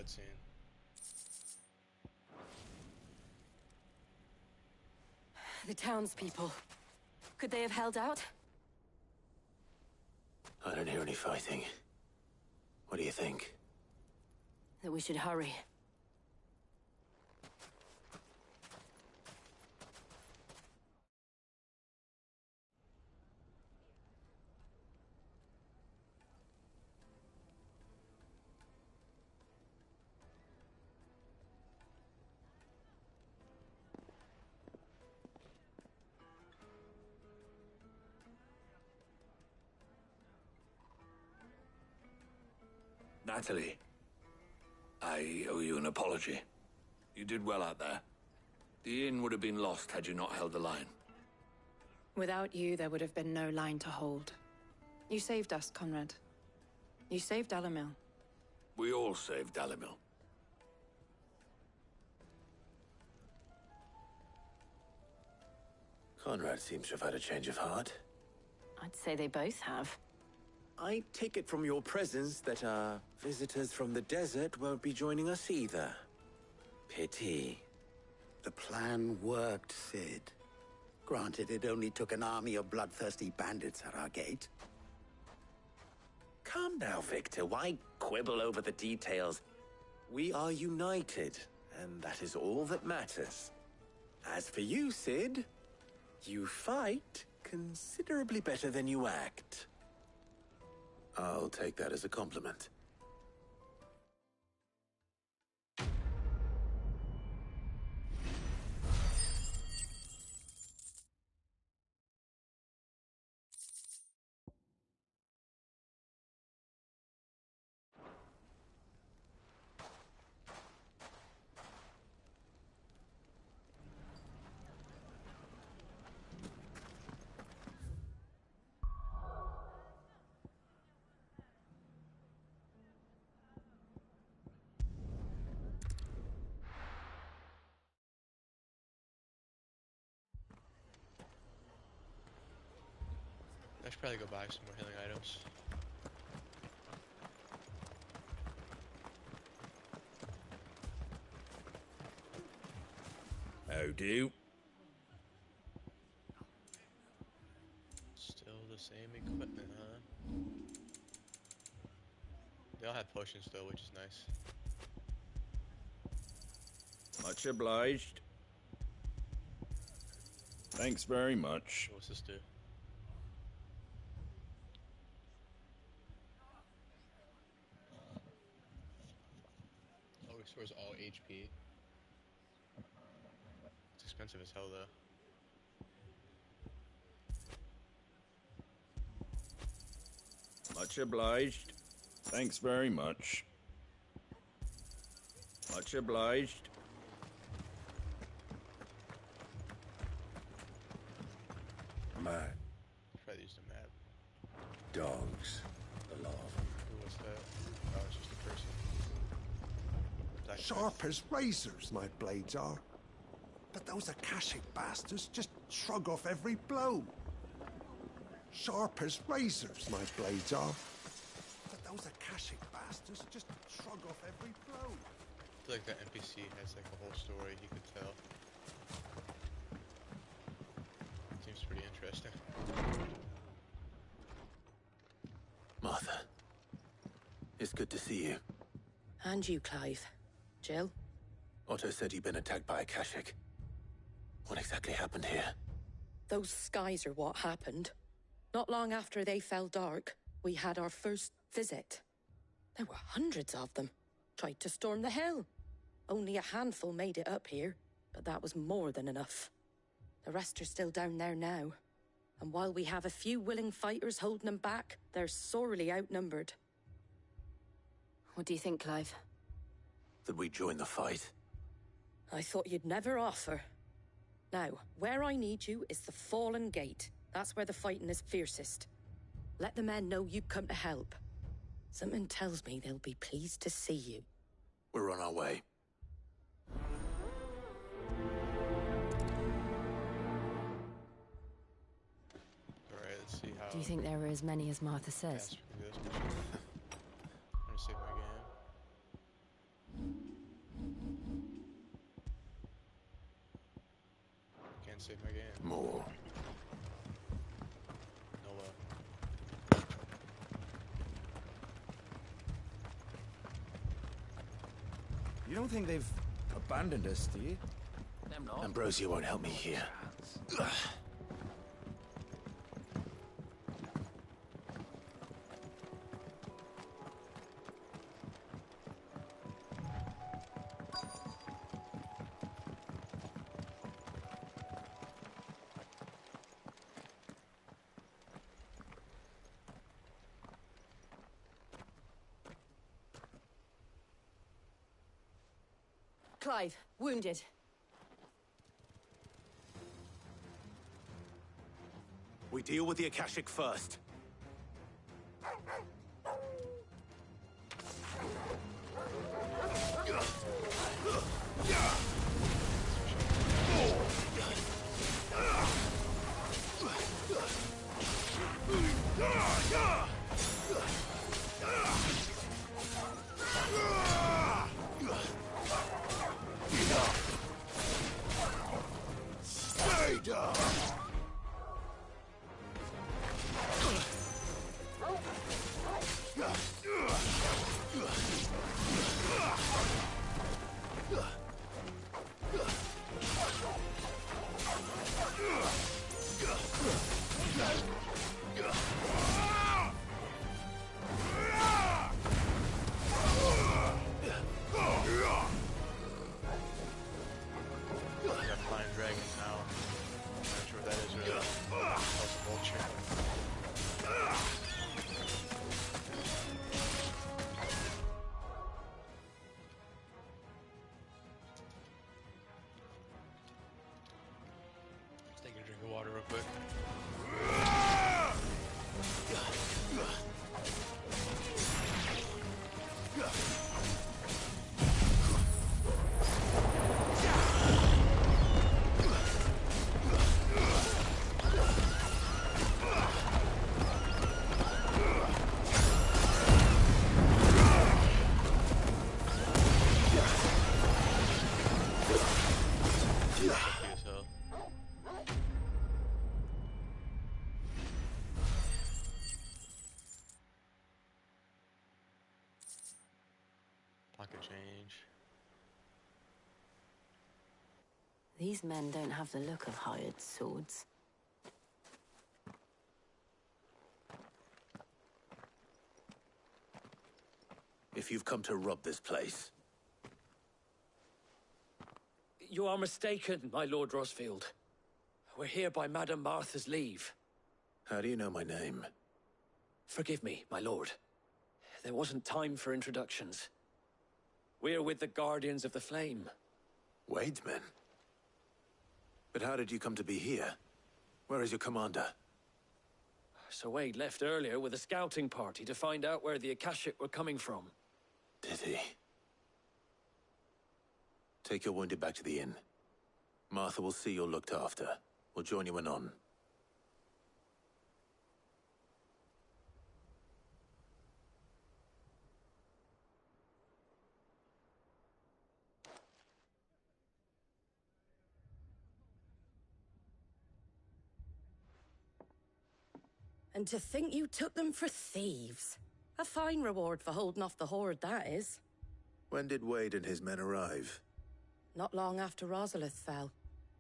Cutscene. The townspeople. Could they have held out? I don't hear any fighting. What do you think? That we should hurry. Natalie, I owe you an apology. You did well out there. The inn would have been lost had you not held the line. Without you, there would have been no line to hold. You saved us, Conrad. You saved Dalimil. We all saved Dalimil. Conrad seems to have had a change of heart. I'd say they both have. I take it from your presence that our visitors from the desert won't be joining us either. Pity. The plan worked, Sid. Granted, it only took an army of bloodthirsty bandits at our gate. Calm now, Victor. Why quibble over the details? We are united, and that is all that matters. As for you, Sid, you fight considerably better than you act. I'll take that as a compliment. I should probably go buy some more healing items. How do? Still the same equipment, huh? They all have potions though, which is nice. Much obliged. Thanks very much. What's this do? Oh, restores all HP. It's expensive as hell though. Much obliged. Thanks very much. Much obliged. My Probably used a map. dogs. The law. Ooh, what's that? Oh, it's just a person. Black Sharp as razors, my blades are. But those Akashic bastards just shrug off every blow. Sharp as razors, my blades are. But those Akashic bastards just shrug off every blow. I feel like that NPC has like a whole story he could tell. Seems pretty interesting. Martha, it's good to see you. And you, Clive. Jill? Otto said you'd been attacked by Akashic. What exactly happened here? Those skies are what happened. Not long after they fell dark, we had our first visit. There were hundreds of them. Tried to storm the hill. Only a handful made it up here, but that was more than enough. The rest are still down there now. And while we have a few willing fighters holding them back, they're sorely outnumbered. What do you think, Clive? That we join the fight? I thought you'd never offer. Now, where I need you is the Fallen Gate. That's where the fighting is fiercest. Let the men know you've come to help. Something tells me they'll be pleased to see you. We're on our way. Alright, let's see how... Do you think there are as many as Martha says? I'm gonna save my game. Can't save my game. More. No. You don't think they've abandoned us, do you? Ambrosia won't help me here. Clive, wounded. We deal with the Akashic first. Stay down! Pocket change. These men don't have the look of hired swords. If you've come to rob this place, You are mistaken, my Lord Rosfield. We're here by Madame Martha's leave. how do you know my name? Forgive me, my lord. There wasn't time for introductions. We're with the Guardians of the Flame. Wade's men? But how did you come to be here? Where is your commander? Sir Wade left earlier with a scouting party to find out where the Akashic were coming from. Did he? Take your wounded back to the inn. Martha will see you're looked after. We'll join you anon. And to think you took them for thieves. A fine reward for holding off the horde, that is. When did Wade and his men arrive? Not long after Rosalith fell.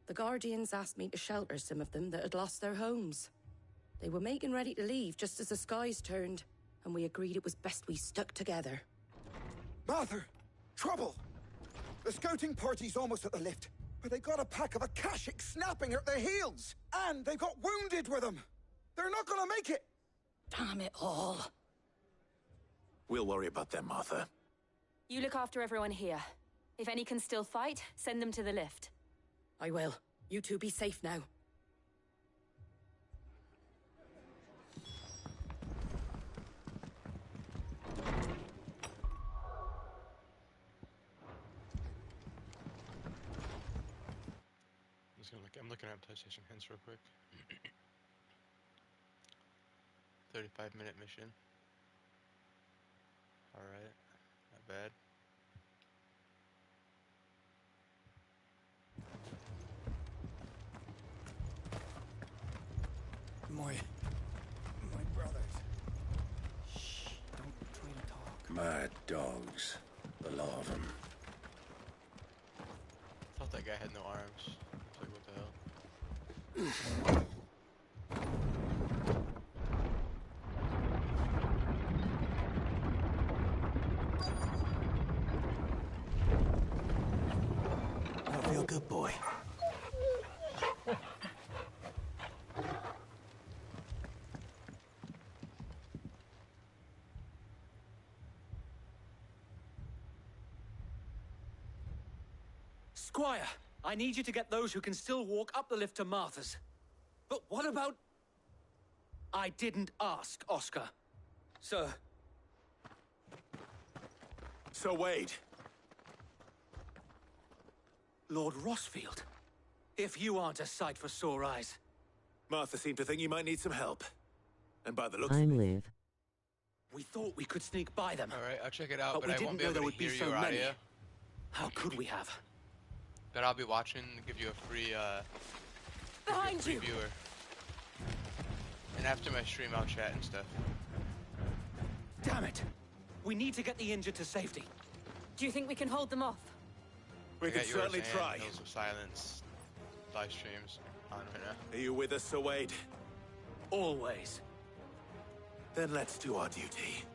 The Guardians asked me to shelter some of them that had lost their homes. They were making ready to leave just as the skies turned, and we agreed it was best we stuck together. Martha! Trouble! The scouting party's almost at the lift, but they got a pack of Akashic snapping at their heels! And they've got wounded with them! They're not gonna make it! Damn it all. We'll worry about them, Martha. You look after everyone here. If any can still fight, send them to the lift. I will. You two be safe now. I'm looking at PlayStation hints real quick. 35-minute mission. Alright, not bad. My brothers. Shh, don't try to talk. Mad dogs. The law of them. Thought that guy had no arms. It's like, what the hell? I'll feel good, boy. Squire, I need you to get those who can still walk up the lift to Martha's. But what about... I didn't ask, Oscar. Sir. Sir Wade. Lord Rossfield. If you aren't a sight for sore eyes. Martha seemed to think you might need some help. And by the looks I'm Liv. We thought we could sneak by them. Alright, I'll check it out, but but we I didn't won't be know able there to would be hear so your many. audio. How could we have? But I'll be watching and give you a free, Behind you! viewer. And after my stream, I'll chat and stuff. Damn it! We need to get the injured to safety. Do you think we can hold them off? We can certainly try. Hills of Silence live streams on right now. Are you with us, Sir Wade? Always. Then let's do our duty.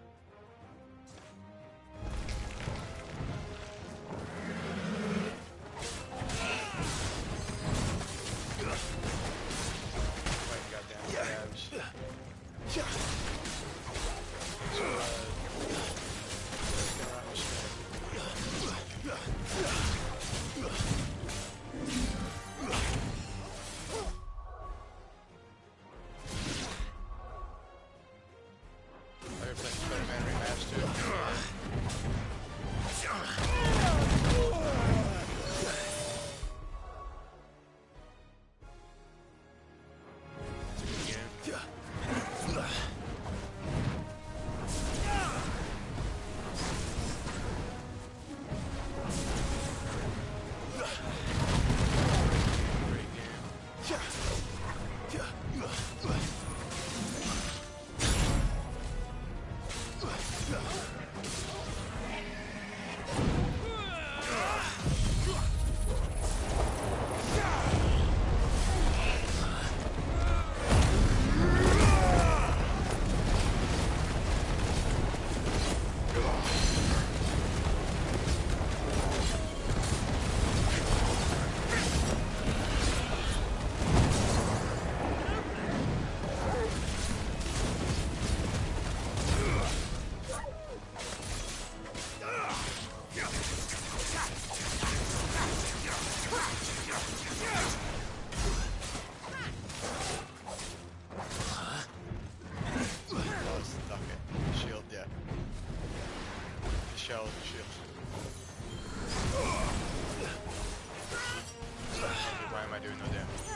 Why am I doing no damage?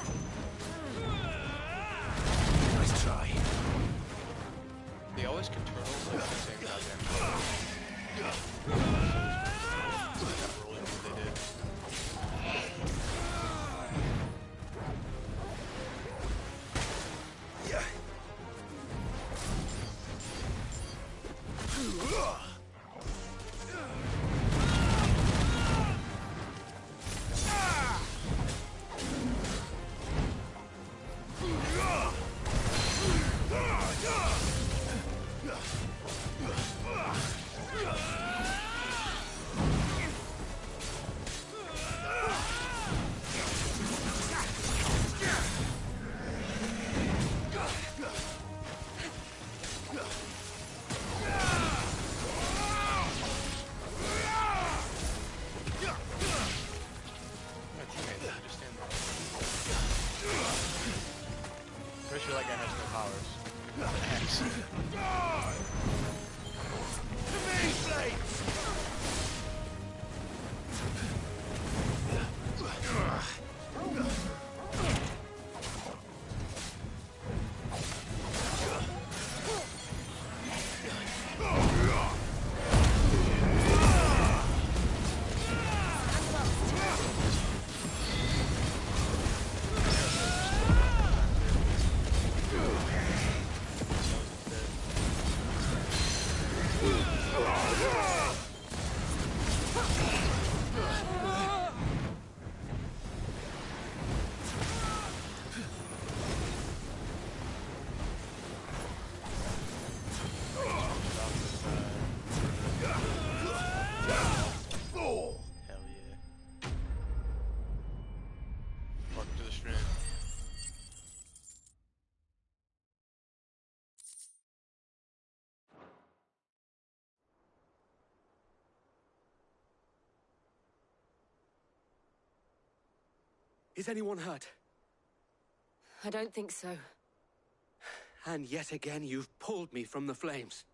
Nice try. They always can turtles at the same goddamn time. Rolling what they did. Is anyone hurt? I don't think so. And yet again, you've pulled me from the flames.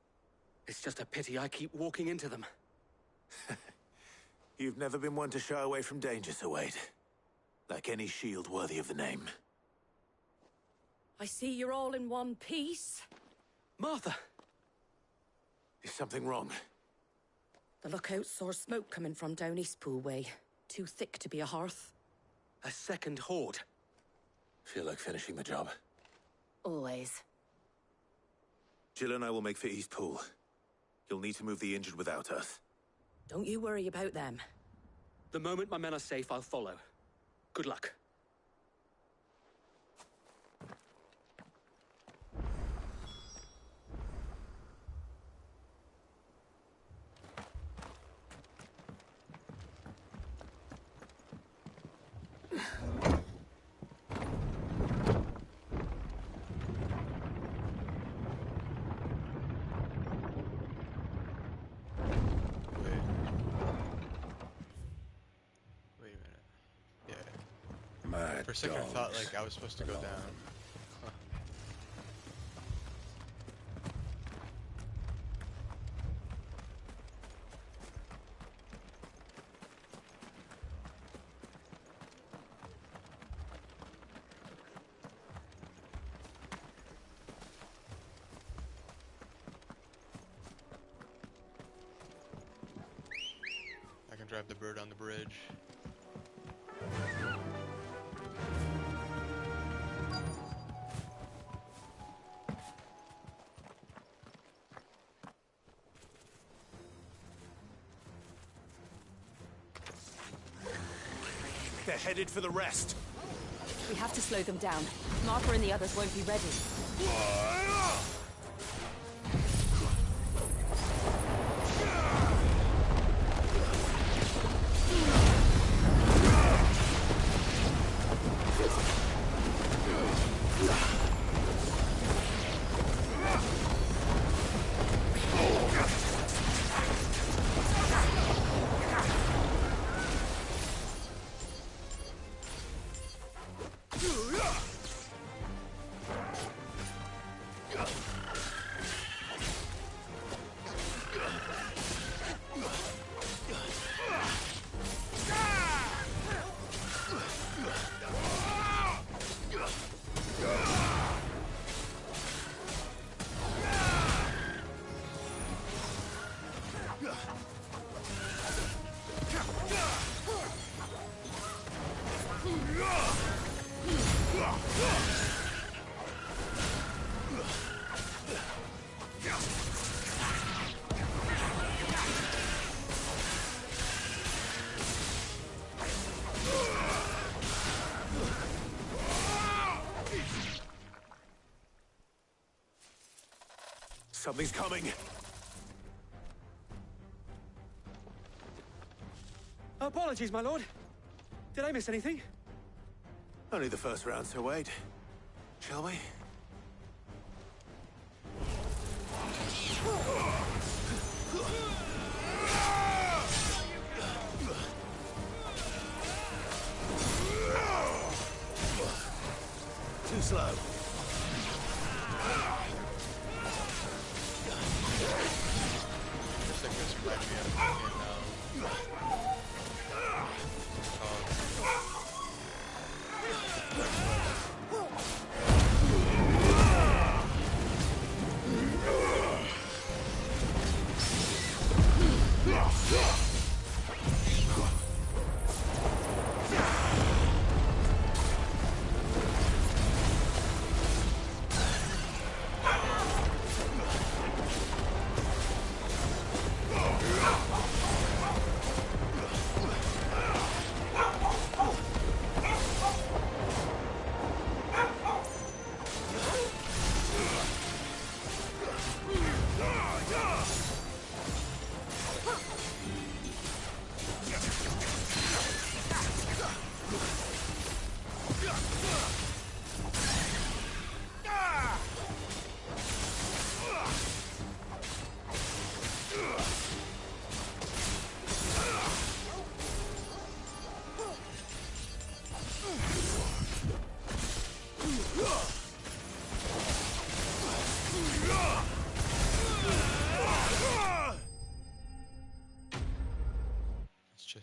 It's just a pity I keep walking into them. You've never been one to shy away from danger, Sir Wade. Like any shield worthy of the name. I see you're all in one piece. Martha! Is something wrong? The lookout saw smoke coming from down Eastpool way. Too thick to be a hearth. A second horde. Feel like finishing the job. Always. Jill and I will make for Eastpool. You'll need to move the injured without us. Don't you worry about them. The moment my men are safe, I'll follow. Good luck. For a second, I thought like I was supposed to go down. Huh. I can drive the bird on the bridge. They're headed for the rest. We have to slow them down. Martha and the others won't be ready. Something's coming. Apologies, my lord. Did I miss anything? Only the first round, Sir Wade. Shall we? Too slow.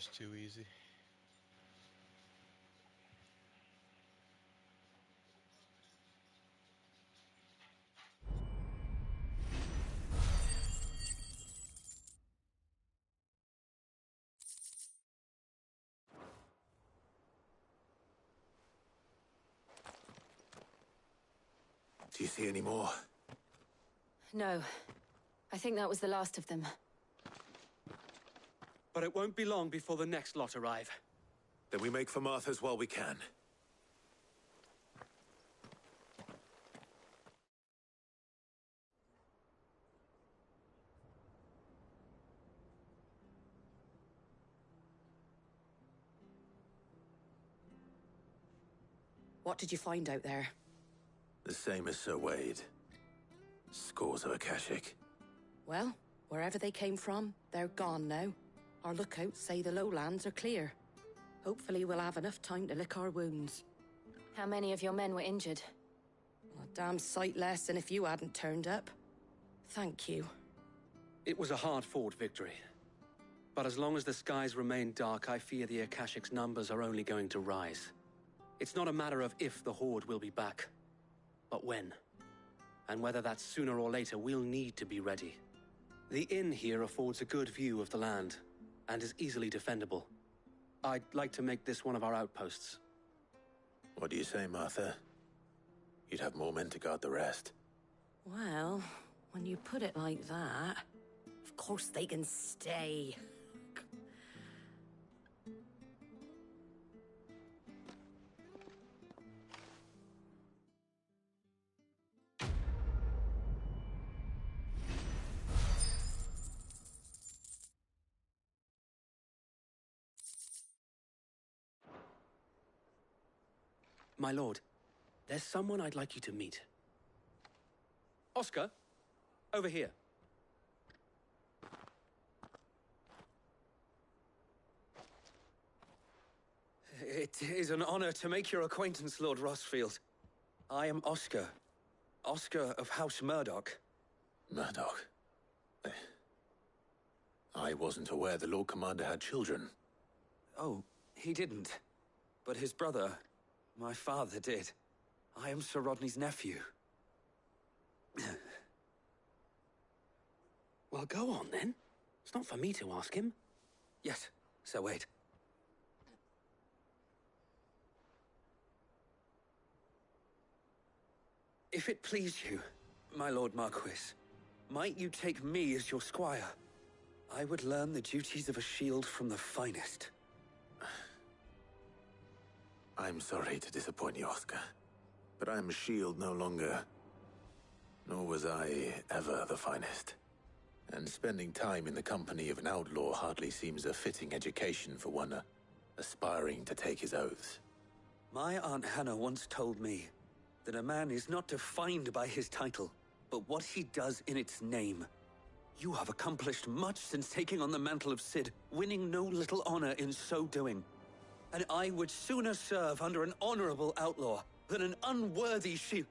just too easy. Do you see any more? No. I think that was the last of them. But it won't be long before the next lot arrive. Then we make for Martha's while we can. What did you find out there? The same as Sir Wade. Scores of Akashic. Well, wherever they came from, they're gone now. Our lookouts say the lowlands are clear. Hopefully we'll have enough time to lick our wounds. How many of your men were injured? A damn sight less than if you hadn't turned up. Thank you. It was a hard-fought victory. But as long as the skies remain dark, I fear the Akashic's numbers are only going to rise. It's not a matter of if the Horde will be back, but when. And whether that's sooner or later, we'll need to be ready. The inn here affords a good view of the land, and is easily defendable. I'd like to make this one of our outposts. What do you say, Martha? You'd have more men to guard the rest. Well, when you put it like that, of course they can stay. My lord, there's someone I'd like you to meet. Oscar, over here. It is an honor to make your acquaintance, Lord Rossfield. I am Oscar. Oscar of House Murdoch. Murdoch? I wasn't aware the Lord Commander had children. Oh, he didn't. But his brother, my father, did. I am Sir Rodney's nephew. Well, go on, then. It's not for me to ask him. Yes, Sir Wade. If it please you, my Lord Marquis, might you take me as your squire? I would learn the duties of a shield from the finest. I'm sorry to disappoint you, Oscar, but I'm a shield no longer. Nor was I ever the finest. And spending time in the company of an outlaw hardly seems a fitting education for one aspiring to take his oaths. My Aunt Hannah once told me that a man is not defined by his title, but what he does in its name. You have accomplished much since taking on the mantle of Cid, winning no little honor in so doing. And I would sooner serve under an honorable outlaw than an unworthy shield.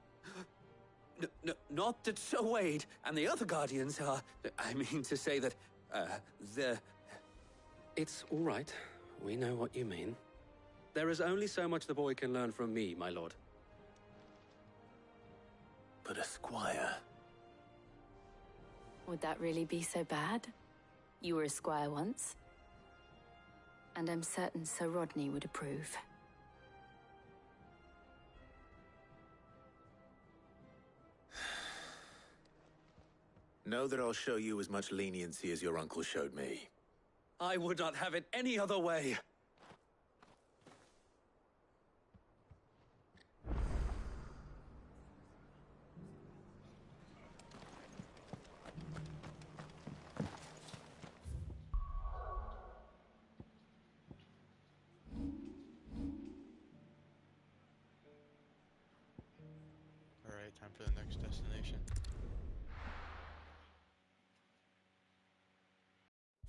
Not that Sir Wade and the other Guardians are... I mean to say that, they're... It's all right. We know what you mean. There is only so much the boy can learn from me, my lord. But a squire... Would that really be so bad? You were a squire once. And I'm certain Sir Rodney would approve. Know that I'll show you as much leniency as your uncle showed me. I would not have it any other way. Alright, time for the next destination.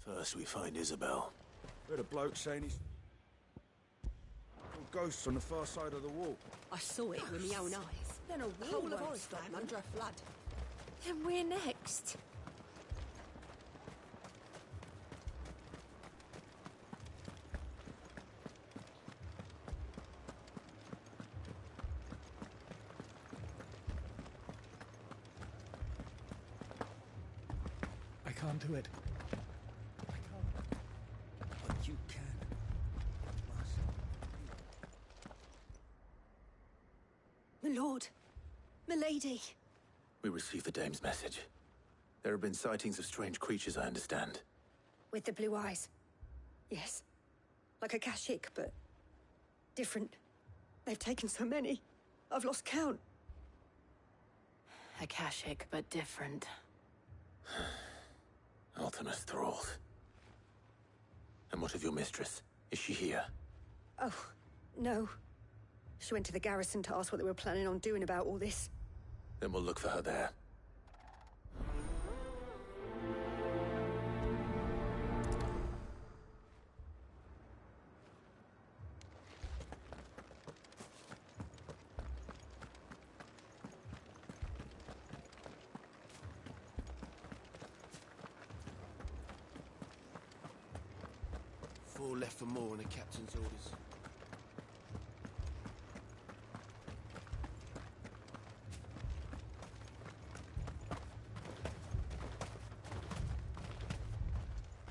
First we find Isabel. Heard a bloke saying he's... ghosts on the far side of the wall. I saw it with my own eyes. Then a The whole of Oristad under a flood. Then we're next. can't do it. But you can. My lord, my lady. We received the dame's message. There have been sightings of strange creatures, I understand. With the blue eyes. Yes. Like a Kashik, but different. They've taken so many. I've lost count. Akashic, but different. Ultimus thralls. And what of your mistress? Is she here? Oh, no. She went to the garrison to ask what they were planning on doing about all this. Then we'll look for her there. Four left for more on the captain's orders.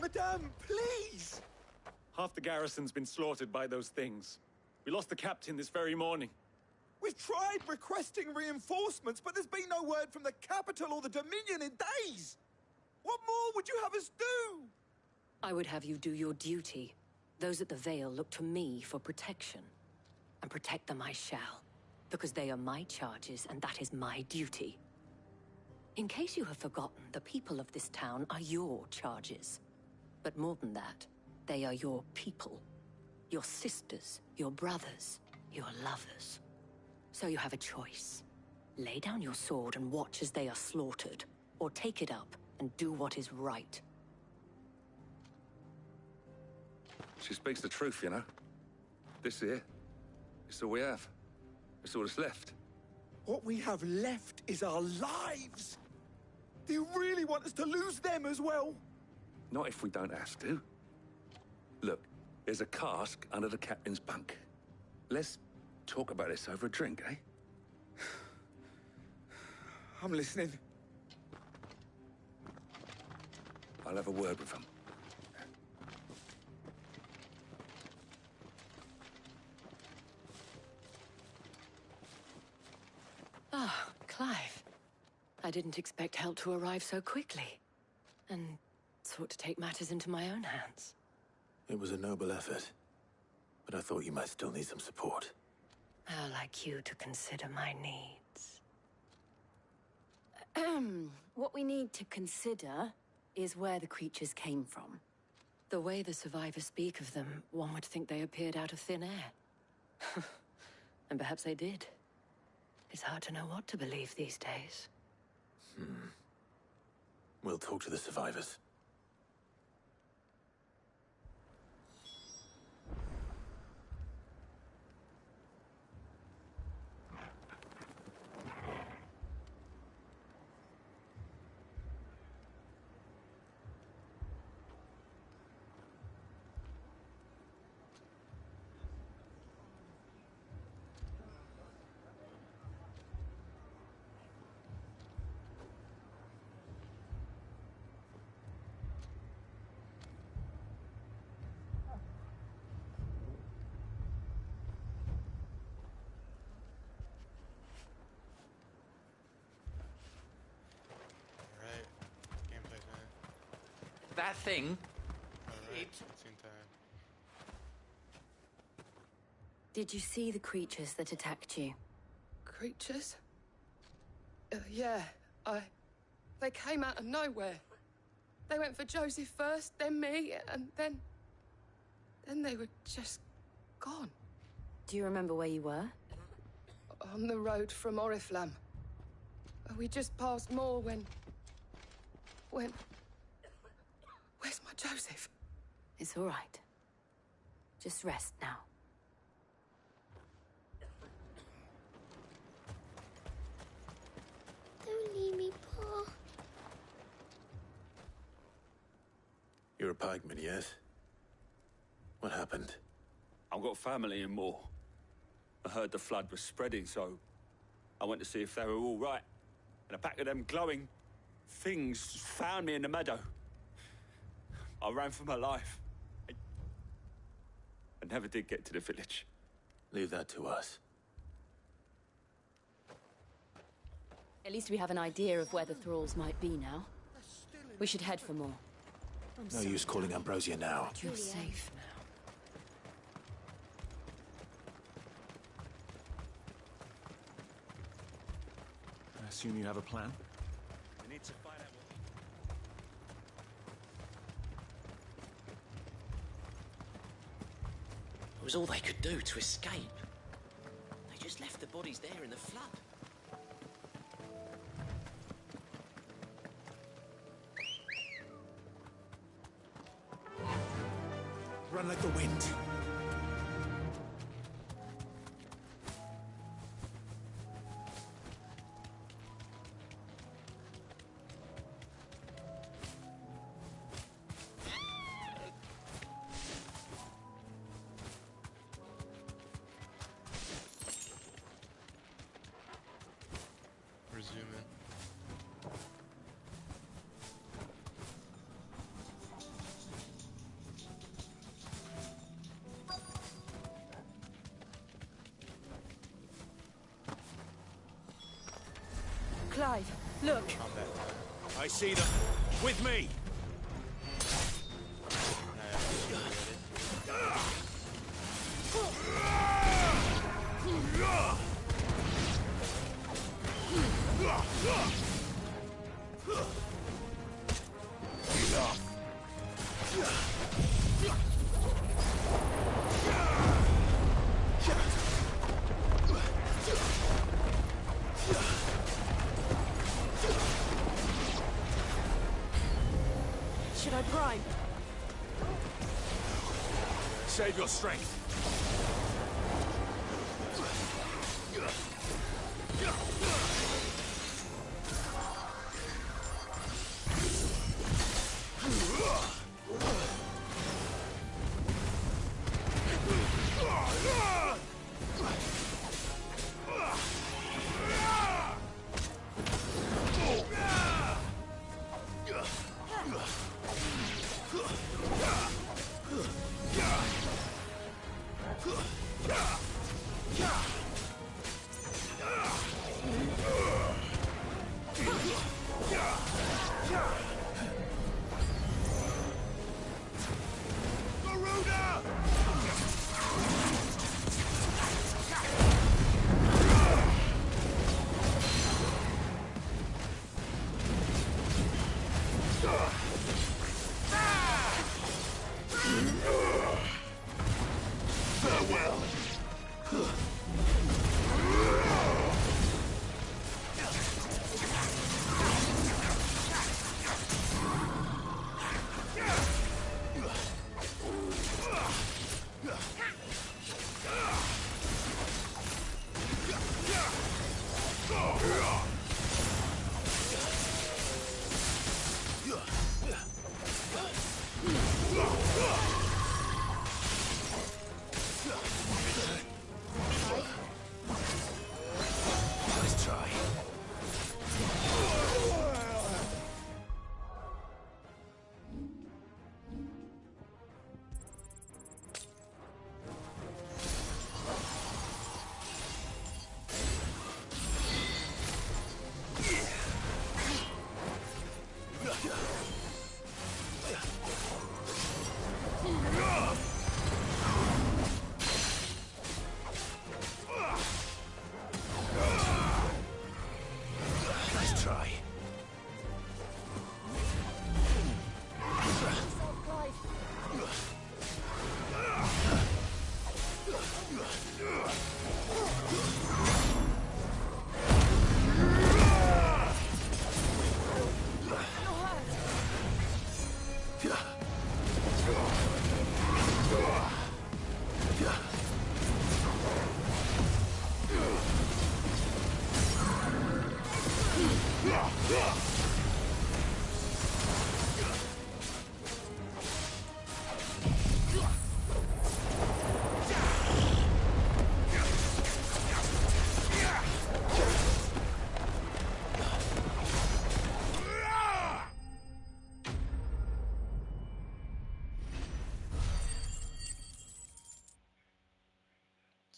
Madame, please! Half the garrison's been slaughtered by those things. We lost the captain this very morning. We've tried requesting reinforcements, but there's been no word from the capital or the Dominion in days! What more would you have us do? I would have you do your duty. Those at the Vale look to me for protection. And protect them I shall. Because they are my charges, and that is my duty. In case you have forgotten, the people of this town are your charges. But more than that, they are your people. Your sisters, your brothers, your lovers. So you have a choice. Lay down your sword and watch as they are slaughtered, or take it up and do what is right. She speaks the truth, you know. This here, it's all we have. It's all that's left. What we have left is our lives! Do you really want us to lose them as well? Not if we don't have to. Look, there's a cask under the captain's bunk. Let's talk about this over a drink, eh? I'm listening. I'll have a word with him. Ah, Clive. I didn't expect help to arrive so quickly. And sought to take matters into my own hands. It was a noble effort, but I thought you might still need some support. How like you to consider my needs. What we need to consider is where the creatures came from. The way the survivors speak of them, one would think they appeared out of thin air. And perhaps they did. It's hard to know what to believe these days. We'll talk to the survivors. That thing. Did you see the creatures that attacked you? Creatures? Yeah, They came out of nowhere. They went for Joseph first, then me, and then they were just gone. Do you remember where you were? On the road from Oriflamme. We just passed Moor when... Where's my Joseph? It's all right. Just rest now. Don't leave me, Pa. You're a pikeman, yes? What happened? I've got family in Moor. I heard the flood was spreading, so I went to see if they were all right. And a pack of them glowing things found me in the meadow. I ran for my life. I never did get to the village. Leave that to us. At least we have an idea of where the thralls might be now. We should head for more. No use calling Ambrosia now. You're safe now. I assume you have a plan? We need to find out It was all they could do to escape. They just left the bodies there in the flood. Run like the wind. Resuming. Clive, look. I see them. With me! Should I prime? Save your strength.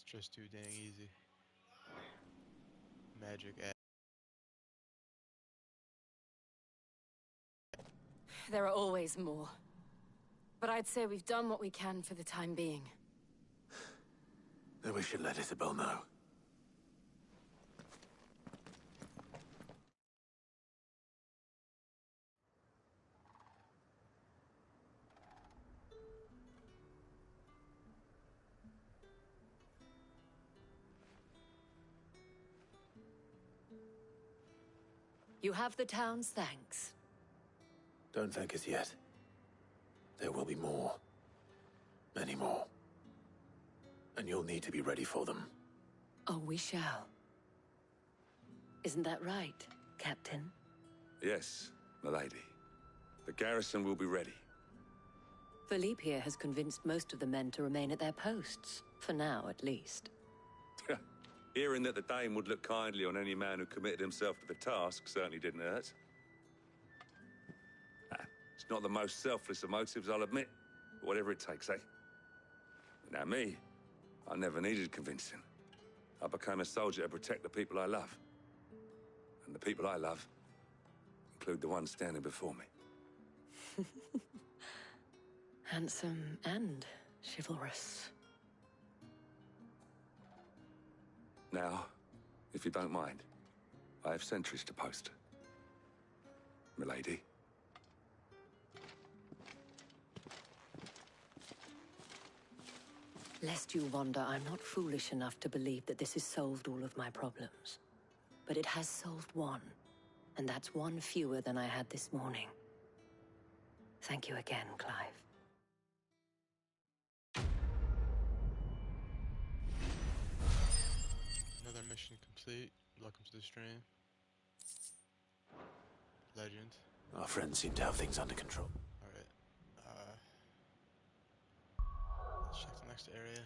just too dang easy. Magic ass. There are always more. But I'd say we've done what we can for the time being. Then we should let Isabel know. You have the town's thanks. Don't thank us yet. There will be more. Many more. And you'll need to be ready for them. Oh, we shall. Isn't that right, Captain? Yes, milady. The garrison will be ready. Philippe here has convinced most of the men to remain at their posts. For now, at least. Hearing that the Dame would look kindly on any man who committed himself to the task certainly didn't hurt. It's not the most selfless of motives, I'll admit. But whatever it takes, eh? Now me, I never needed convincing. I became a soldier to protect the people I love. And the people I love include the ones standing before me. Handsome and chivalrous. Now, if you don't mind, I have sentries to post. Milady. Lest you wonder, I'm not foolish enough to believe that this has solved all of my problems. But it has solved one, and that's one fewer than I had this morning. Thank you again, Clive. Another mission complete. Welcome to the stream. Legend. Our friends seem to have things under control. Alright. Let's check the next area.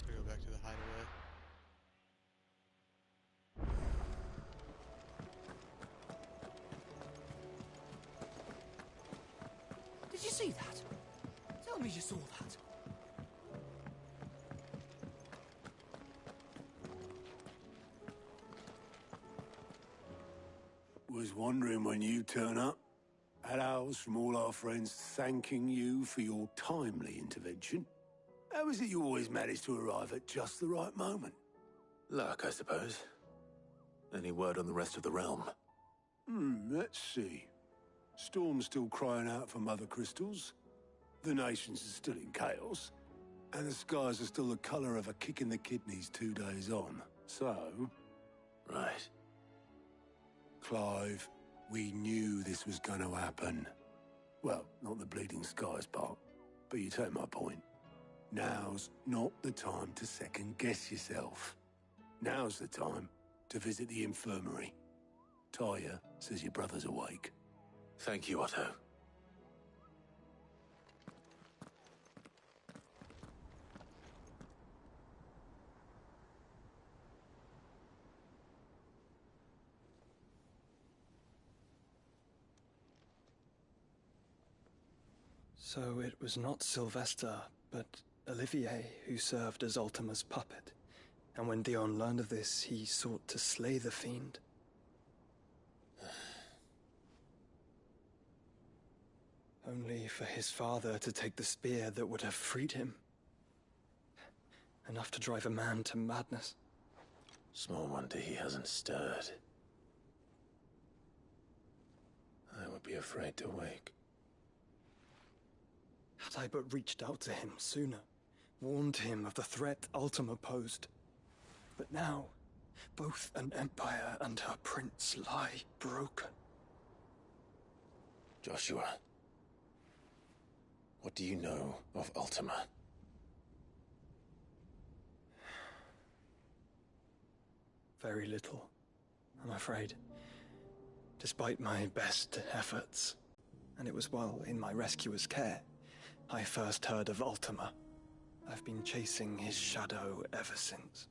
We go back to the hideaway. Did you see that? Tell me you saw that. Was wondering when you turn up. Had owls from all our friends thanking you for your timely intervention. How is it you always manage to arrive at just the right moment? Luck, I suppose. Any word on the rest of the realm? Let's see. Storm's still crying out for mother crystals. The nations are still in chaos. And the skies are still the colour of a kick in the kidneys 2 days on. So... Right. Clive, we knew this was going to happen. Well, not the bleeding skies part, but you take my point. Now's not the time to second-guess yourself. Now's the time to visit the infirmary. Taya says your brother's awake. Thank you, Otto. So it was not Sylvester, but Olivier who served as Ultima's puppet. And when Dion learned of this, he sought to slay the fiend. Only for his father to take the spear that would have freed him. Enough to drive a man to madness. Small wonder he hasn't stirred. I would be afraid to wake. Had I but reached out to him sooner, warned him of the threat Ultima posed. But now, both an empire and her prince lie broken. Joshua, what do you know of Ultima? Very little, I'm afraid. Despite my best efforts, and it was while in my rescuer's care, I first heard of Ultima. I've been chasing his shadow ever since.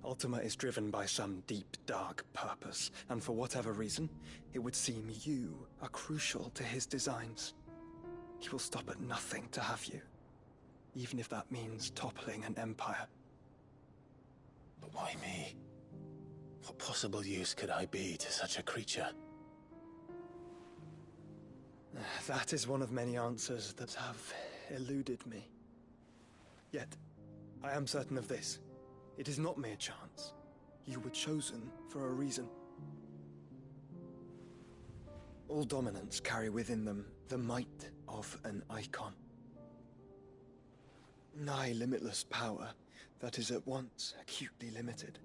Ultima is driven by some deep, dark purpose, and for whatever reason, it would seem you are crucial to his designs. He will stop at nothing to have you, even if that means toppling an empire. But why me? What possible use could I be to such a creature? That is one of many answers that have eluded me. Yet, I am certain of this. It is not mere chance. You were chosen for a reason. All dominants carry within them the might of an icon. Nigh limitless power that is at once acutely limited.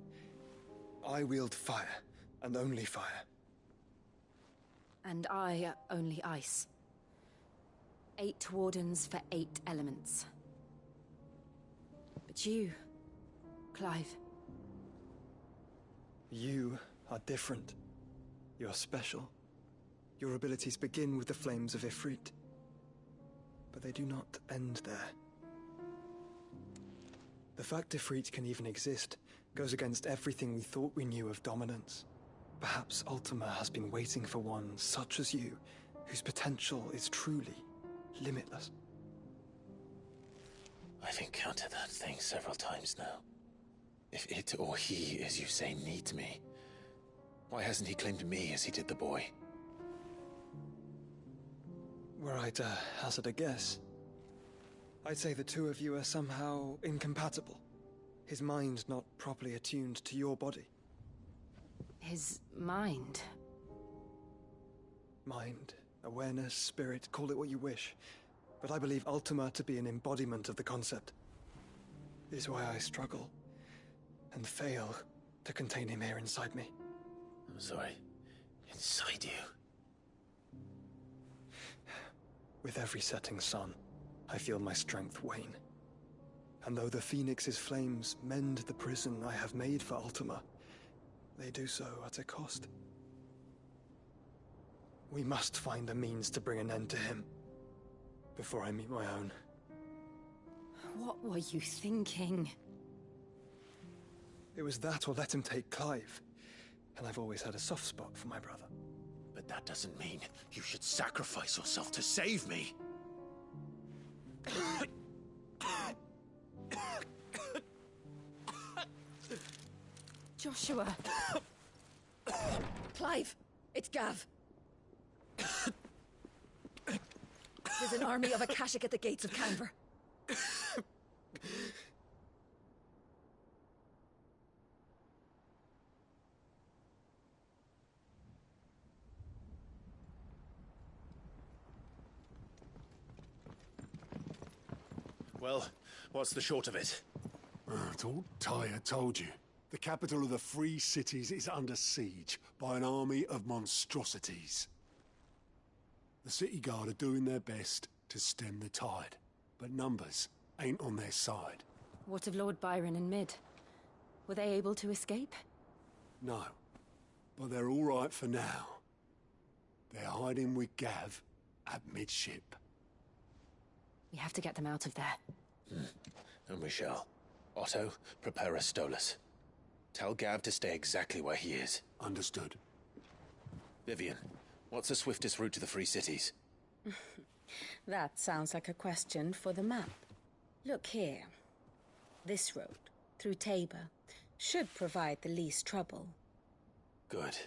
I wield fire, and only fire. And I only ice. 8 wardens for 8 elements. But you, Clive. You are different. You're special. Your abilities begin with the flames of Ifrit. But they do not end there. The fact Ifrit can even exist goes against everything we thought we knew of dominance. Perhaps Ultima has been waiting for one such as you, whose potential is truly limitless. I've encountered that thing several times now. If it or he, as you say, needs me, why hasn't he claimed me as he did the boy? Were I to hazard a guess, I'd say the two of you are somehow incompatible. His mind not properly attuned to your body. His mind? Mind, awareness, spirit, call it what you wish. But I believe Ultima to be an embodiment of the concept. It is why I struggle and fail to contain him here inside me. I'm sorry. Inside you? With every setting sun, I feel my strength wane. And though the Phoenix's flames mend the prison I have made for Ultima, they do so at a cost. We must find a means to bring an end to him before I meet my own. What were you thinking? It was that or let him take Clive. And I've always had a soft spot for my brother. But that doesn't mean you should sacrifice yourself to save me. Joshua. Clive, it's Gav. There's an army of Akashic at the gates of Canver. Well, what's the short of it? It's all Tyre told you. The capital of the Free Cities is under siege by an army of monstrosities. The city guard are doing their best to stem the tide, but numbers ain't on their side. What of Lord Byron and Mid? Were they able to escape? No, but they're all right for now. They're hiding with Gav at midship. We have to get them out of there. And we shall. Otto, prepare a Stolas. Tell Gav to stay exactly where he is. Understood. Vivian, what's the swiftest route to the Free Cities? That sounds like a question for the map. Look here. This road, through Tabor, should provide the least trouble. Good.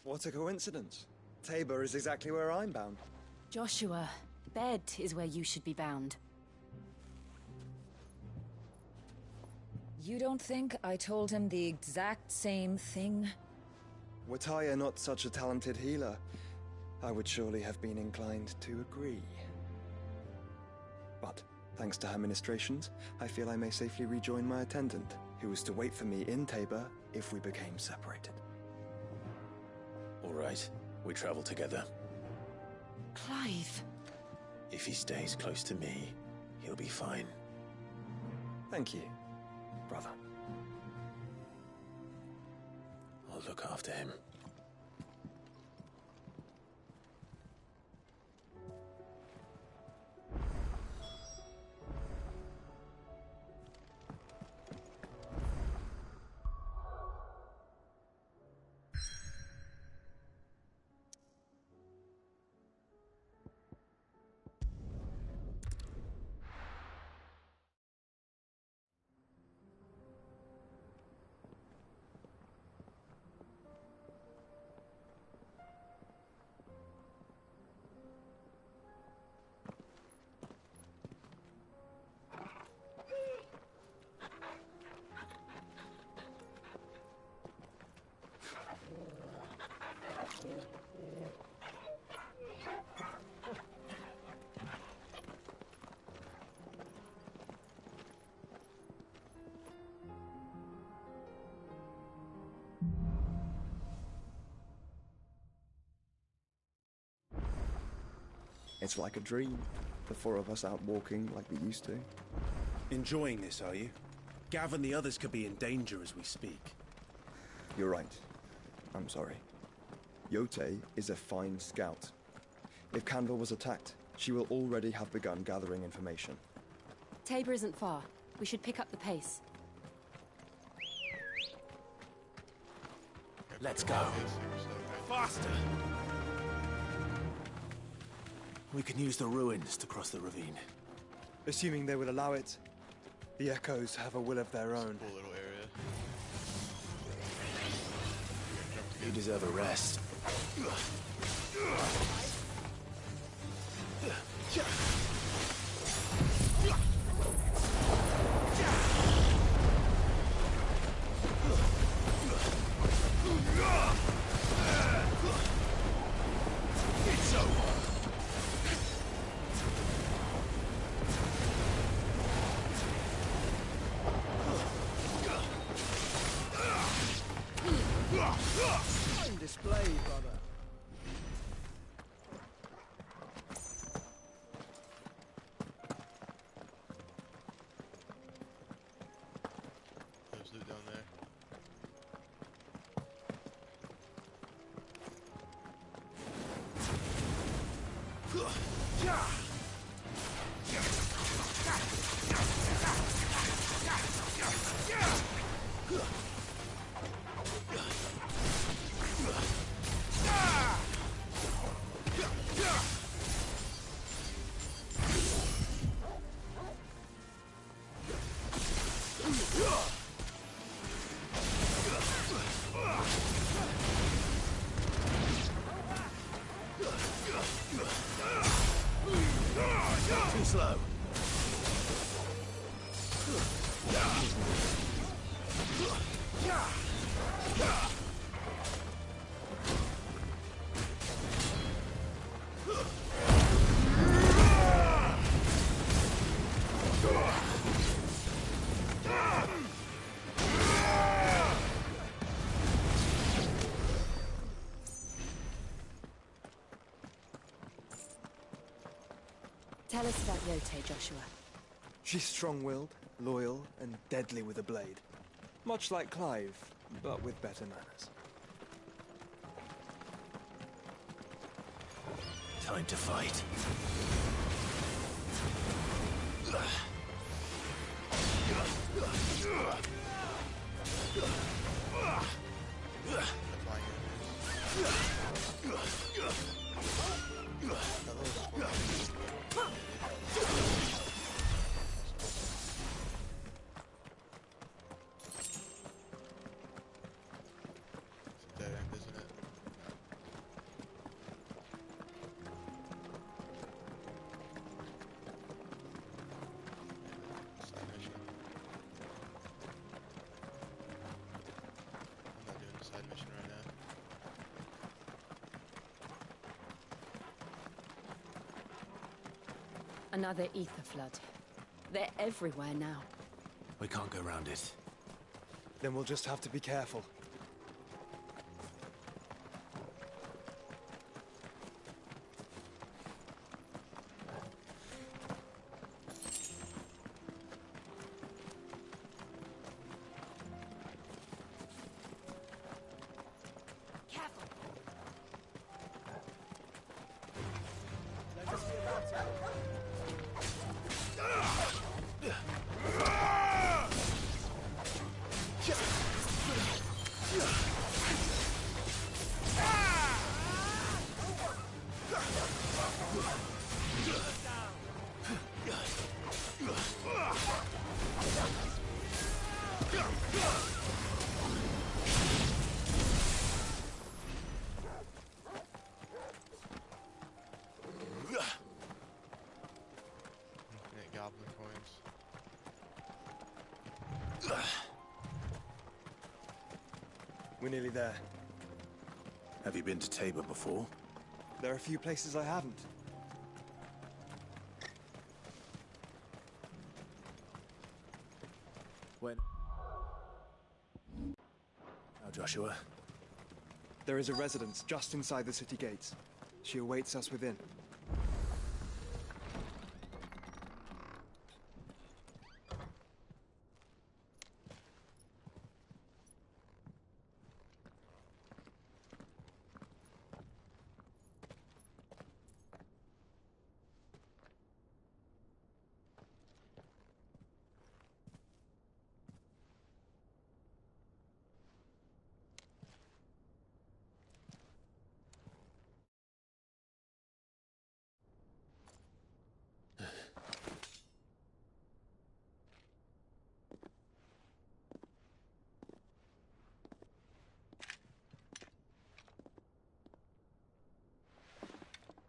What a coincidence. Tabor is exactly where I'm bound. Joshua, bed is where you should be bound. You don't think I told him the exact same thing? Were Tyre not such a talented healer, I would surely have been inclined to agree. But, thanks to her ministrations, I feel I may safely rejoin my attendant, who was to wait for me in Tabor if we became separated. All right, we travel together. Clive. If he stays close to me, he'll be fine. Thank you, brother. I'll look after him. It's like a dream. The four of us out walking like we used to. Enjoying this, are you? Gav and the others could be in danger as we speak. You're right. I'm sorry. Yote is a fine scout. If Canville was attacked, she will already have begun gathering information. Tabor isn't far. We should pick up the pace. Let's go. Faster! We can use the ruins to cross the ravine. Assuming they will allow it, the Echoes have a will of their own. Cool little area. You deserve a rest. It's over. Fine display, brother. There's loot down there. Too slow. Tell us about Yote, Joshua. She's strong-willed, loyal, and deadly with a blade. Much like Clive, but with better manners. Time to fight. Dead end, isn't it? Side mission. I'm not doing the side mission right now. Another ether flood. They're everywhere now. We can't go round it. Then we'll just have to be careful. Infinite goblin coins. We're nearly there. Have you been to Tabor before? There are a few places I haven't. When? Now, Joshua. There is a residence just inside the city gates. She awaits us within.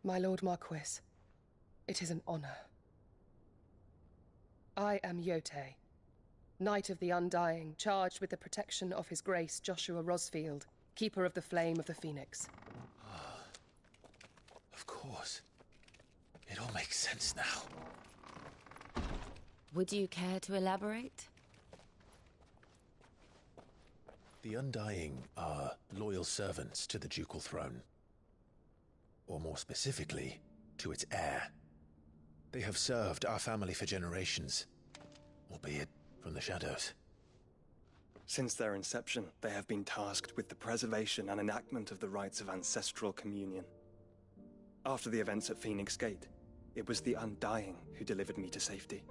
My Lord Marquis, it is an honor. I am Yote, Knight of the Undying, charged with the protection of His Grace Joshua Rosfield, Keeper of the Flame of the Phoenix. Of course. It all makes sense now. Would you care to elaborate? The Undying are loyal servants to the ducal throne. Or more specifically, to its heir. They have served our family for generations, albeit from the shadows. Since their inception, they have been tasked with the preservation and enactment of the rites of ancestral communion. After the events at Phoenix Gate, it was the Undying who delivered me to safety.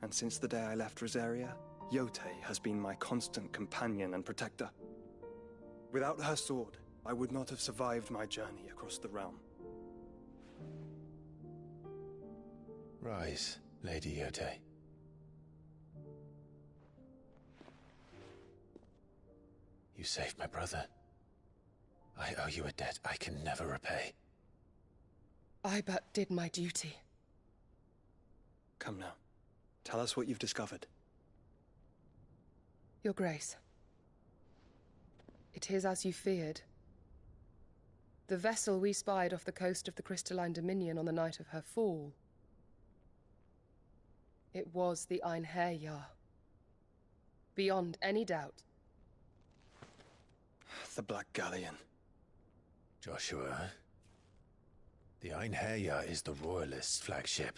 And since the day I left Rosaria, Yote has been my constant companion and protector. Without her sword, I would not have survived my journey across the realm. Rise, Lady Yote. You saved my brother. I owe you a debt I can never repay. I but did my duty. Come now. Tell us what you've discovered. Your Grace. It is as you feared. The vessel we spied off the coast of the Crystalline Dominion on the night of her fall. It was the Einherjar. Beyond any doubt. The Black Galleon. Joshua, the Einherjar is the Royalists' flagship.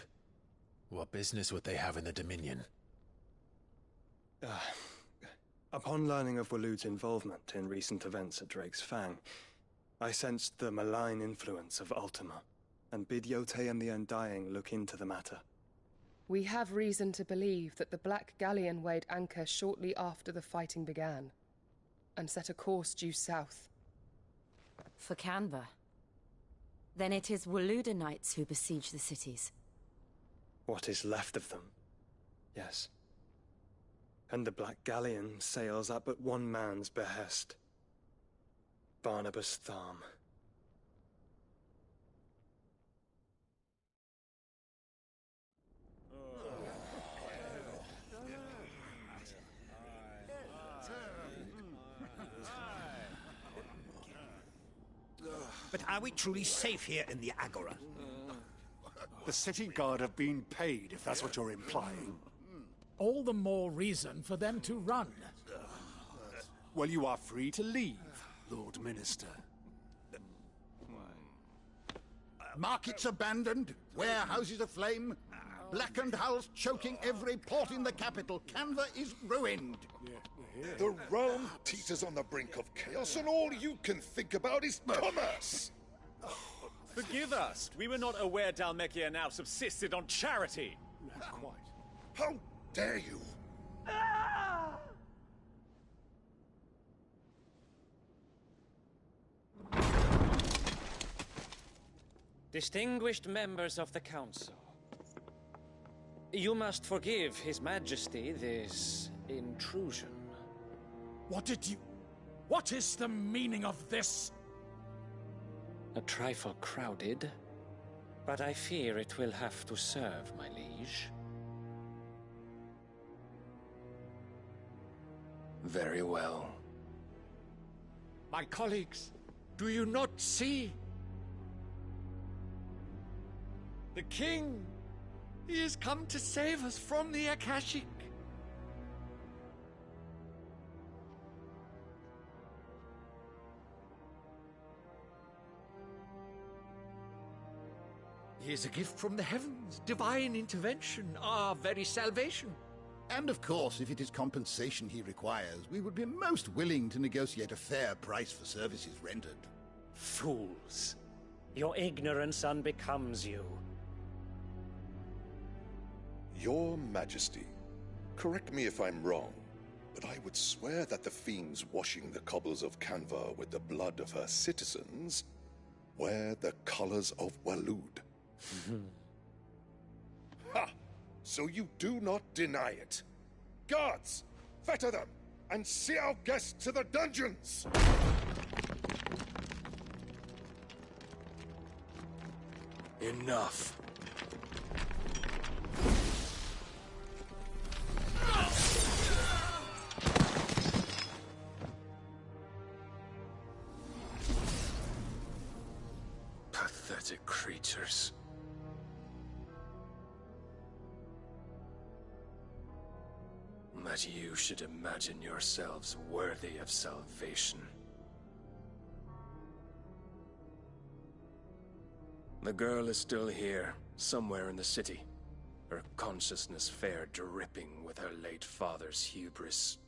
What business would they have in the Dominion? Upon learning of Waloed's involvement in recent events at Drake's Fang, I sensed the malign influence of Ultima, and bid Yote and the Undying look into the matter. We have reason to believe that the Black Galleon weighed anchor shortly after the fighting began, and set a course due south. For Canva. Then it is Waloeda knights who besiege the cities. What is left of them? Yes. And the Black Galleon sails at but one man's behest. Barnabas Tharm. But are we truly safe here in the Agora? The city guard have been paid, if that's what you're implying. All the more reason for them to run. Well, you are free to leave, Lord Minister. Markets abandoned, warehouses aflame, blackened hulls choking every port in the capital. Canva is ruined. The realm teeters on the brink of chaos, and all you can think about is commerce! Forgive us. We were not aware Dhalmekia now subsisted on charity. Not quite. How dare you! Distinguished members of the Council, you must forgive His Majesty this intrusion. What is the meaning of this? A trifle crowded, but I fear it will have to serve, my liege. Very well. My colleagues, do you not see? The king! He has come to save us from the Akashic! He is a gift from the heavens, divine intervention, our very salvation. And of course, if it is compensation he requires, we would be most willing to negotiate a fair price for services rendered. Fools. Your ignorance unbecomes you. Your Majesty, correct me if I'm wrong, but I would swear that the fiends washing the cobbles of Canva with the blood of her citizens wear the colors of Waloed. Ha! So you do not deny it. Guards, fetter them, and see our guests to the dungeons! Enough. Pathetic creatures. That you should imagine yourselves worthy of salvation. The girl is still here, somewhere in the city, her consciousness fair dripping with her late father's hubris.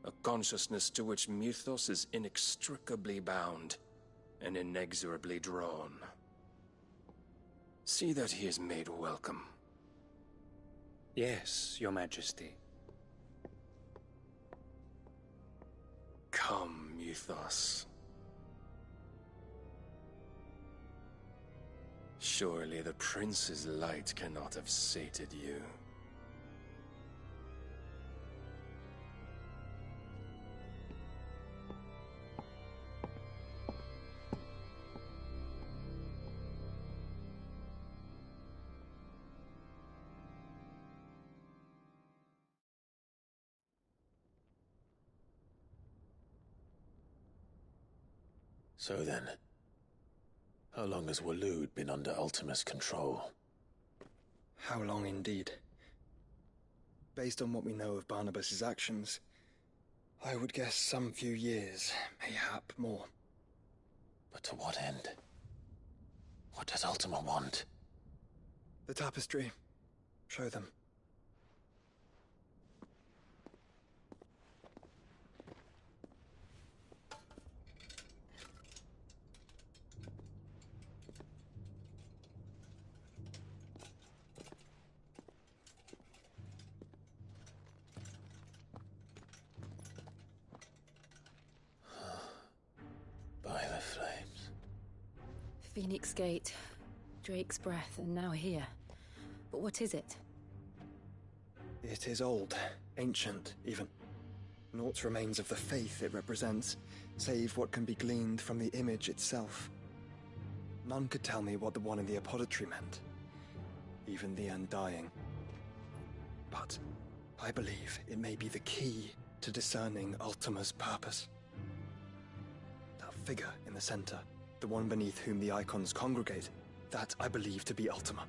A consciousness to which Mythos is inextricably bound and inexorably drawn. See that he is made welcome. Yes, Your Majesty. Come, Mythos. Surely the prince's light cannot have sated you. So then, how long has Waloed been under Ultima's control? How long indeed? Based on what we know of Barnabas's actions, I would guess some few years, mayhap more. But to what end? What does Ultima want? The tapestry. Show them. By the flames. Phoenix Gate, Drake's Breath, and now here. But what is it? It is old, ancient, even. Naught remains of the faith it represents, save what can be gleaned from the image itself. None could tell me what the one in the apothecary meant, even the Undying. But I believe it may be the key to discerning Ultima's purpose. That figure in the center, the one beneath whom the icons congregate, that I believe to be Ultima.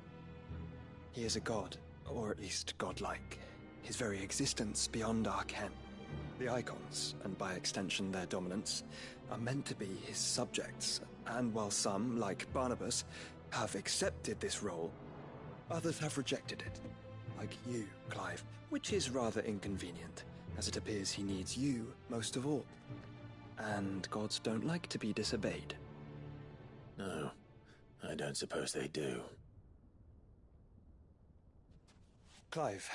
He is a god, or at least godlike, his very existence beyond our ken. The icons, and by extension their dominants, are meant to be his subjects, and while some, like Barnabas, have accepted this role, others have rejected it. Like you, Clive, which is rather inconvenient, as it appears he needs you most of all. And gods don't like to be disobeyed. No, I don't suppose they do. Clive,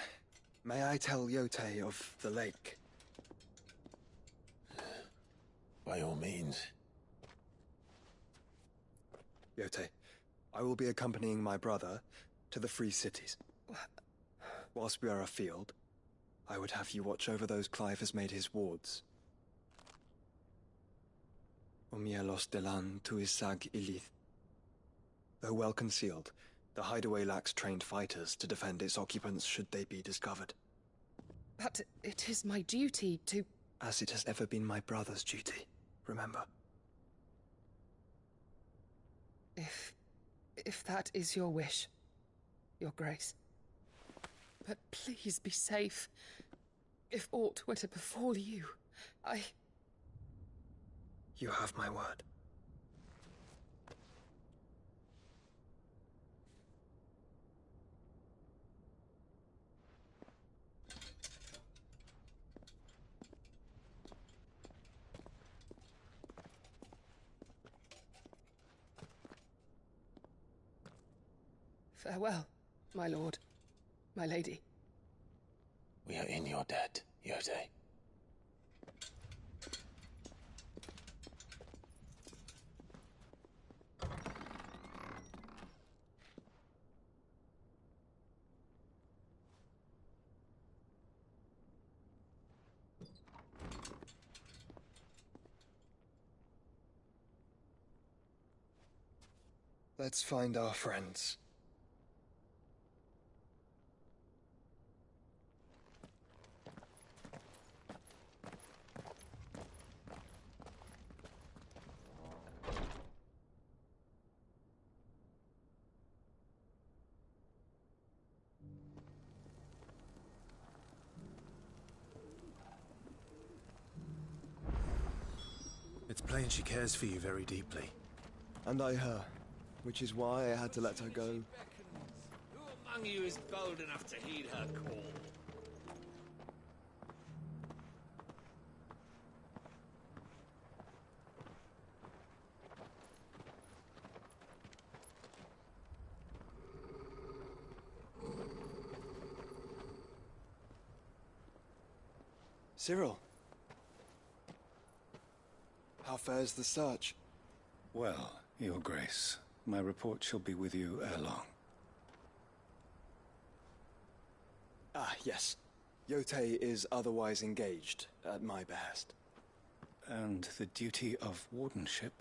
may I tell Yote of the lake? By all means. Yote, I will be accompanying my brother to the Free Cities. Whilst we are afield, I would have you watch over those Clive has made his wards. Omielos delan tuisag ilith. Though well concealed, the hideaway lacks trained fighters to defend its occupants should they be discovered. But it is my duty to... As it has ever been my brother's duty, remember. If that is your wish, Your Grace. But please be safe. If aught were to befall you, You have my word. Farewell, my lord, my lady. We are in your debt, Yote. Let's find our friends. It's plain she cares for you very deeply. And I her, which is why I had to let her go. Who among you is bold enough to heed her call? Cyril. How fares the search? Well, Your Grace, my report shall be with you ere long. Ah, yes. Yotei is otherwise engaged, at my behest. And the duty of wardenship?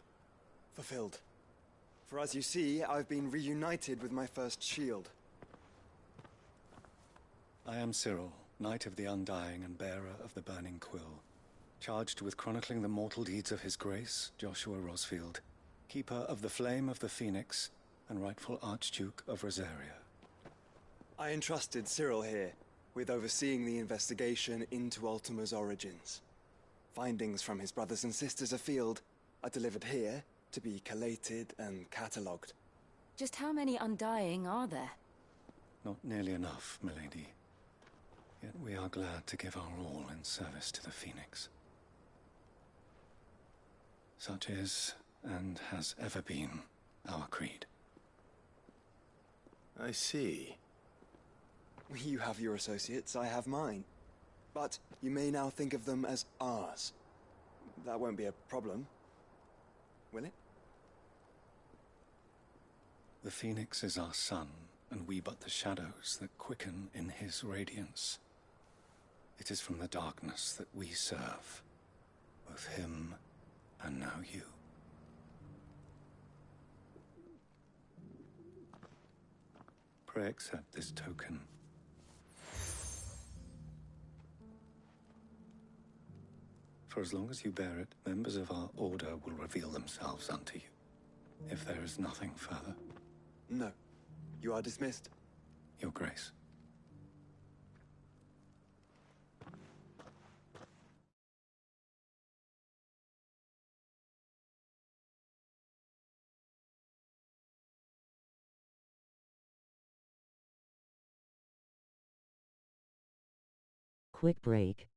Fulfilled. For as you see, I've been reunited with my first shield. I am Cyril, Knight of the Undying and bearer of the Burning Quill, charged with chronicling the mortal deeds of His Grace, Joshua Rosfield, Keeper of the Flame of the Phoenix, and rightful Archduke of Rosaria. I entrusted Cyril here with overseeing the investigation into Ultima's origins. Findings from his brothers and sisters afield are delivered here to be collated and catalogued. Just how many Undying are there? Not nearly enough, milady. Yet we are glad to give our all in service to the Phoenix. Such is, and has ever been, our creed. I see. You have your associates, I have mine. But you may now think of them as ours. That won't be a problem, will it? The Phoenix is our sun, and we but the shadows that quicken in his radiance. It is from the darkness that we serve, both him and now you. Pray accept this token. For as long as you bear it, members of our order will reveal themselves unto you. If there is nothing further. No. You are dismissed. Your Grace. Quick break.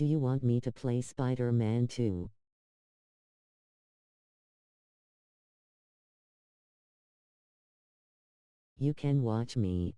Do you want me to play Spider-Man 2? You can watch me.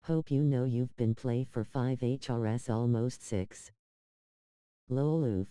Hope you know you've been play for 5 HRS almost 6. Loloof.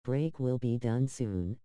Break will be done soon.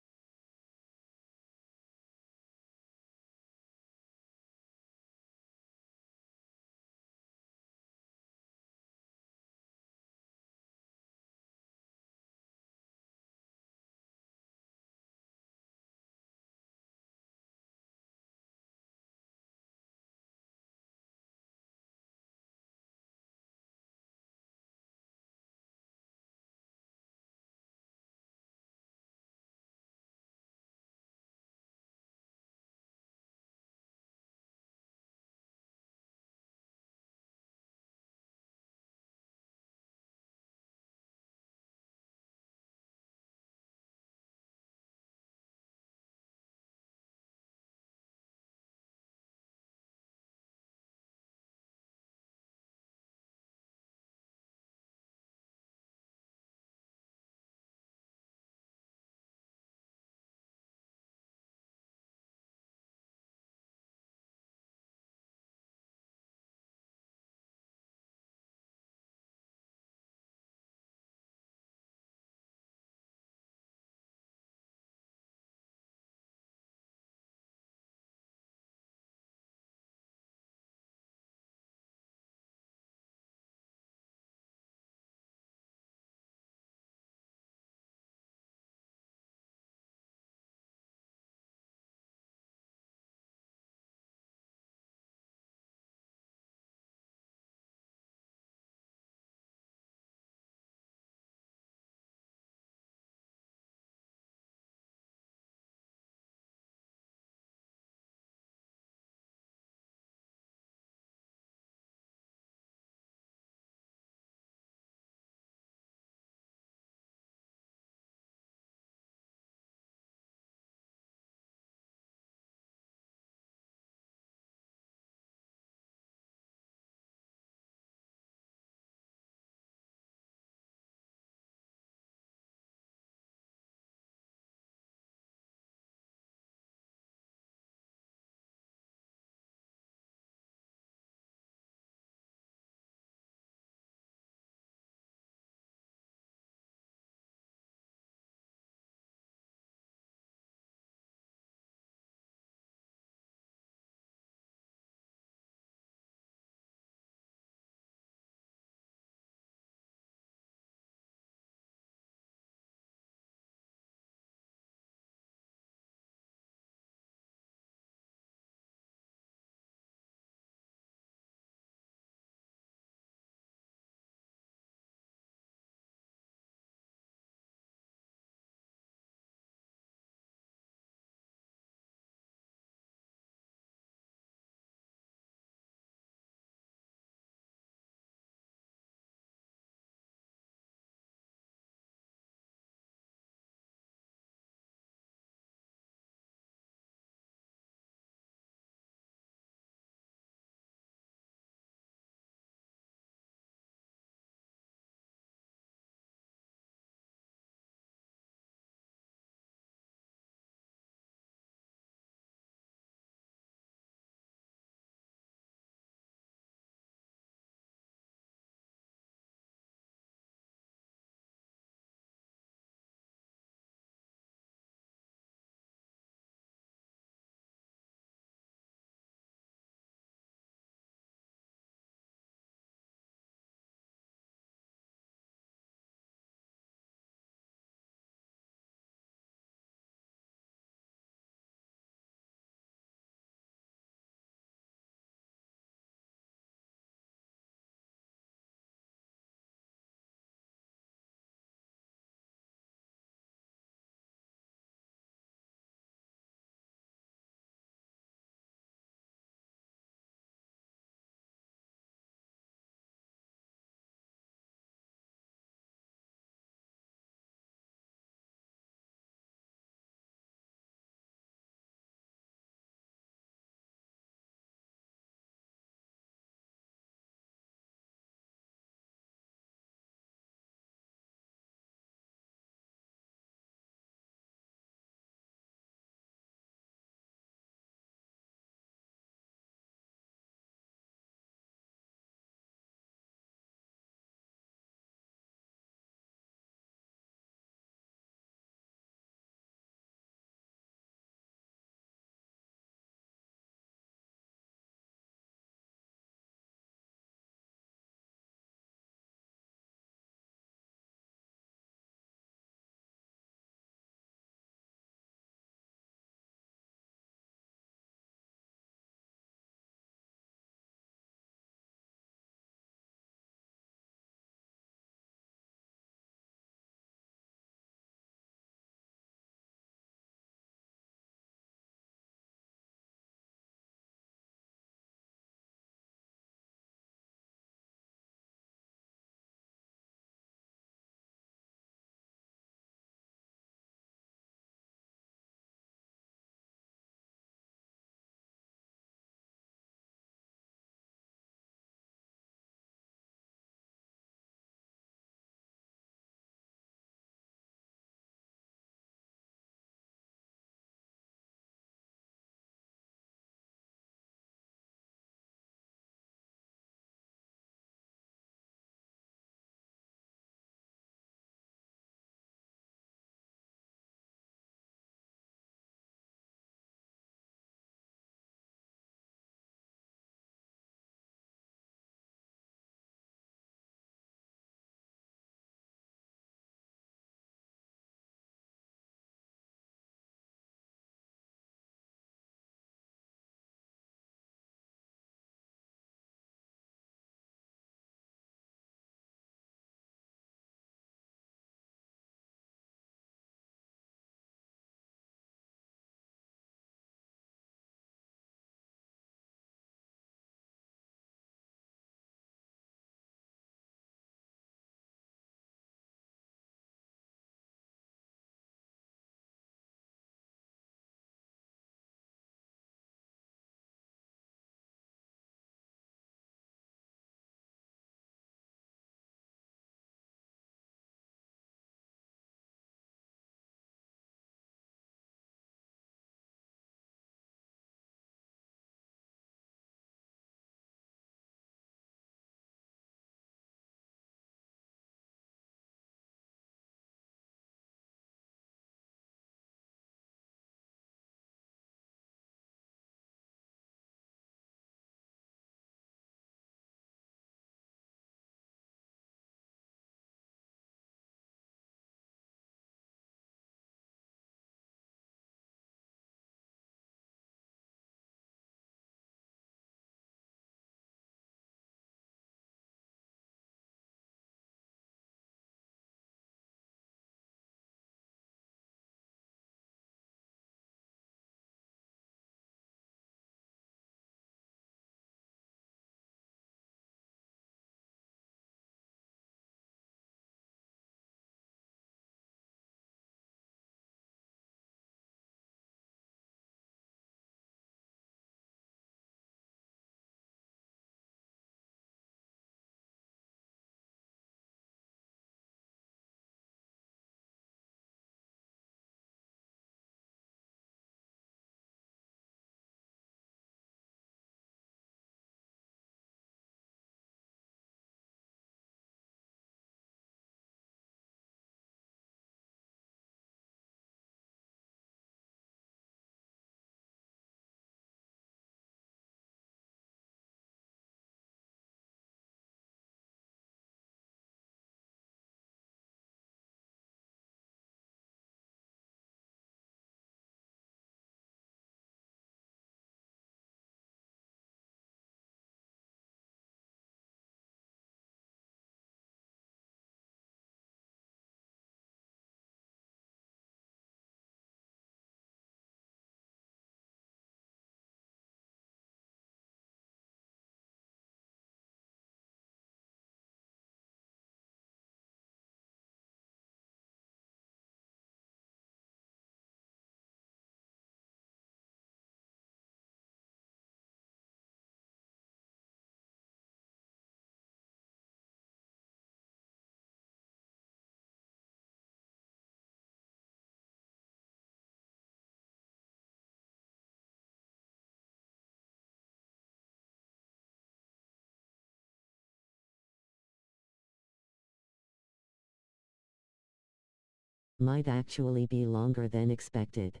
might actually be longer than expected.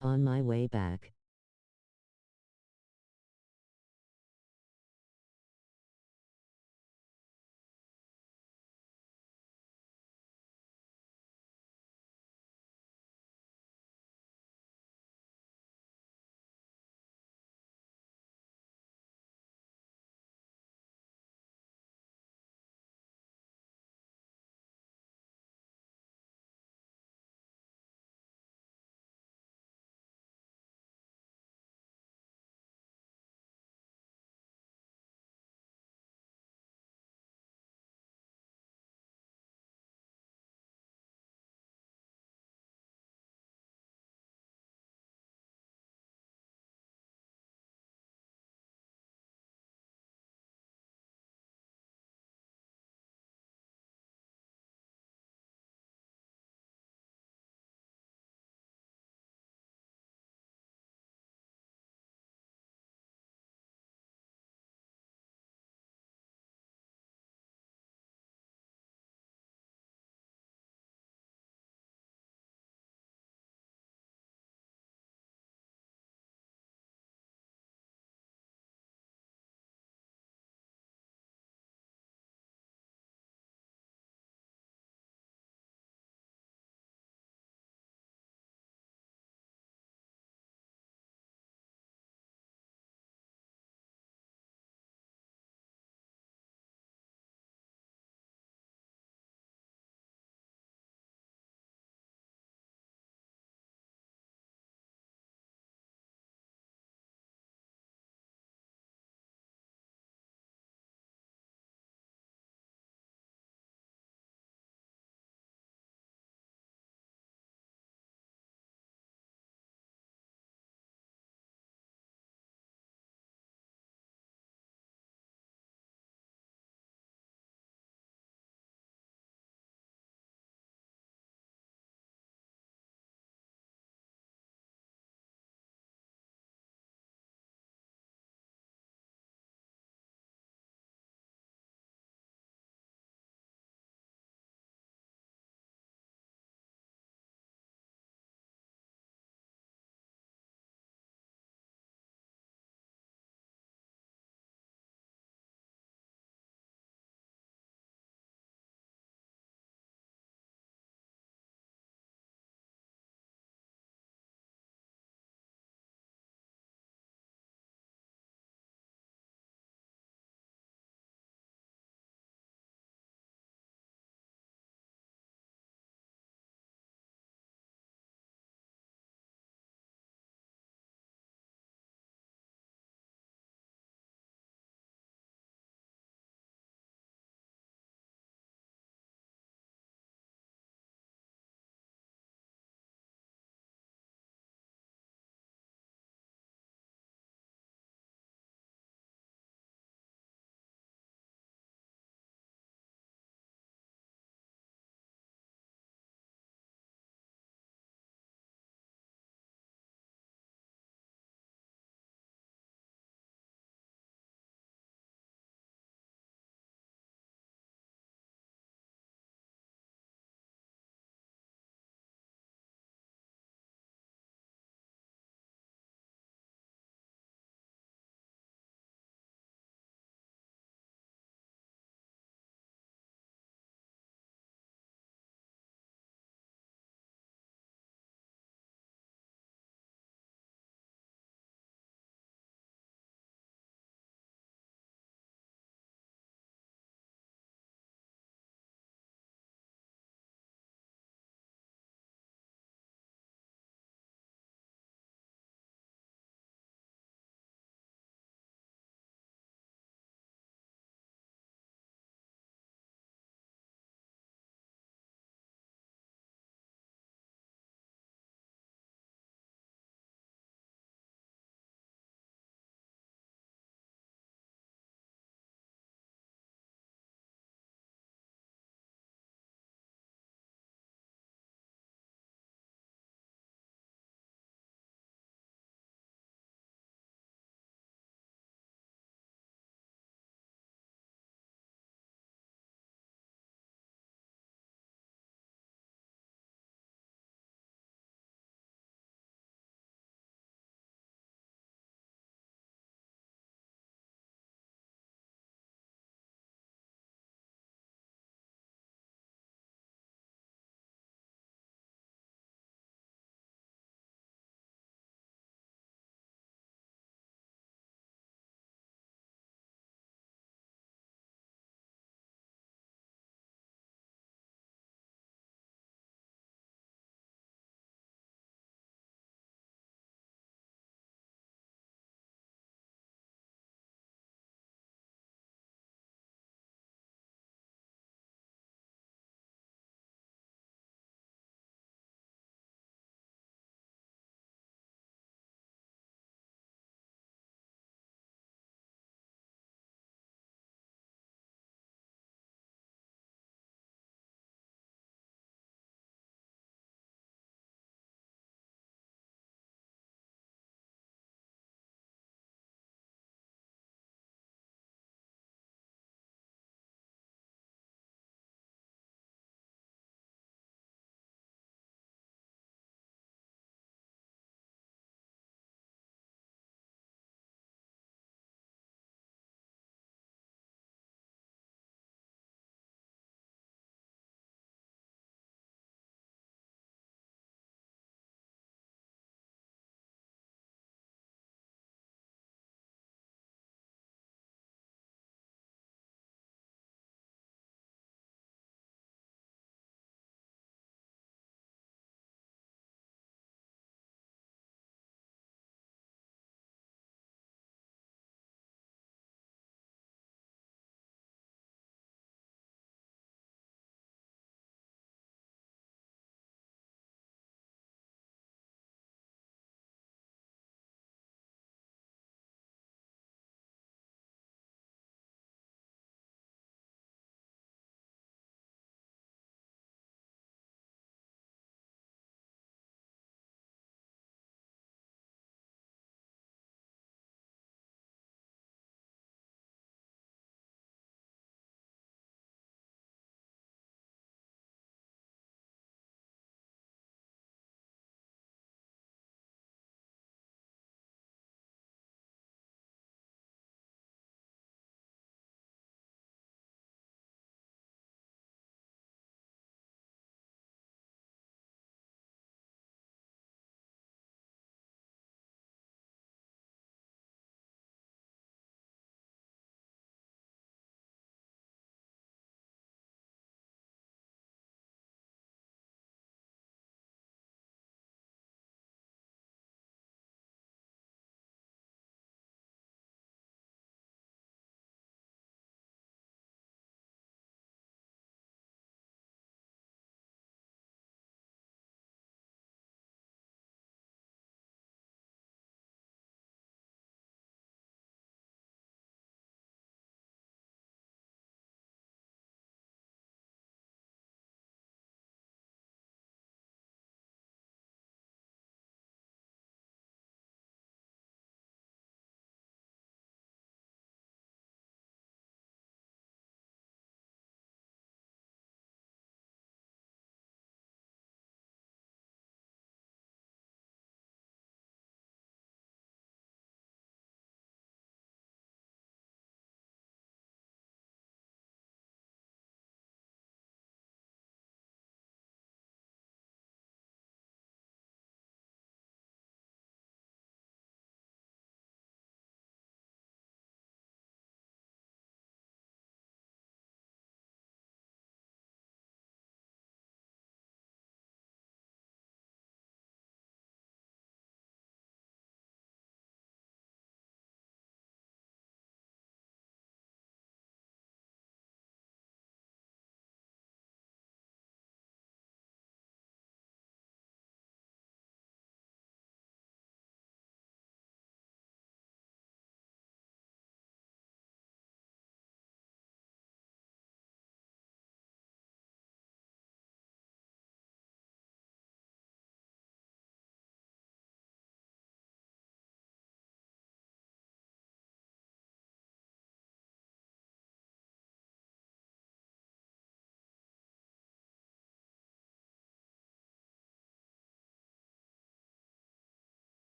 On my way back,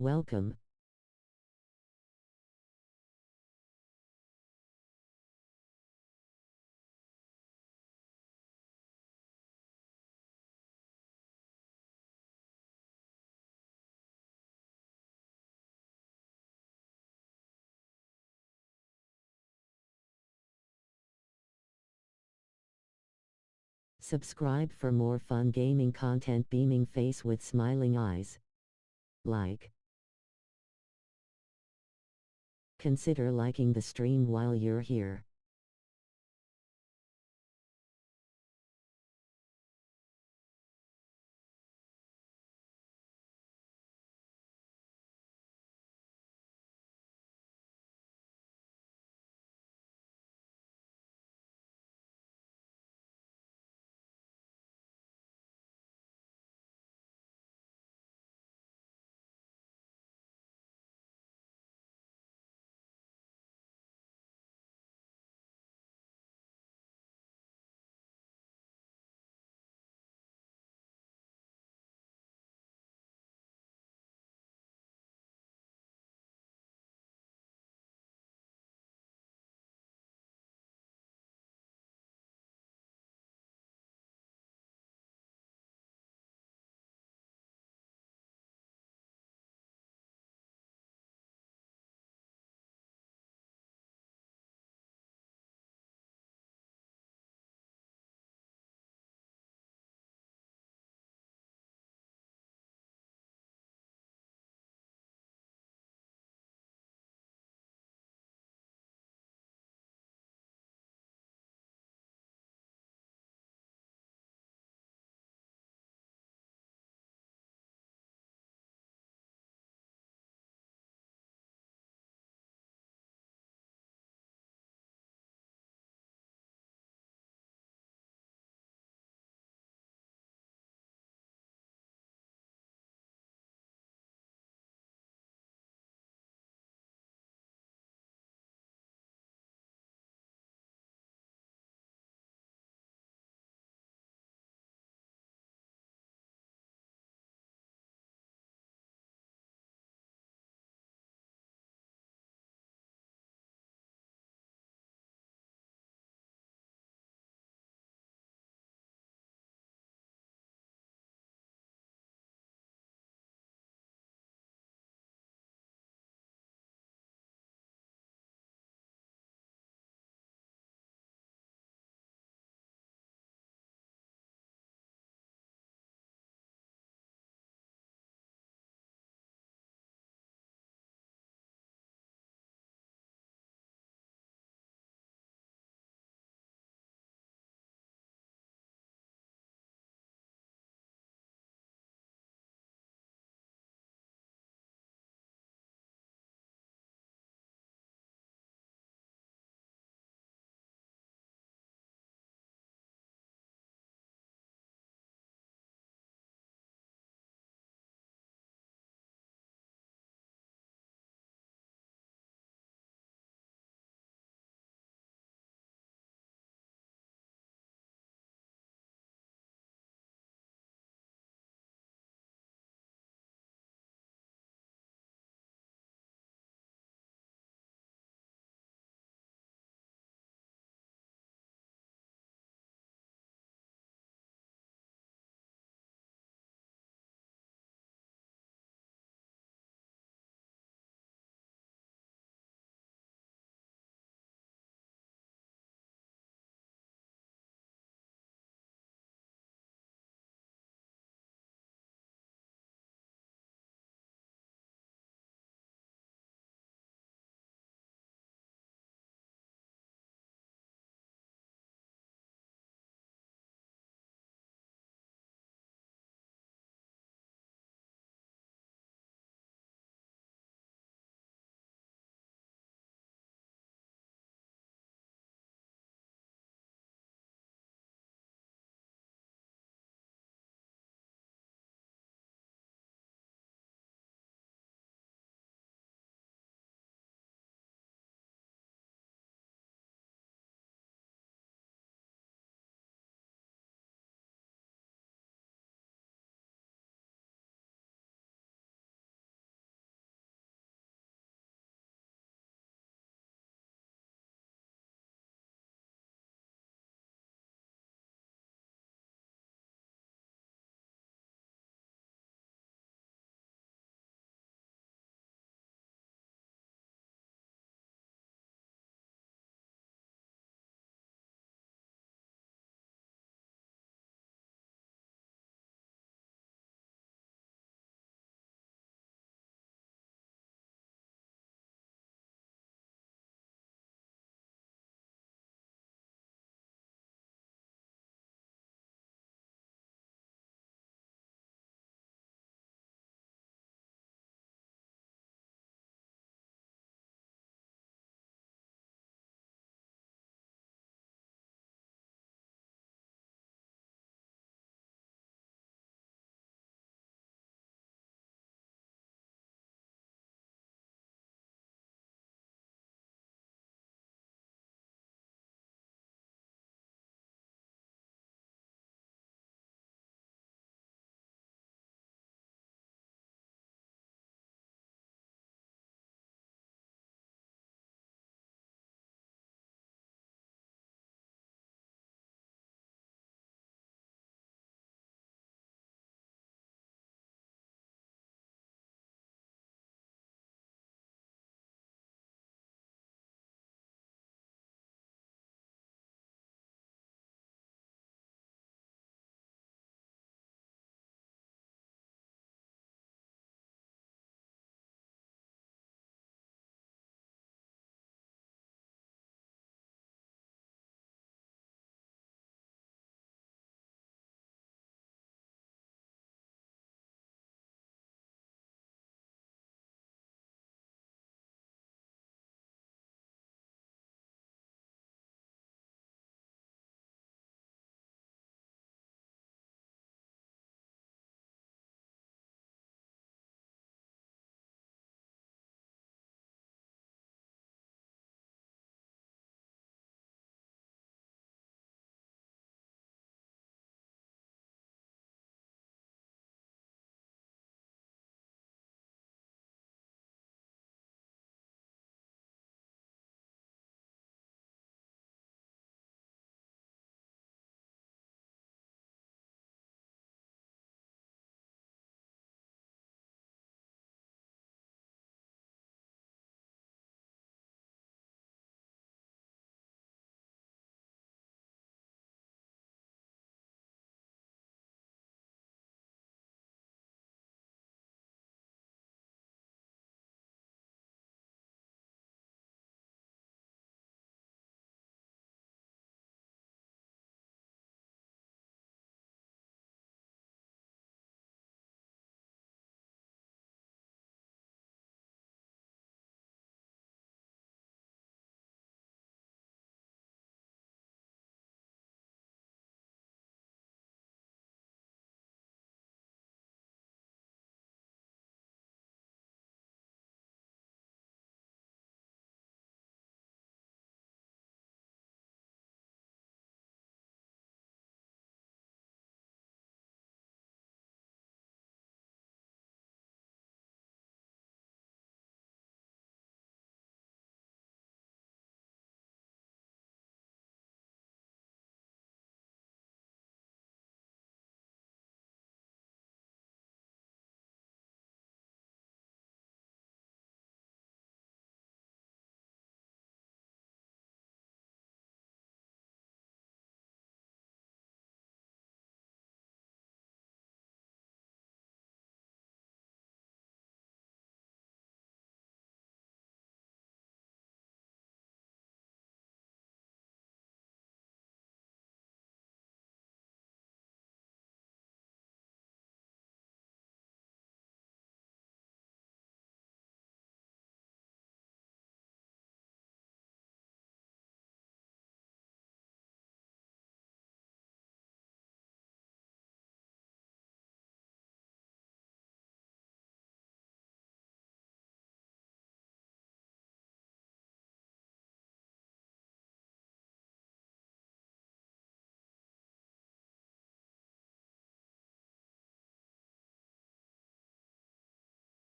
Welcome. Subscribe for more fun gaming content. Beaming face with smiling eyes. Like. Consider liking the stream while you're here.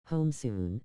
Home soon.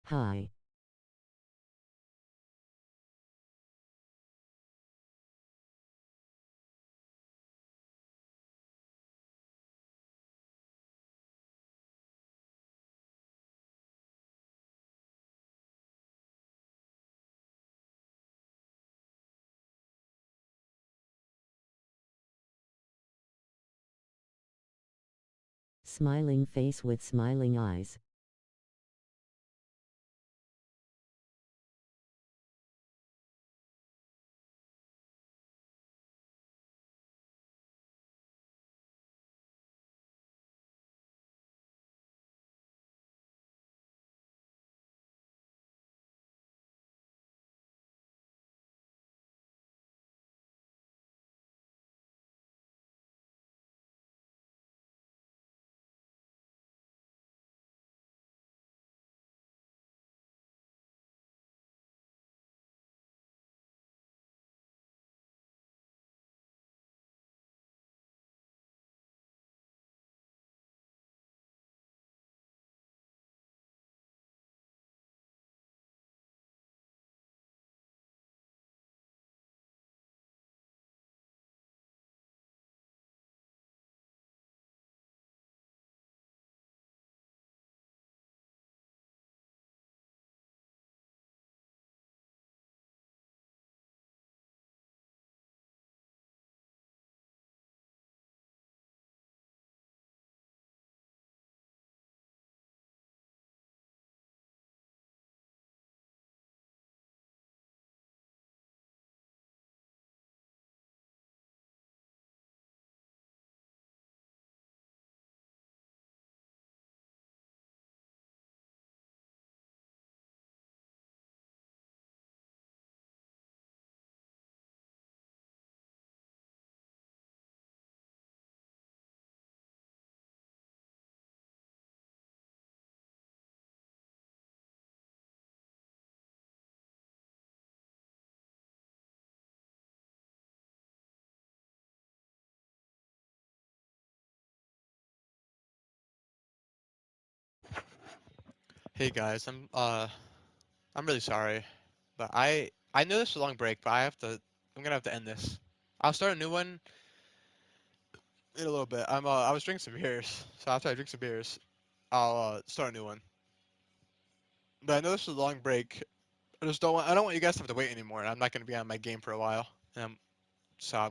Hi. Smiling face with smiling eyes. Hey guys, I'm really sorry, but I know this is a long break, but I'm gonna have to end this. I'll start a new one in a little bit. I was drinking some beers, so after I drink some beers, I'll start a new one. But I know this is a long break. I don't want you guys to have to wait anymore. I'm not gonna be on my game for a while, so